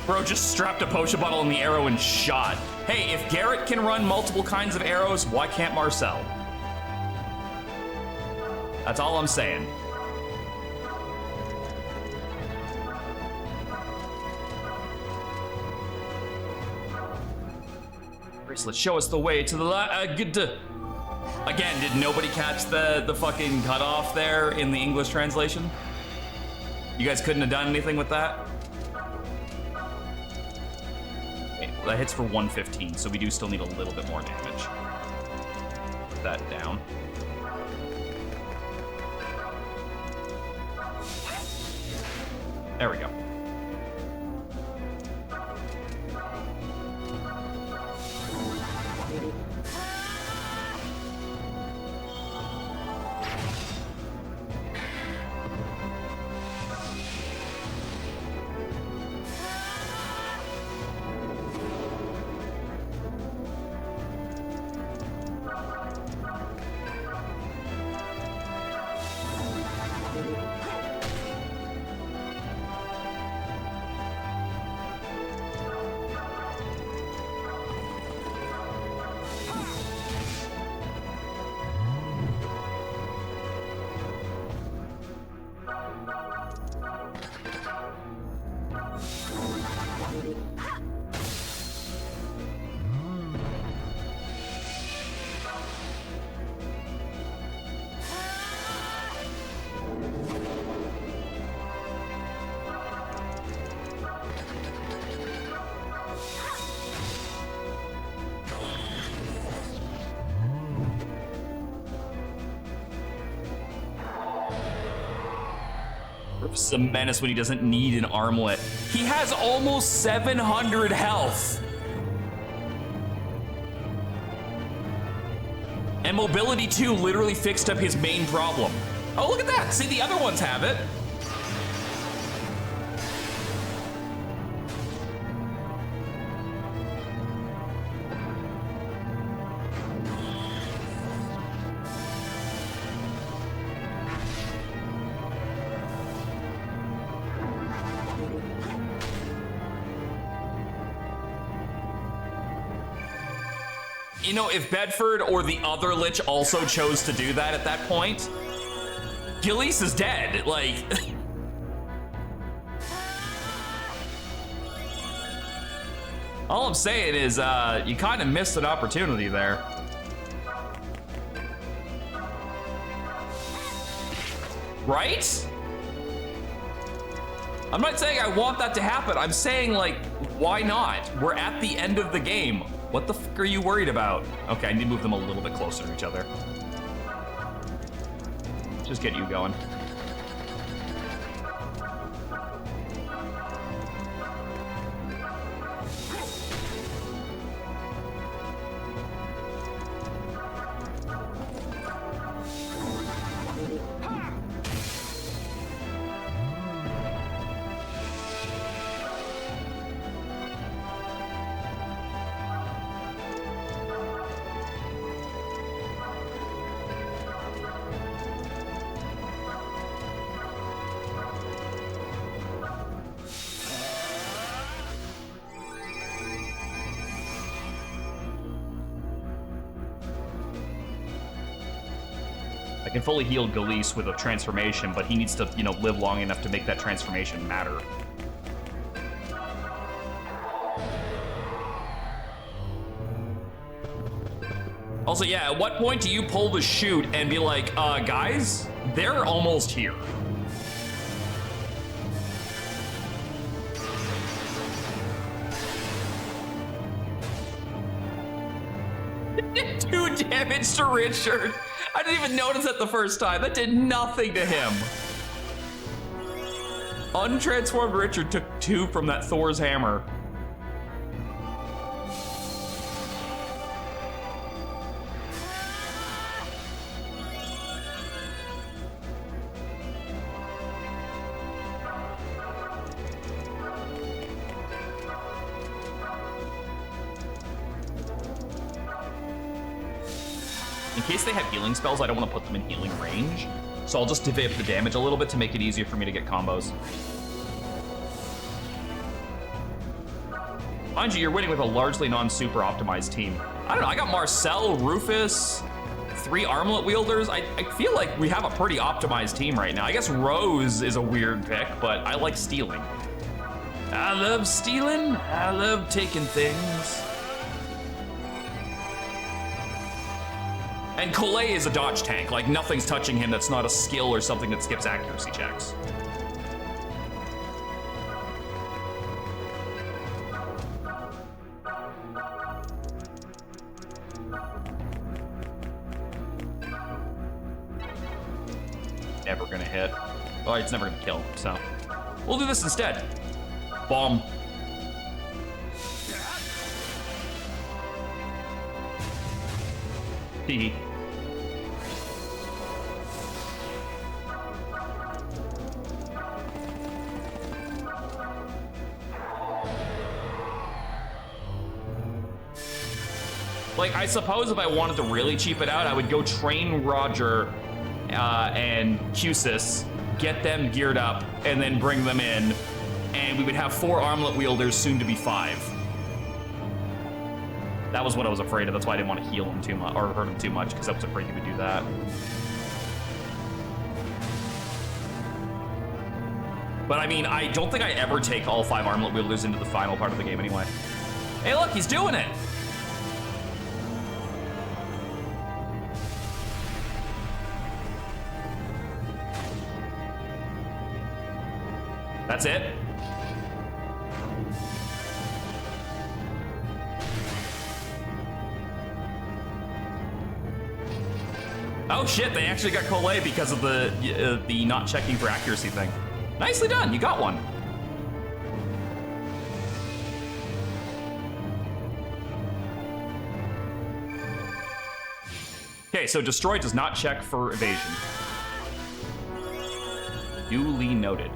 Bro just strapped a potion bottle in the arrow and shot. Hey, if Garrett can run multiple kinds of arrows, why can't Marcel? That's all I'm saying. Bracelet, show us the way to the Again, did nobody catch the fucking cutoff there in the English translation? You guys couldn't have done anything with that? Okay, that hits for 115, so we do still need a little bit more damage. Put that down. There we go. Rufus is a menace when he doesn't need an armlet. He has almost 700 health. And mobility 2 literally fixed up his main problem. Oh, look at that. See, the other ones have it. You know, if Bedford or the other Lich also chose to do that at that point, Gillies is dead. Like, all I'm saying is, you kind of missed an opportunity there. Right? I'm not saying I want that to happen. I'm saying, like, why not? We're at the end of the game. What the fuck are you worried about? Okay, I need to move them a little bit closer to each other. Just get you going. I can fully heal Galise with a transformation, but he needs to, you know, live long enough to make that transformation matter. Also, yeah, at what point do you pull the chute and be like, guys, they're almost here? Two damage to Richard. I didn't even notice that the first time. That did nothing to him. Untransformed Richard took 2 from that Thor's hammer. In case they have healing spells, I don't want to put them in healing range. So I'll just divvy up the damage a little bit to make it easier for me to get combos. Mind you, you're winning with a largely non-super optimized team. I don't know, I got Marcel, Rufus, 3 armlet wielders. I feel like we have a pretty optimized team right now. I guess Rose is a weird pick, but I like stealing. I love stealing. I love taking things. And Collet is a dodge tank. Like, nothing's touching him that's not a skill or something that skips accuracy checks. Never gonna hit. Oh, it's never gonna kill, so. We'll do this instead. Bomb. Hee. Like, I suppose if I wanted to really cheap it out, I would go train Roger and Cusis, get them geared up, and then bring them in, and we would have 4 armlet wielders, soon to be 5. That was what I was afraid of. That's why I didn't want to heal him too much or hurt him too much, because I was afraid he would do that. But I mean, I don't think I ever take all 5 armlet wielders into the final part of the game anyway. Hey, look, he's doing it! That's it. Oh shit, they actually got Collet because of the not checking for accuracy thing. Nicely done, you got one. Okay, so Destroy does not check for evasion. Duly noted.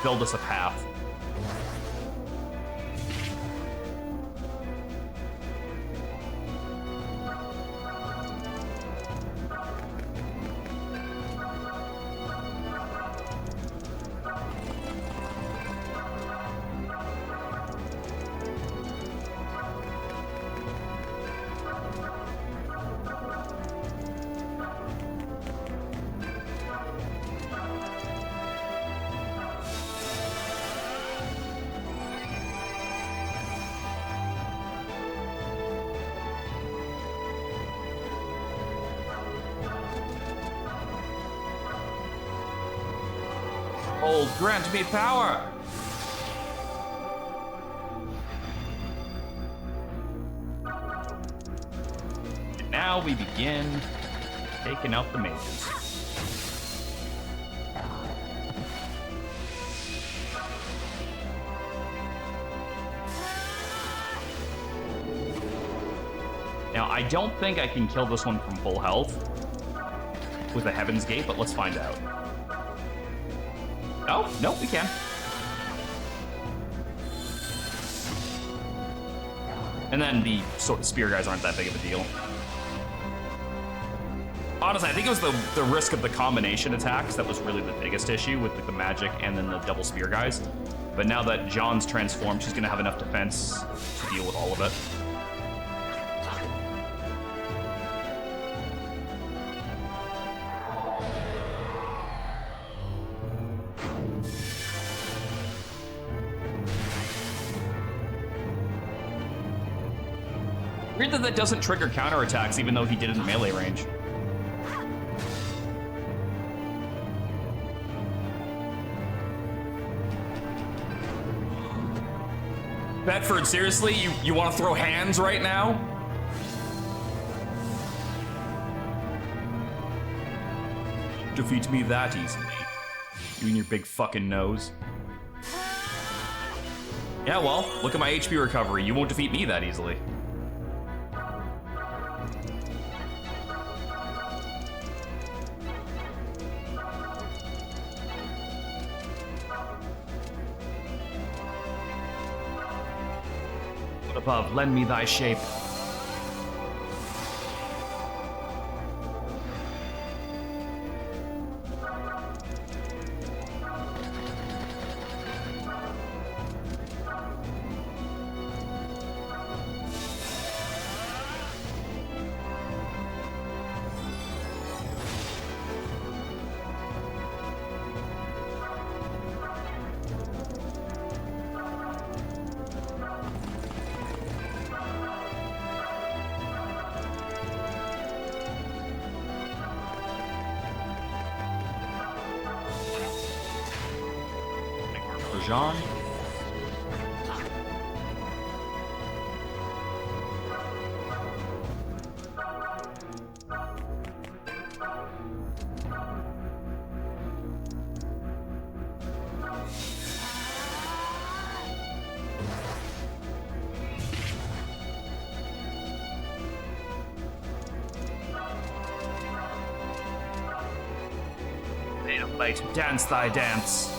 Build us a path. Hold, grant me power! And now we begin taking out the mages. Now, I don't think I can kill this one from full health with a Heaven's Gate, but let's find out. Oh, no, we can. And then the spear guys aren't that big of a deal. Honestly, I think it was the risk of the combination attacks that was really the biggest issue with the magic and then the double spear guys. But now that Jeanne's transformed, she's gonna have enough defense to deal with all of it. Weird that that doesn't trigger counterattacks even though he did it in melee range. Bedford, seriously? You want to throw hands right now? Defeat me that easily. You and your big fucking nose. Yeah, well, look at my HP recovery. You won't defeat me that easily. Above, lend me thy shape. Jeanne. Made of light, dance thy dance.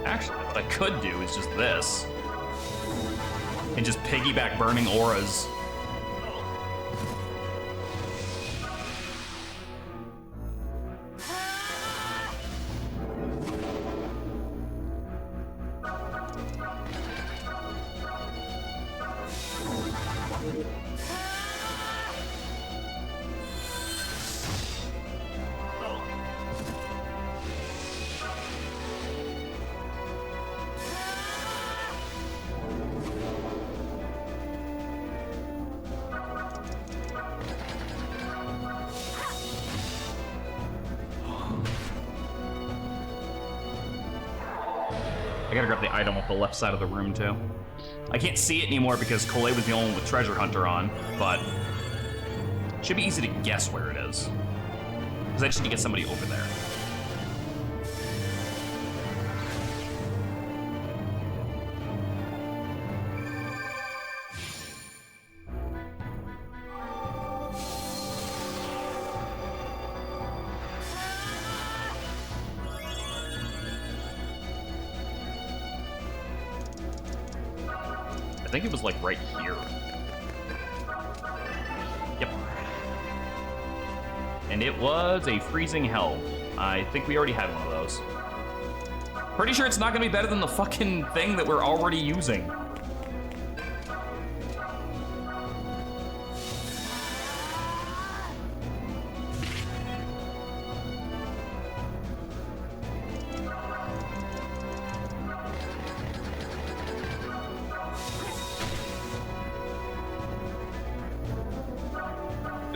Actually, what I could do is just this. And just piggyback burning auras. I gotta grab the item off the left side of the room, too. I can't see it anymore because Collet was the only one with Treasure Hunter on, but it should be easy to guess where it is. Because I just need to get somebody over there. I think it was like right here. Yep. And it was a freezing hell. I think we already had one of those. Pretty sure it's not gonna be better than the fucking thing that we're already using.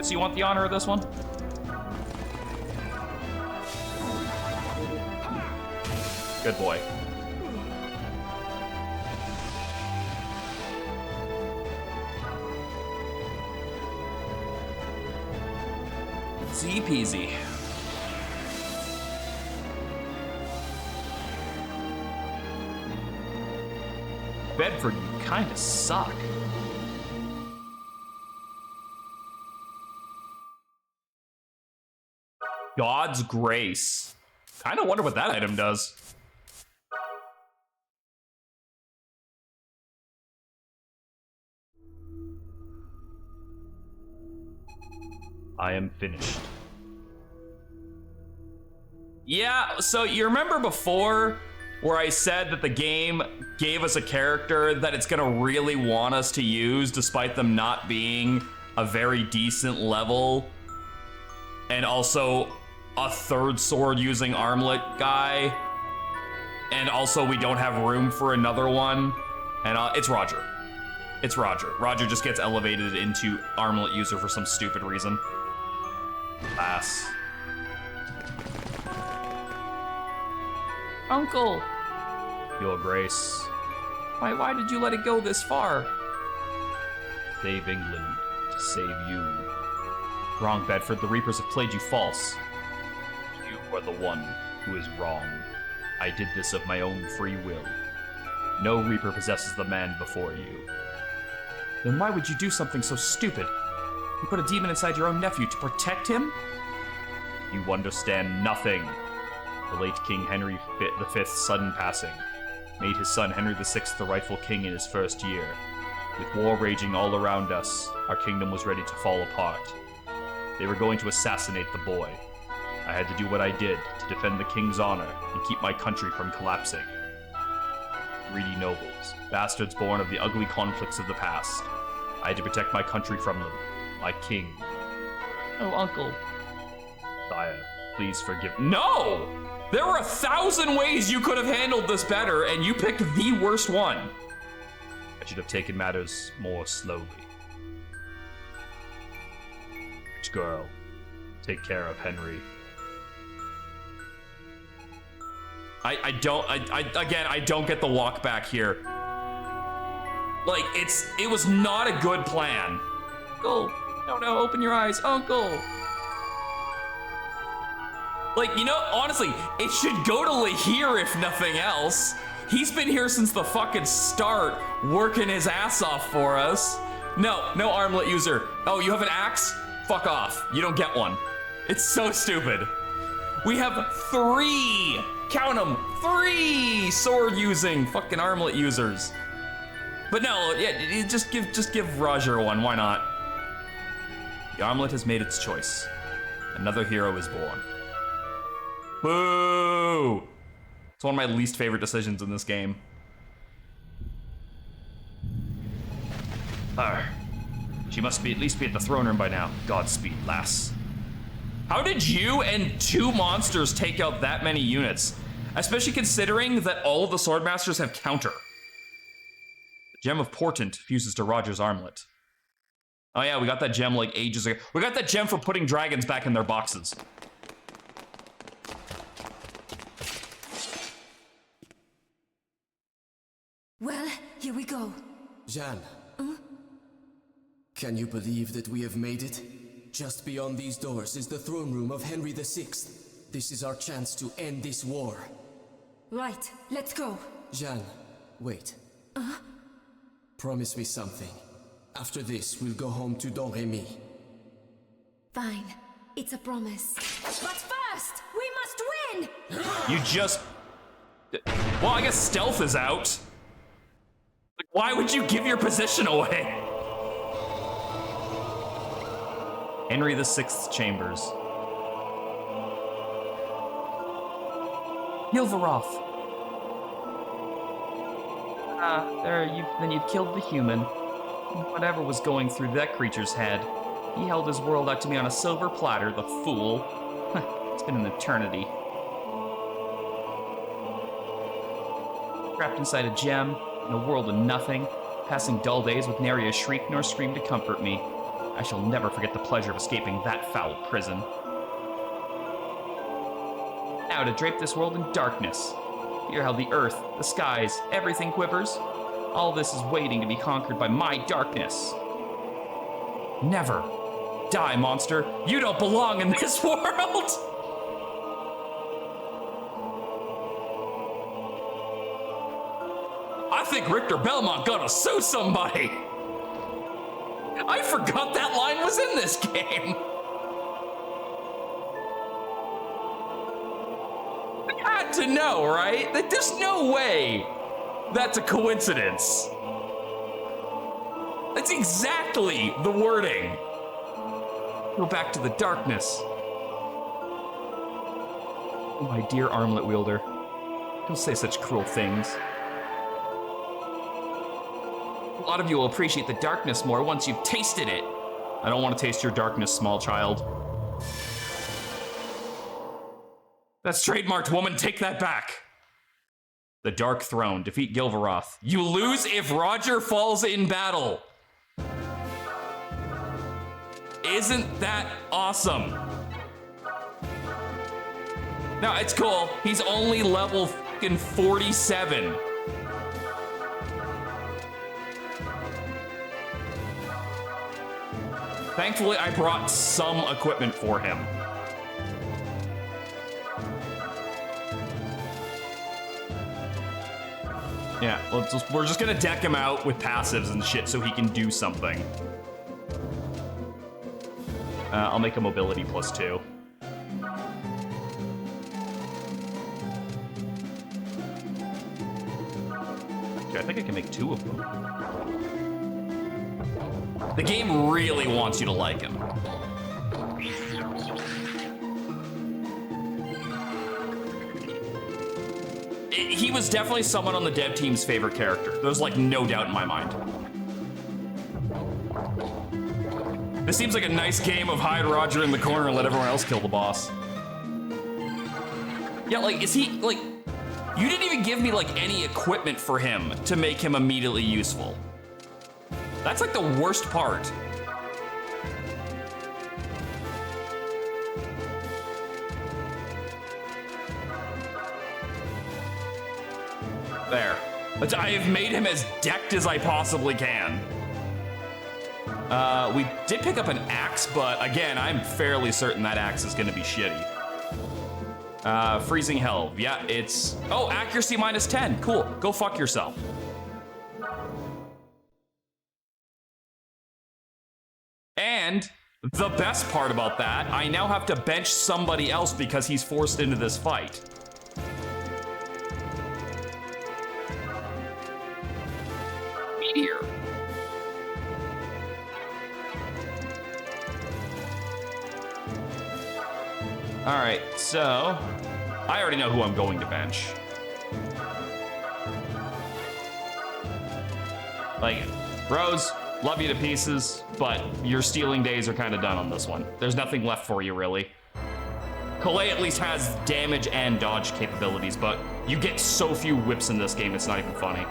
So you want the honor of this one? Good boy. Easy peasy. Bedford, you kinda suck. God's Grace. Kinda wonder what that item does. I am finished. Yeah, so you remember before where I said that the game gave us a character that it's gonna really want us to use despite them not being a very decent level, and also a third sword using armlet guy, and also we don't have room for another one, and it's Roger. It's Roger. Roger just gets elevated into armlet user for some stupid reason. Pass. Uncle! Your Grace. Why did you let it go this far? Save England, to save you. Wrong, Bedford. The Reapers have played you false. You are the one who is wrong. I did this of my own free will. No Reaper possesses the man before you. Then why would you do something so stupid? You put a demon inside your own nephew to protect him? You understand nothing. The late King Henry V's sudden passing made his son Henry VI the rightful king in his first year. With war raging all around us, our kingdom was ready to fall apart. They were going to assassinate the boy. I had to do what I did to defend the king's honor and keep my country from collapsing. Greedy nobles, bastards born of the ugly conflicts of the past. I had to protect my country from them, my king. Oh, Uncle. Sire, please forgive. No! There were 1,000 ways you could have handled this better, and you picked the worst one. I should have taken matters more slowly. Rich girl, take care of Henry. I don't get the walk back here. Like, it was not a good plan. Uncle, no, open your eyes, Uncle. Like, you know, honestly, it should go to Lahir if nothing else. He's been here since the fucking start, working his ass off for us. No armlet user. Oh, you have an axe? Fuck off. You don't get one. It's so stupid. We have 3, count them, 3 sword using fucking armlet users. But no, yeah, just give Roger one, why not? The armlet has made its choice. Another hero is born. Boo! It's one of my least favorite decisions in this game. She must at least be at the throne room by now. Godspeed, lass. How did you and 2 monsters take out that many units? Especially considering that all of the swordmasters have counter. The Gem of Portent fuses to Roger's armlet. Oh yeah, we got that gem like ages ago. We got that gem for putting dragons back in their boxes. Well, here we go. Jeanne. Can you believe that we have made it? Just beyond these doors is the throne room of Henry VI. This is our chance to end this war. Right, let's go. Jeanne, wait. Promise me something. After this, we'll go home to Don Remy. Fine, it's a promise. But first, we must win! You just... Well, I guess stealth is out. Like, why would you give your position away? Henry VI's chambers. Hilveroth. Then you've killed the human. Whatever was going through that creature's head. He held his world out to me on a silver platter, the fool. It's been an eternity. Trapped inside a gem, in a world of nothing, passing dull days with nary a shriek nor scream to comfort me. I shall never forget the pleasure of escaping that foul prison. Now to drape this world in darkness. Hear how the earth, the skies, everything quivers. All this is waiting to be conquered by my darkness. Never, Die, monster. You don't belong in this world! I think Richter Belmont gonna sue somebody. I forgot that line was in this game. I had to know, right? That there's no way that's a coincidence. That's exactly the wording. Go back to the darkness. Oh, my dear armlet wielder. Don't say such cruel things. A lot of you will appreciate the darkness more once you've tasted it. I don't want to taste your darkness, small child. That's trademarked, woman. Take that back. The Dark Throne. Defeat Gilvaroth. You lose if Roger falls in battle. Isn't that awesome? No, it's cool. He's only level fucking 47. Thankfully, I brought some equipment for him. Yeah, we're just gonna deck him out with passives and shit so he can do something. I'll make a mobility +2. Okay, I think I can make 2 of them. The game really wants you to like him. He was definitely someone on the dev team's favorite character. There's like no doubt in my mind. This seems like a nice game of hide Roger in the corner and let everyone else kill the boss. Yeah, like, is he, like, you didn't even give me like any equipment for him to make him immediately useful. That's like the worst part. There. I have made him as decked as I possibly can. We did pick up an axe, but again, I'm fairly certain that axe is gonna be shitty. Freezing Hell. Yeah, it's... Oh, accuracy -10. Cool. Go fuck yourself. And the best part about that, I now have to bench somebody else because he's forced into this fight. Meteor. All right, so I already know who I'm going to bench. Like, Rose, love you to pieces, but your stealing days are kind of done on this one. There's nothing left for you, really. Collet at least has damage and dodge capabilities, but you get so few whips in this game, it's not even funny.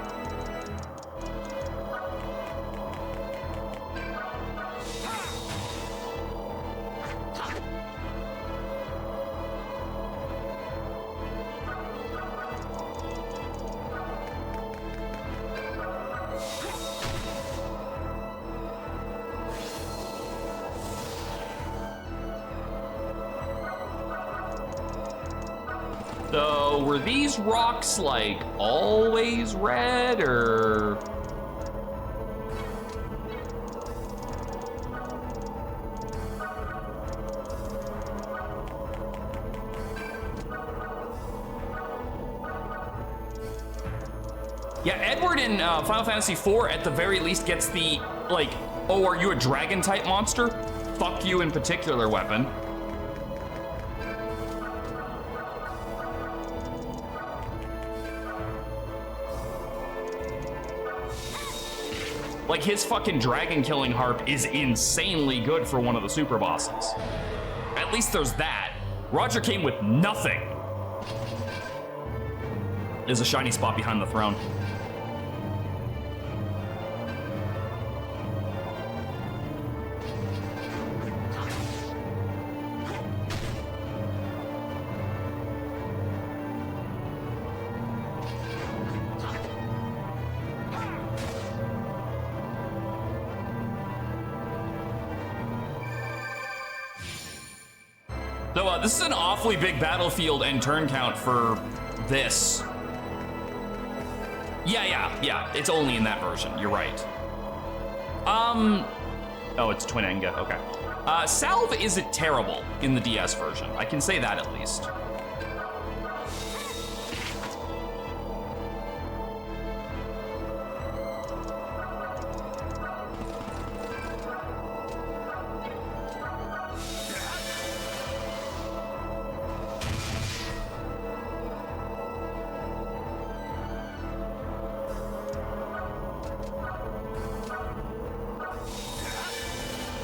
So, were these rocks, like, always red, or...? Yeah, Edward in Final Fantasy IV at the very least gets the, like, oh, are you a dragon-type monster? Fuck you in particular weapon. Like, his fucking dragon-killing harp is insanely good for one of the super bosses. At least there's that. Roger came with nothing. There's a shiny spot behind the throne. So this is an awfully big battlefield and turn count for this. Yeah. It's only in that version. You're right. Oh, it's Twin Enga. Okay. Salve isn't terrible in the DS version. I can say that at least.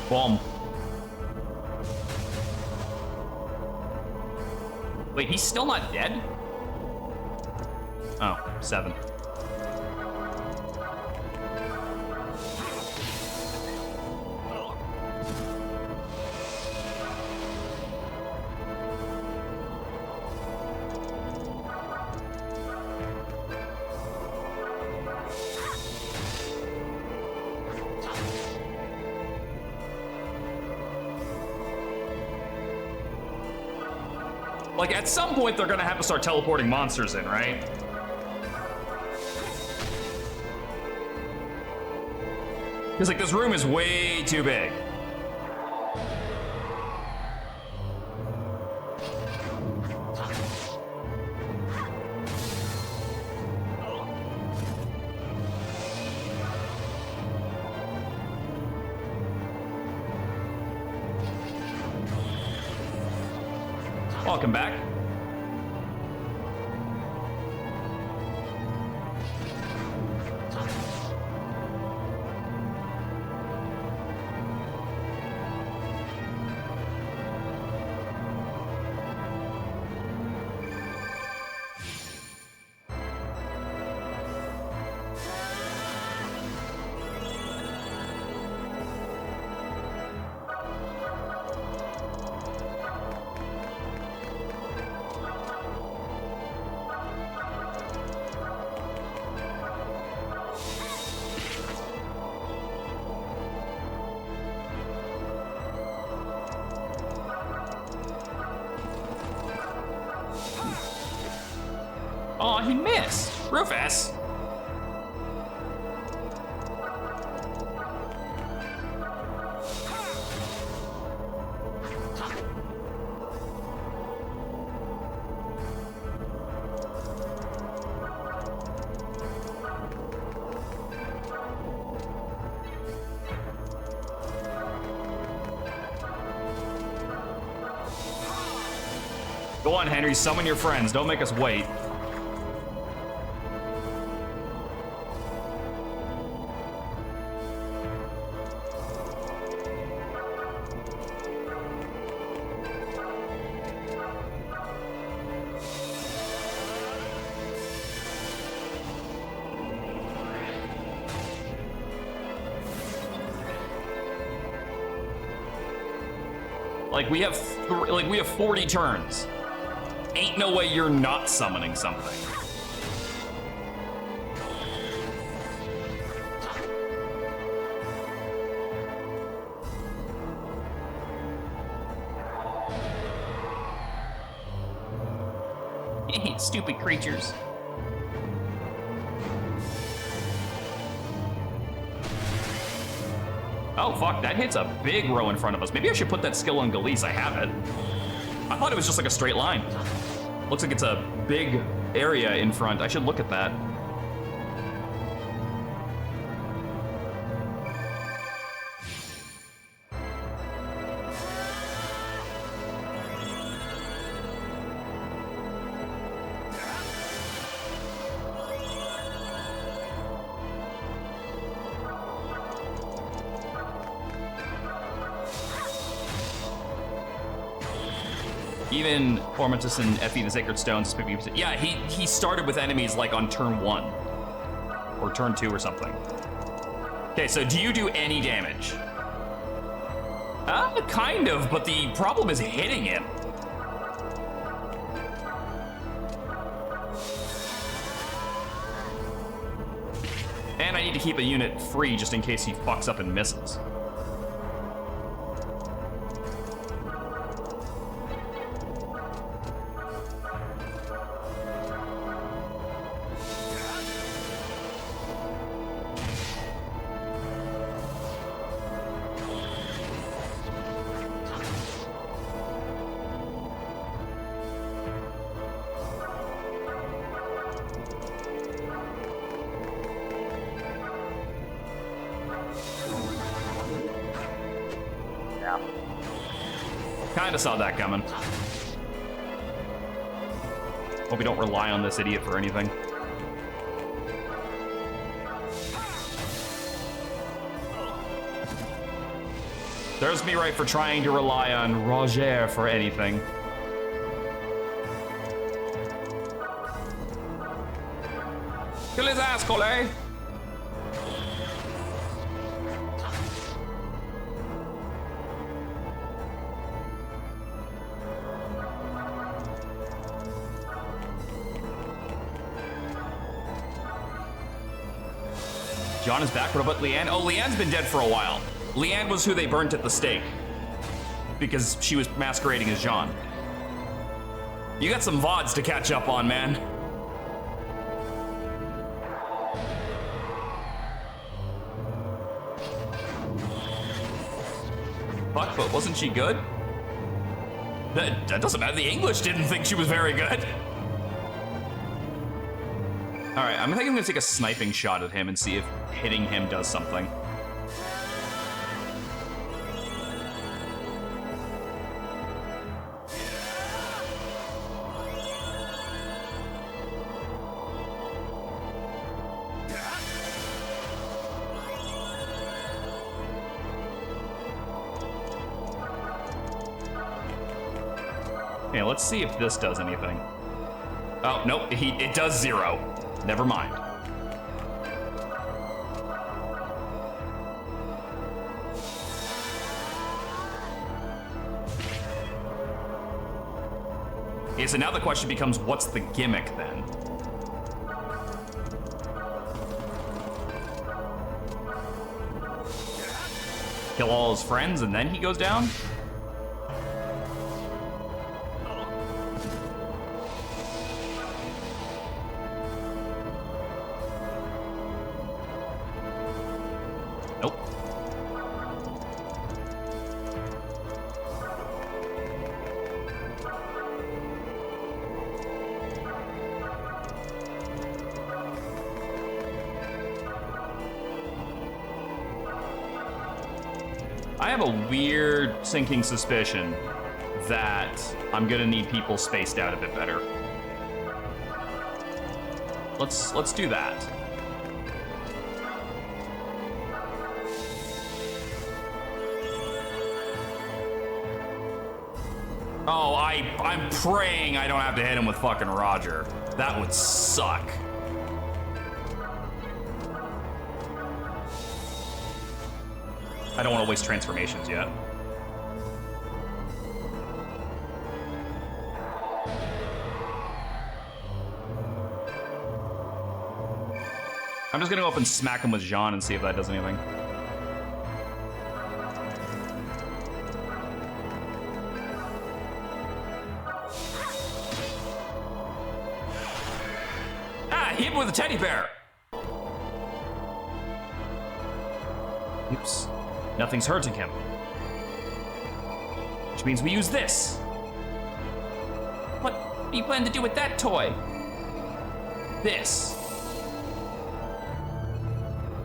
Boom. Wait, he's still not dead? Oh, 7. Like, at some point, they're gonna have to start teleporting monsters in, right? Because, like, this room is way too big. Welcome back. Oh, he missed. Rufus. Go on, Henry, summon your friends. Don't make us wait. Like we have 40 turns. Ain't no way you're not summoning something. Stupid creatures. Oh, fuck, that hits a big row in front of us. Maybe I should put that skill on Galise. I have it. I thought it was just like a straight line. Looks like it's a big area in front. I should look at that. Even Formatus and Effie the Sacred Stones is 50%. Yeah, he started with enemies like on turn 1 or turn 2 or something. Okay, so do you do any damage? Kind of, but the problem is hitting it. And I need to keep a unit free just in case he fucks up and misses. Kinda saw that coming. Hope we don't rely on this idiot for anything. There's me right for trying to rely on Roger for anything. Kill his ass, Collet! John is back. What about Leanne? Oh, Leanne's been dead for a while. Leanne was who they burnt at the stake because she was masquerading as Jeanne. You got some VODs to catch up on, man. Fuck, but wasn't she good? That doesn't matter. The English didn't think she was very good. All right, I think I'm gonna take a sniping shot at him and see if hitting him does something. Okay, let's see if this does anything. Oh, nope, it does 0. Never mind. Okay, so now the question becomes, what's the gimmick then? Kill all his friends and then he goes down? Nope. I have a weird sinking suspicion that I'm gonna need people spaced out a bit better. Let's do that. Oh, I'm praying I don't have to hit him with fucking Roger. That would suck. I don't want to waste transformations yet. I'm just gonna go up and smack him with Jeanne and see if that does anything. Hit with a teddy bear. Oops. Nothing's hurting him. Which means we use this. What do you plan to do with that toy? This.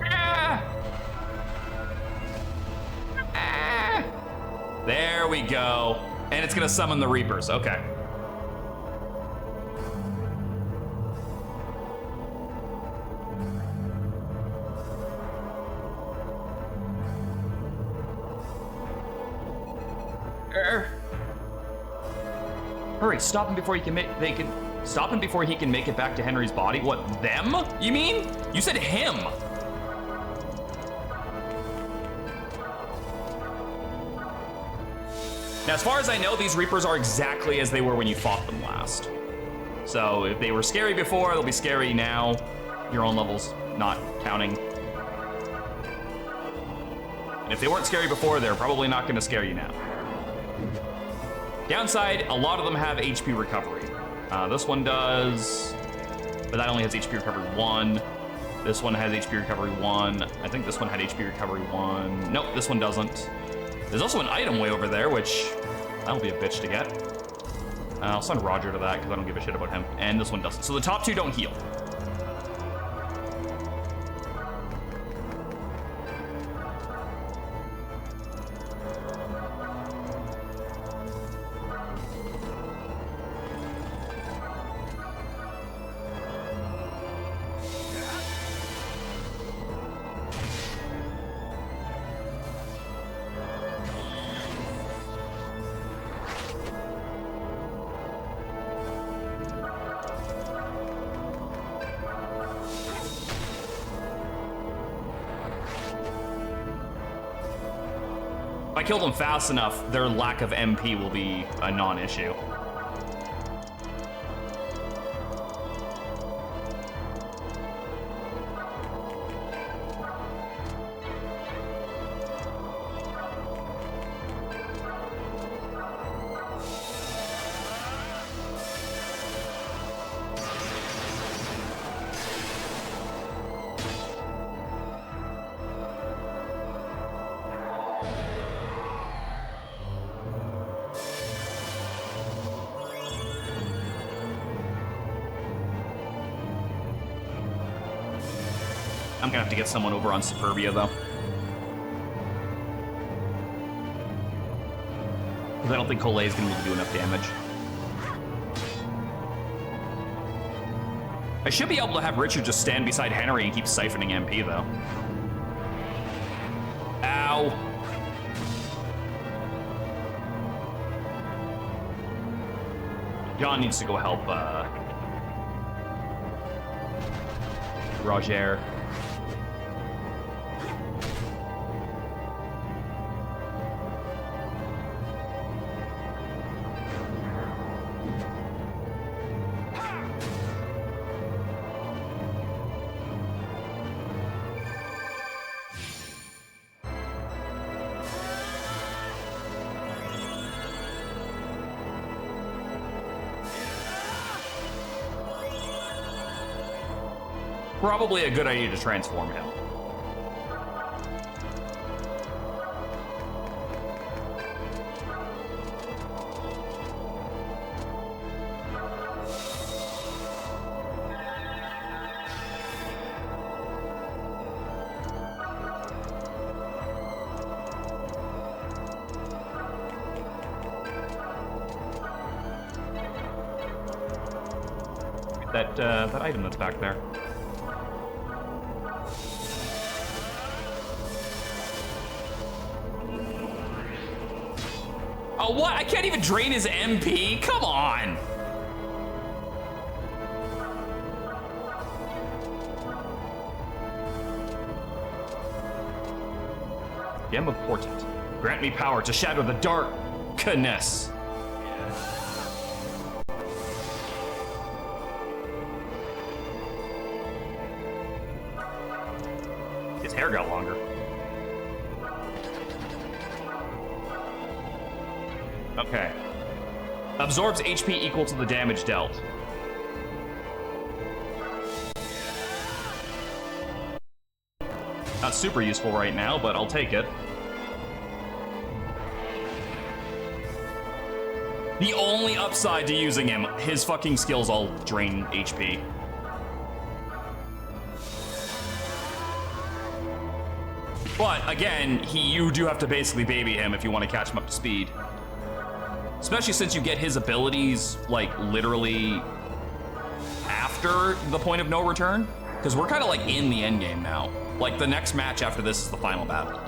Ah! Ah! There we go. And it's gonna summon the Reapers. Okay. Hurry, stop him before he can stop him before he can make it back to Henry's body. What, them? You mean? You said him. Now, as far as I know, these Reapers are exactly as they were when you fought them last. So if they were scary before, they'll be scary now. Your own level's not counting. And if they weren't scary before, they're probably not gonna scare you now. Downside, a lot of them have HP recovery. This one does, but that only has HP recovery 1. This one has HP recovery 1. I think this one had HP recovery 1. Nope, this one doesn't. There's also an item way over there, which that'll be a bitch to get. I'll send Roger to that because I don't give a shit about him. And this one doesn't. So the top two don't heal. kill them fast enough, their lack of MP will be a non-issue. I'm gonna have to get someone over on Superbia, though. Because I don't think Collet is gonna be able to do enough damage. I should be able to have Richard just stand beside Henry and keep siphoning MP, though. Ow. John needs to go help, Roger. Probably a good idea to transform him. That item that's back there. Oh, what? I can't even drain his MP? Come on! Gem of Portent. Grant me power to shadow the darkness. His hair got longer. Okay. Absorbs HP equal to the damage dealt. Not super useful right now, but I'll take it. The only upside to using him, his fucking skills all drain HP. But again, you do have to basically baby him if you want to catch him up to speed. Especially since you get his abilities, like, literally after the point of no return. Because we're kind of, like, in the end game now. Like, the next match after this is the final battle.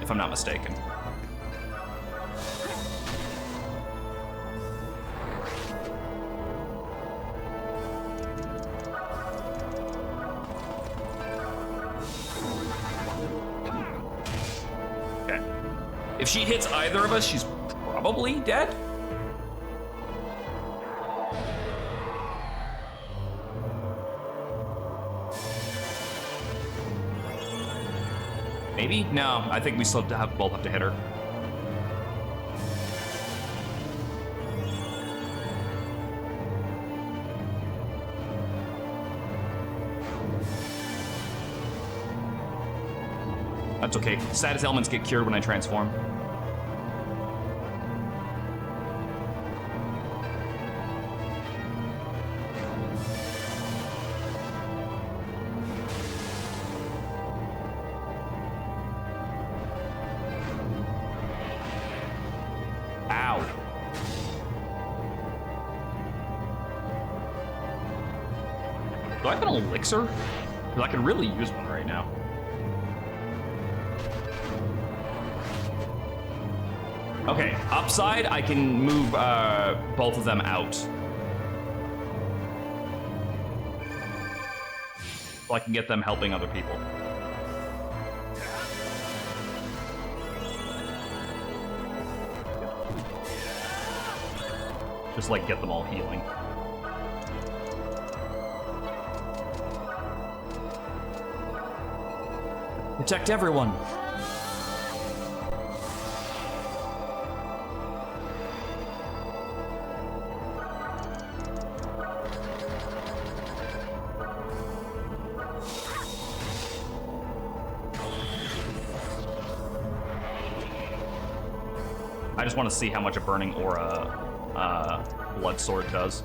If I'm not mistaken. Okay. If she hits either of us, she's probably dead? Maybe? No, I think we still both have to hit her. That's okay. Status elements get cured when I transform. Do I have an elixir? Because I could really use one right now. Okay, upside, I can move both of them out. So I can get them helping other people. Just like get them all healing. Protect everyone. I just want to see how much a burning aura blood sword does.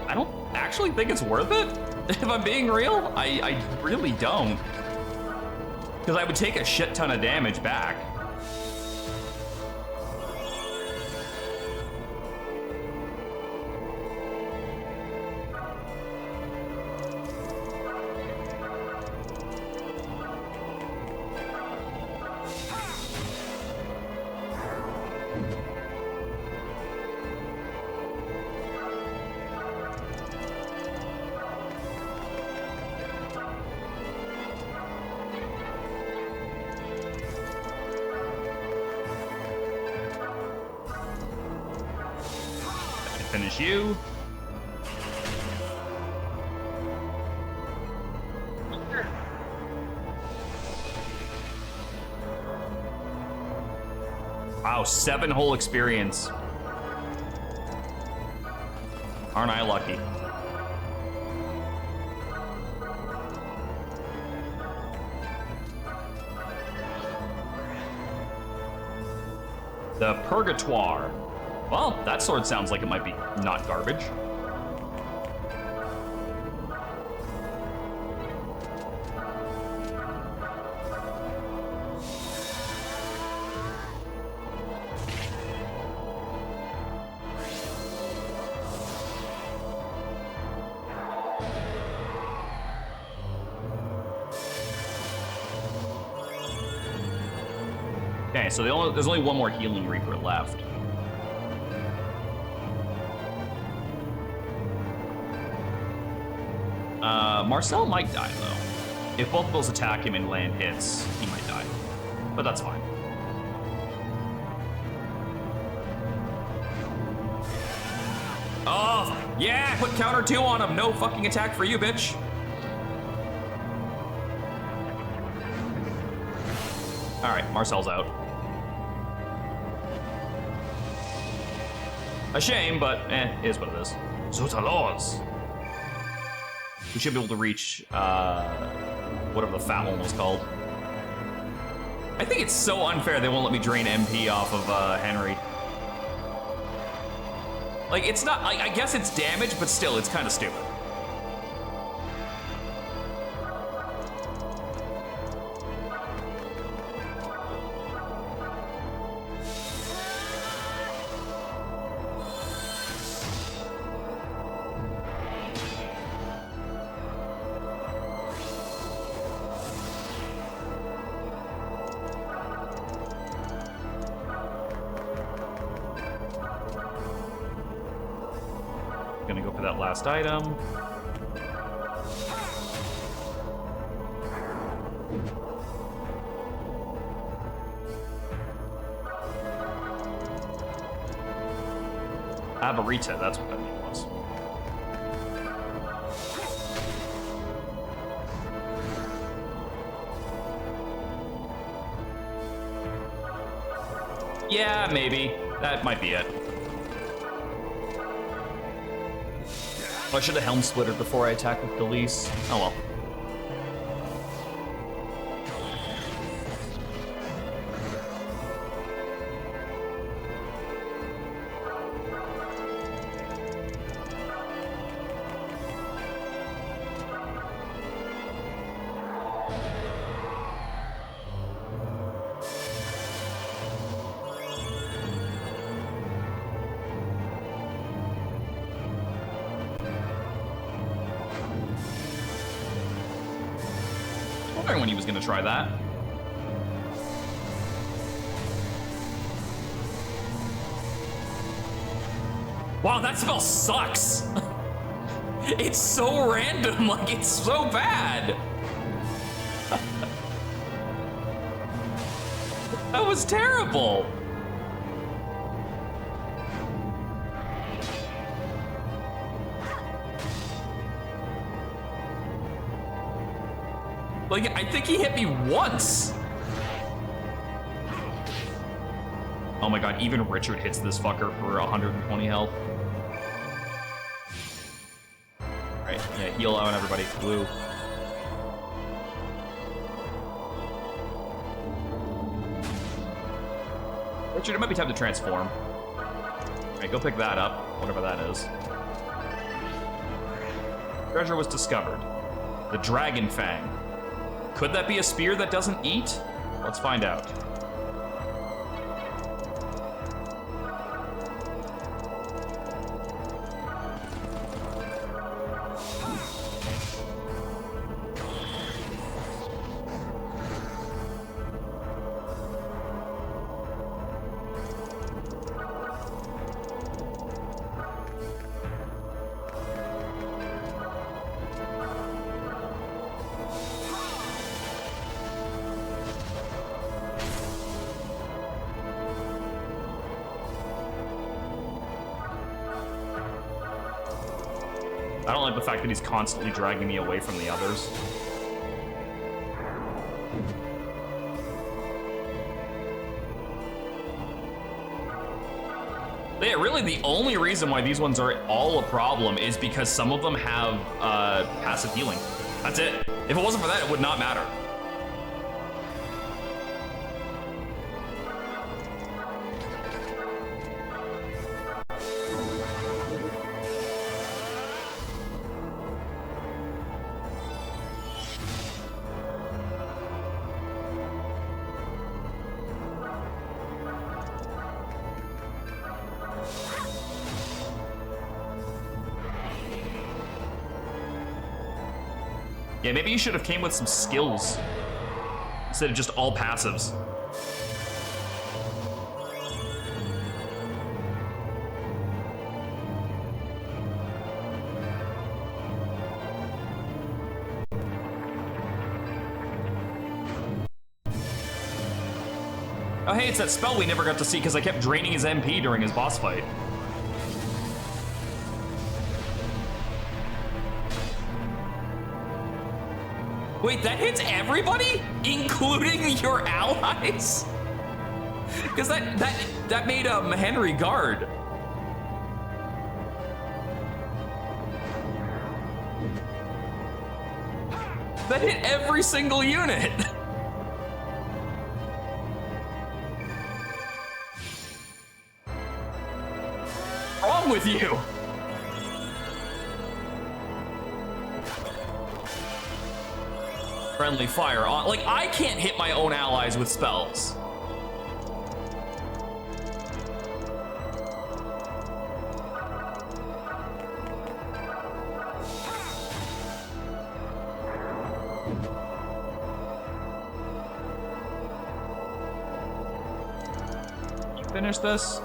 I don't actually think it's worth it, if I'm being real. I really don't. Because I would take a shit ton of damage back. Finish you. Wow, 7 whole experience. Aren't I lucky? The Purgatoire. Well, that sword sounds like it might be not garbage. Okay, so there's only one more Healing Reaper left. Marcel might die, though. If both of those attack him and land hits, he might die. But that's fine. Oh, yeah, put counter 2 on him. No fucking attack for you, bitch. All right, Marcel's out. A shame, but it is what it is. Zutalos. We should be able to reach whatever the fat one was called. I think it's so unfair they won't let me drain MP off of Henry. Like, it's not, like, I guess it's damage, but still, it's kind of stupid. Gonna go for that last item. Abarita, that's what that name was. Yeah, maybe. That might be it. Oh, I should have Helm Splittered before I attack with Delise. Oh well. When he was gonna try that. Wow, that spell sucks. It's so random, like it's so bad. That was terrible. Like, I think he hit me once. Oh my god, even Richard hits this fucker for 120 health. Alright, yeah, heal out everybody. Blue. Richard, it might be time to transform. Alright, go pick that up, whatever that is. Treasure was discovered. The Dragon Fang. Could that be a spear that doesn't eat? Let's find out. I don't like the fact that he's constantly dragging me away from the others. Yeah, really the only reason why these ones are all a problem is because some of them have passive healing. That's it. If it wasn't for that, it would not matter. Yeah, maybe you should have came with some skills instead of just all passives. Oh hey, it's that spell we never got to see because I kept draining his MP during his boss fight. Wait, that hits everybody? Including your allies? Because that made Henry guard. That hit every single unit. What's wrong with you? Friendly fire on. Like, I can't hit my own allies with spells. You finish this?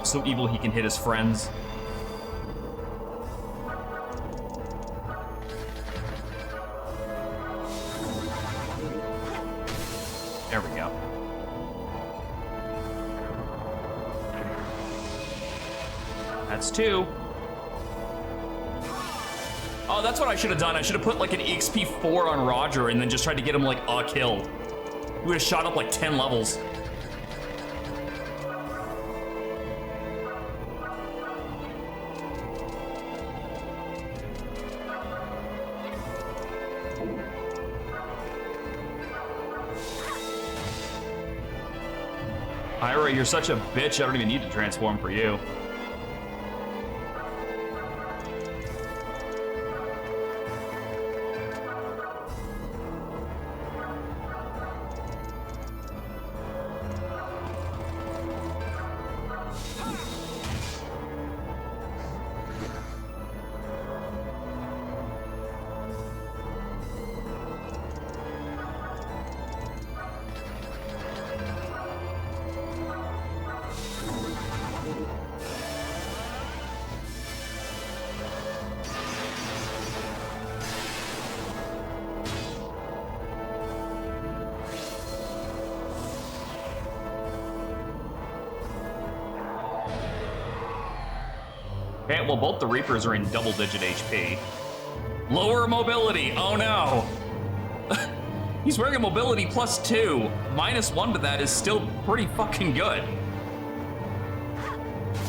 So evil he can hit his friends. There we go. That's 2. Oh, that's what I should have done. I should have put like an EXP 4 on Roger and then just tried to get him like a kill. We would have shot up like 10 levels. Ira, you're such a bitch, I don't even need to transform for you. Okay, well, both the Reapers are in double-digit HP. Lower mobility, oh no! He's wearing a mobility +2. -1 to that is still pretty fucking good.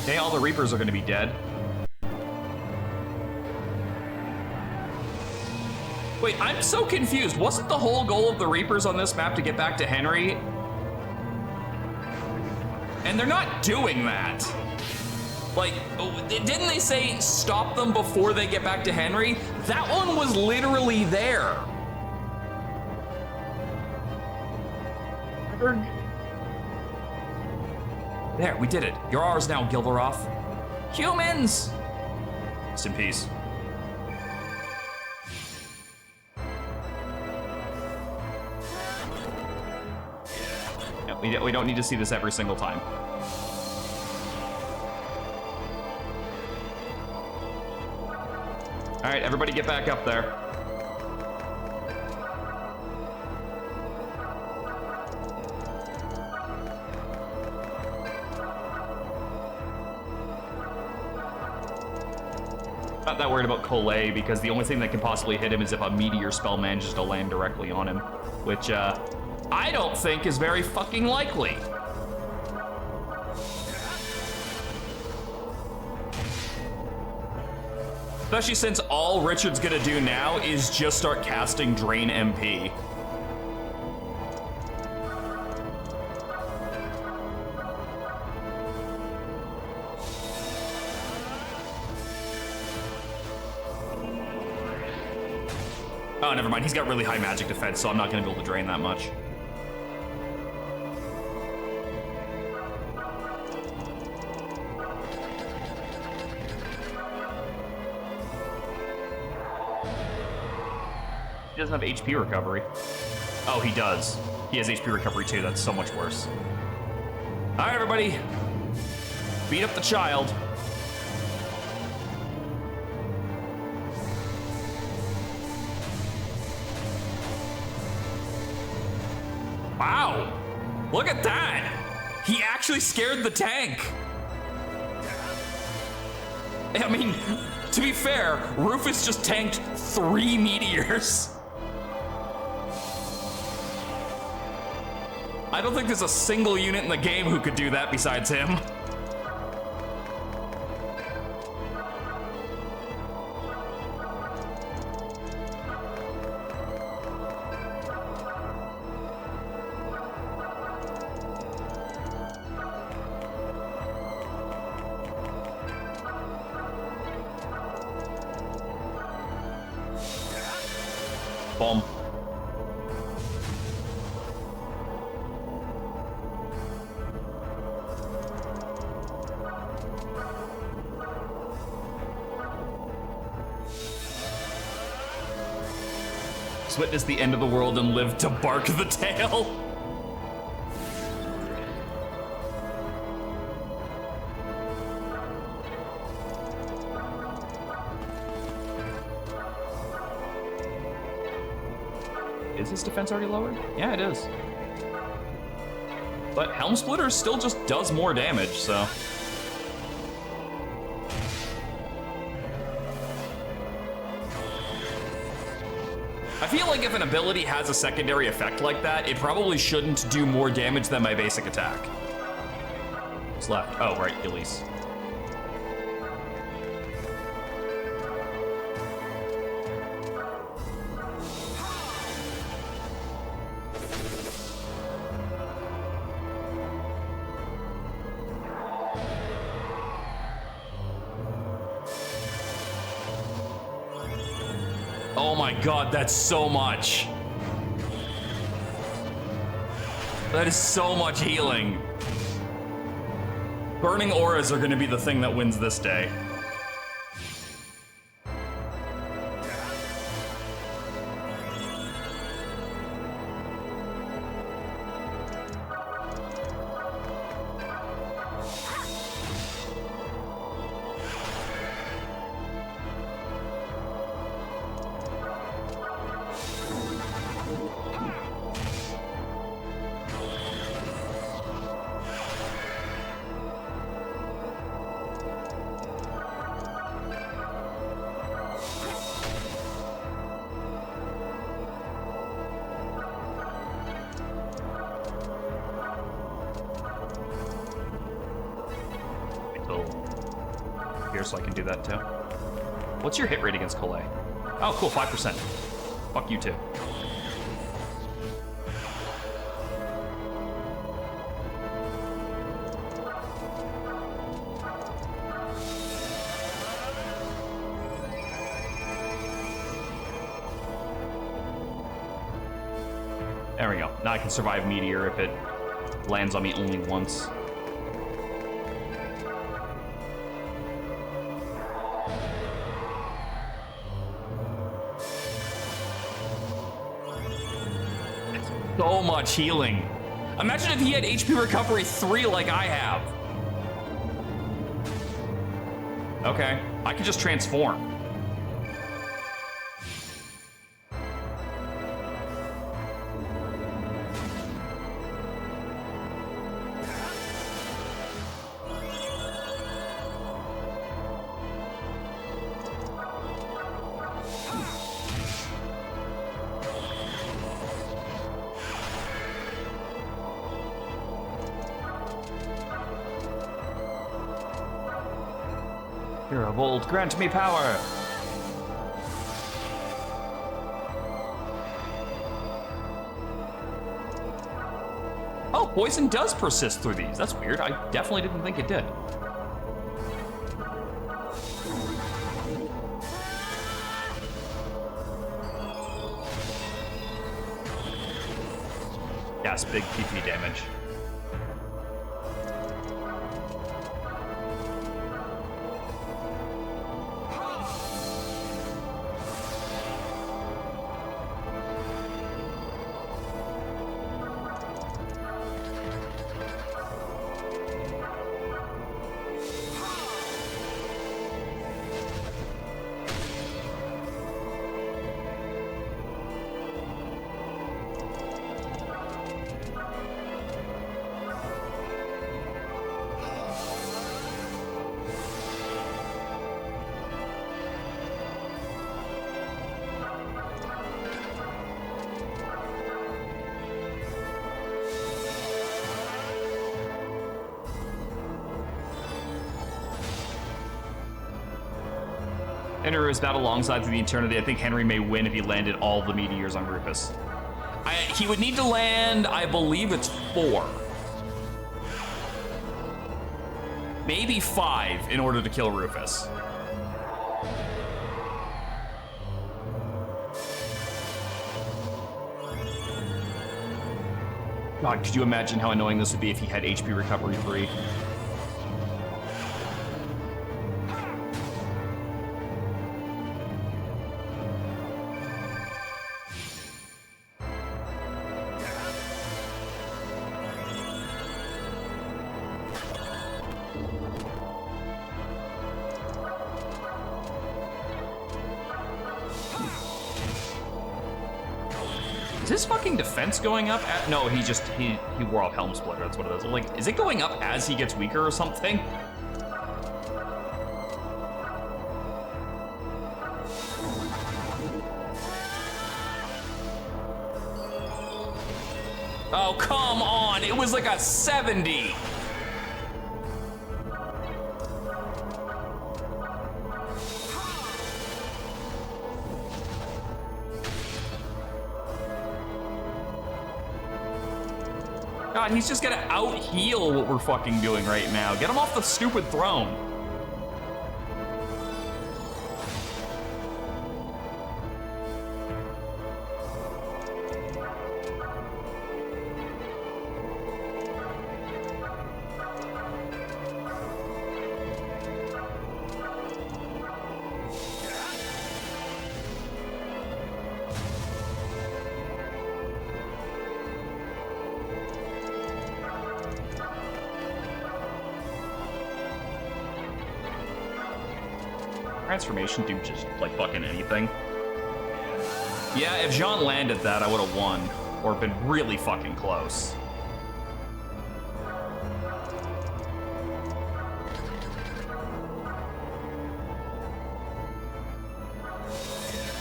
Okay, all the Reapers are gonna be dead. Wait, I'm so confused. Wasn't the whole goal of the Reapers on this map to get back to Henry? And they're not doing that. Like, didn't they say stop them before they get back to Henry? That one was literally there. There, we did it. You're ours now, Gilderoth. Humans! Rest in peace. Yeah, we don't need to see this every single time. All right, everybody get back up there. Not that worried about Collet because the only thing that can possibly hit him is if a meteor spell manages to land directly on him, which I don't think is very fucking likely. Especially since all Richard's gonna do now is just start casting Drain MP. Oh, never mind. He's got really high magic defense, so I'm not gonna be able to drain that much. He doesn't have HP recovery. Oh, he does. He has HP recovery too. That's so much worse. All right, everybody. Beat up the child. Wow. Look at that. He actually scared the tank. I mean, to be fair, Rufus just tanked 3 meteors. I don't think there's a single unit in the game who could do that besides him. Bomb. Witness the end of the world and live to bark the tail. Is his defense already lowered? Yeah, it is. But Helm Splitter still just does more damage, so. I feel like if an ability has a secondary effect like that, it probably shouldn't do more damage than my basic attack. What's left? Oh, right, Elise. Oh my god, that's so much. That is so much healing. Burning auras are gonna be the thing that wins this day. till here so I can do that too. What's your hit rate against Collet? Oh, cool, 5%. Fuck you too. There we go. Now I can survive Meteor if it lands on me only once. It's so much healing. Imagine if he had HP recovery 3 like I have. Okay, I could just transform. Hero of old, grant me power! Oh, poison does persist through these. That's weird. I definitely didn't think it did. Yes, big PP damage. Henry was battled alongside through the eternity. I think Henry may win if he landed all the meteors on Rufus. He would need to land, I believe it's 4. Maybe 5 in order to kill Rufus. God, could you imagine how annoying this would be if he had HP recovery 3? Is his fucking defense going up? No, he wore off Helm Splitter. That's what it is. Like, is it going up as he gets weaker or something? Oh, come on! It was like a 70! God, he's just gonna out-heal what we're fucking doing right now. Get him off the stupid throne. Transformation do just like fucking anything. Yeah, if Jeanne landed that, I would have won, or been really fucking close.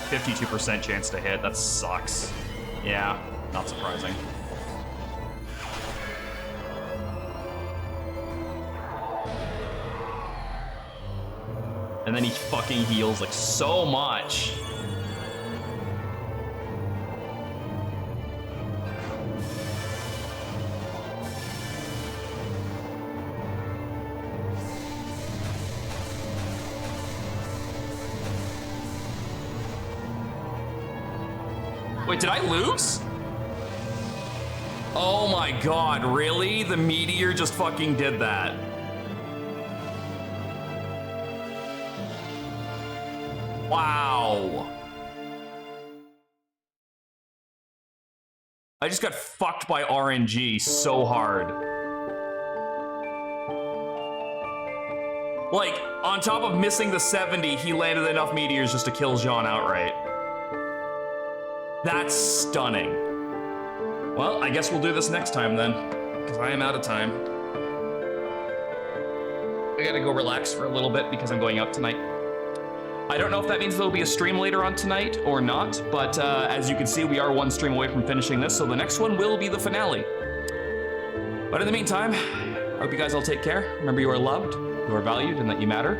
%52% chance to hit. That sucks. Yeah, not surprising. And then he fucking heals like so much. Wait, did I lose? Oh my god, really? The meteor just fucking did that. Wow. I just got fucked by RNG so hard. Like, on top of missing the 70, he landed enough meteors just to kill Jeanne outright. That's stunning. Well, I guess we'll do this next time then, because I am out of time. I gotta go relax for a little bit because I'm going out tonight. I don't know if that means there'll be a stream later on tonight or not, but as you can see, we are one stream away from finishing this, so the next one will be the finale. But in the meantime, I hope you guys all take care. Remember, you are loved, you are valued, and that you matter.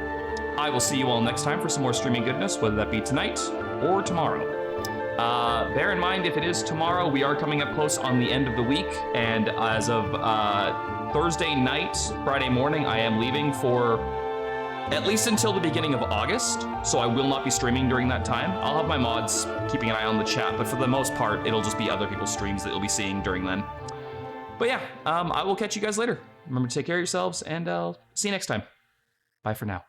I will see you all next time for some more streaming goodness, whether that be tonight or tomorrow. Bear in mind, if it is tomorrow, we are coming up close on the end of the week, and as of Thursday night, Friday morning, I am leaving for at least until the beginning of August, so I will not be streaming during that time. I'll have my mods keeping an eye on the chat, but for the most part, it'll just be other people's streams that you'll be seeing during then. But yeah, I will catch you guys later. Remember to take care of yourselves, and I'll see you next time. Bye for now.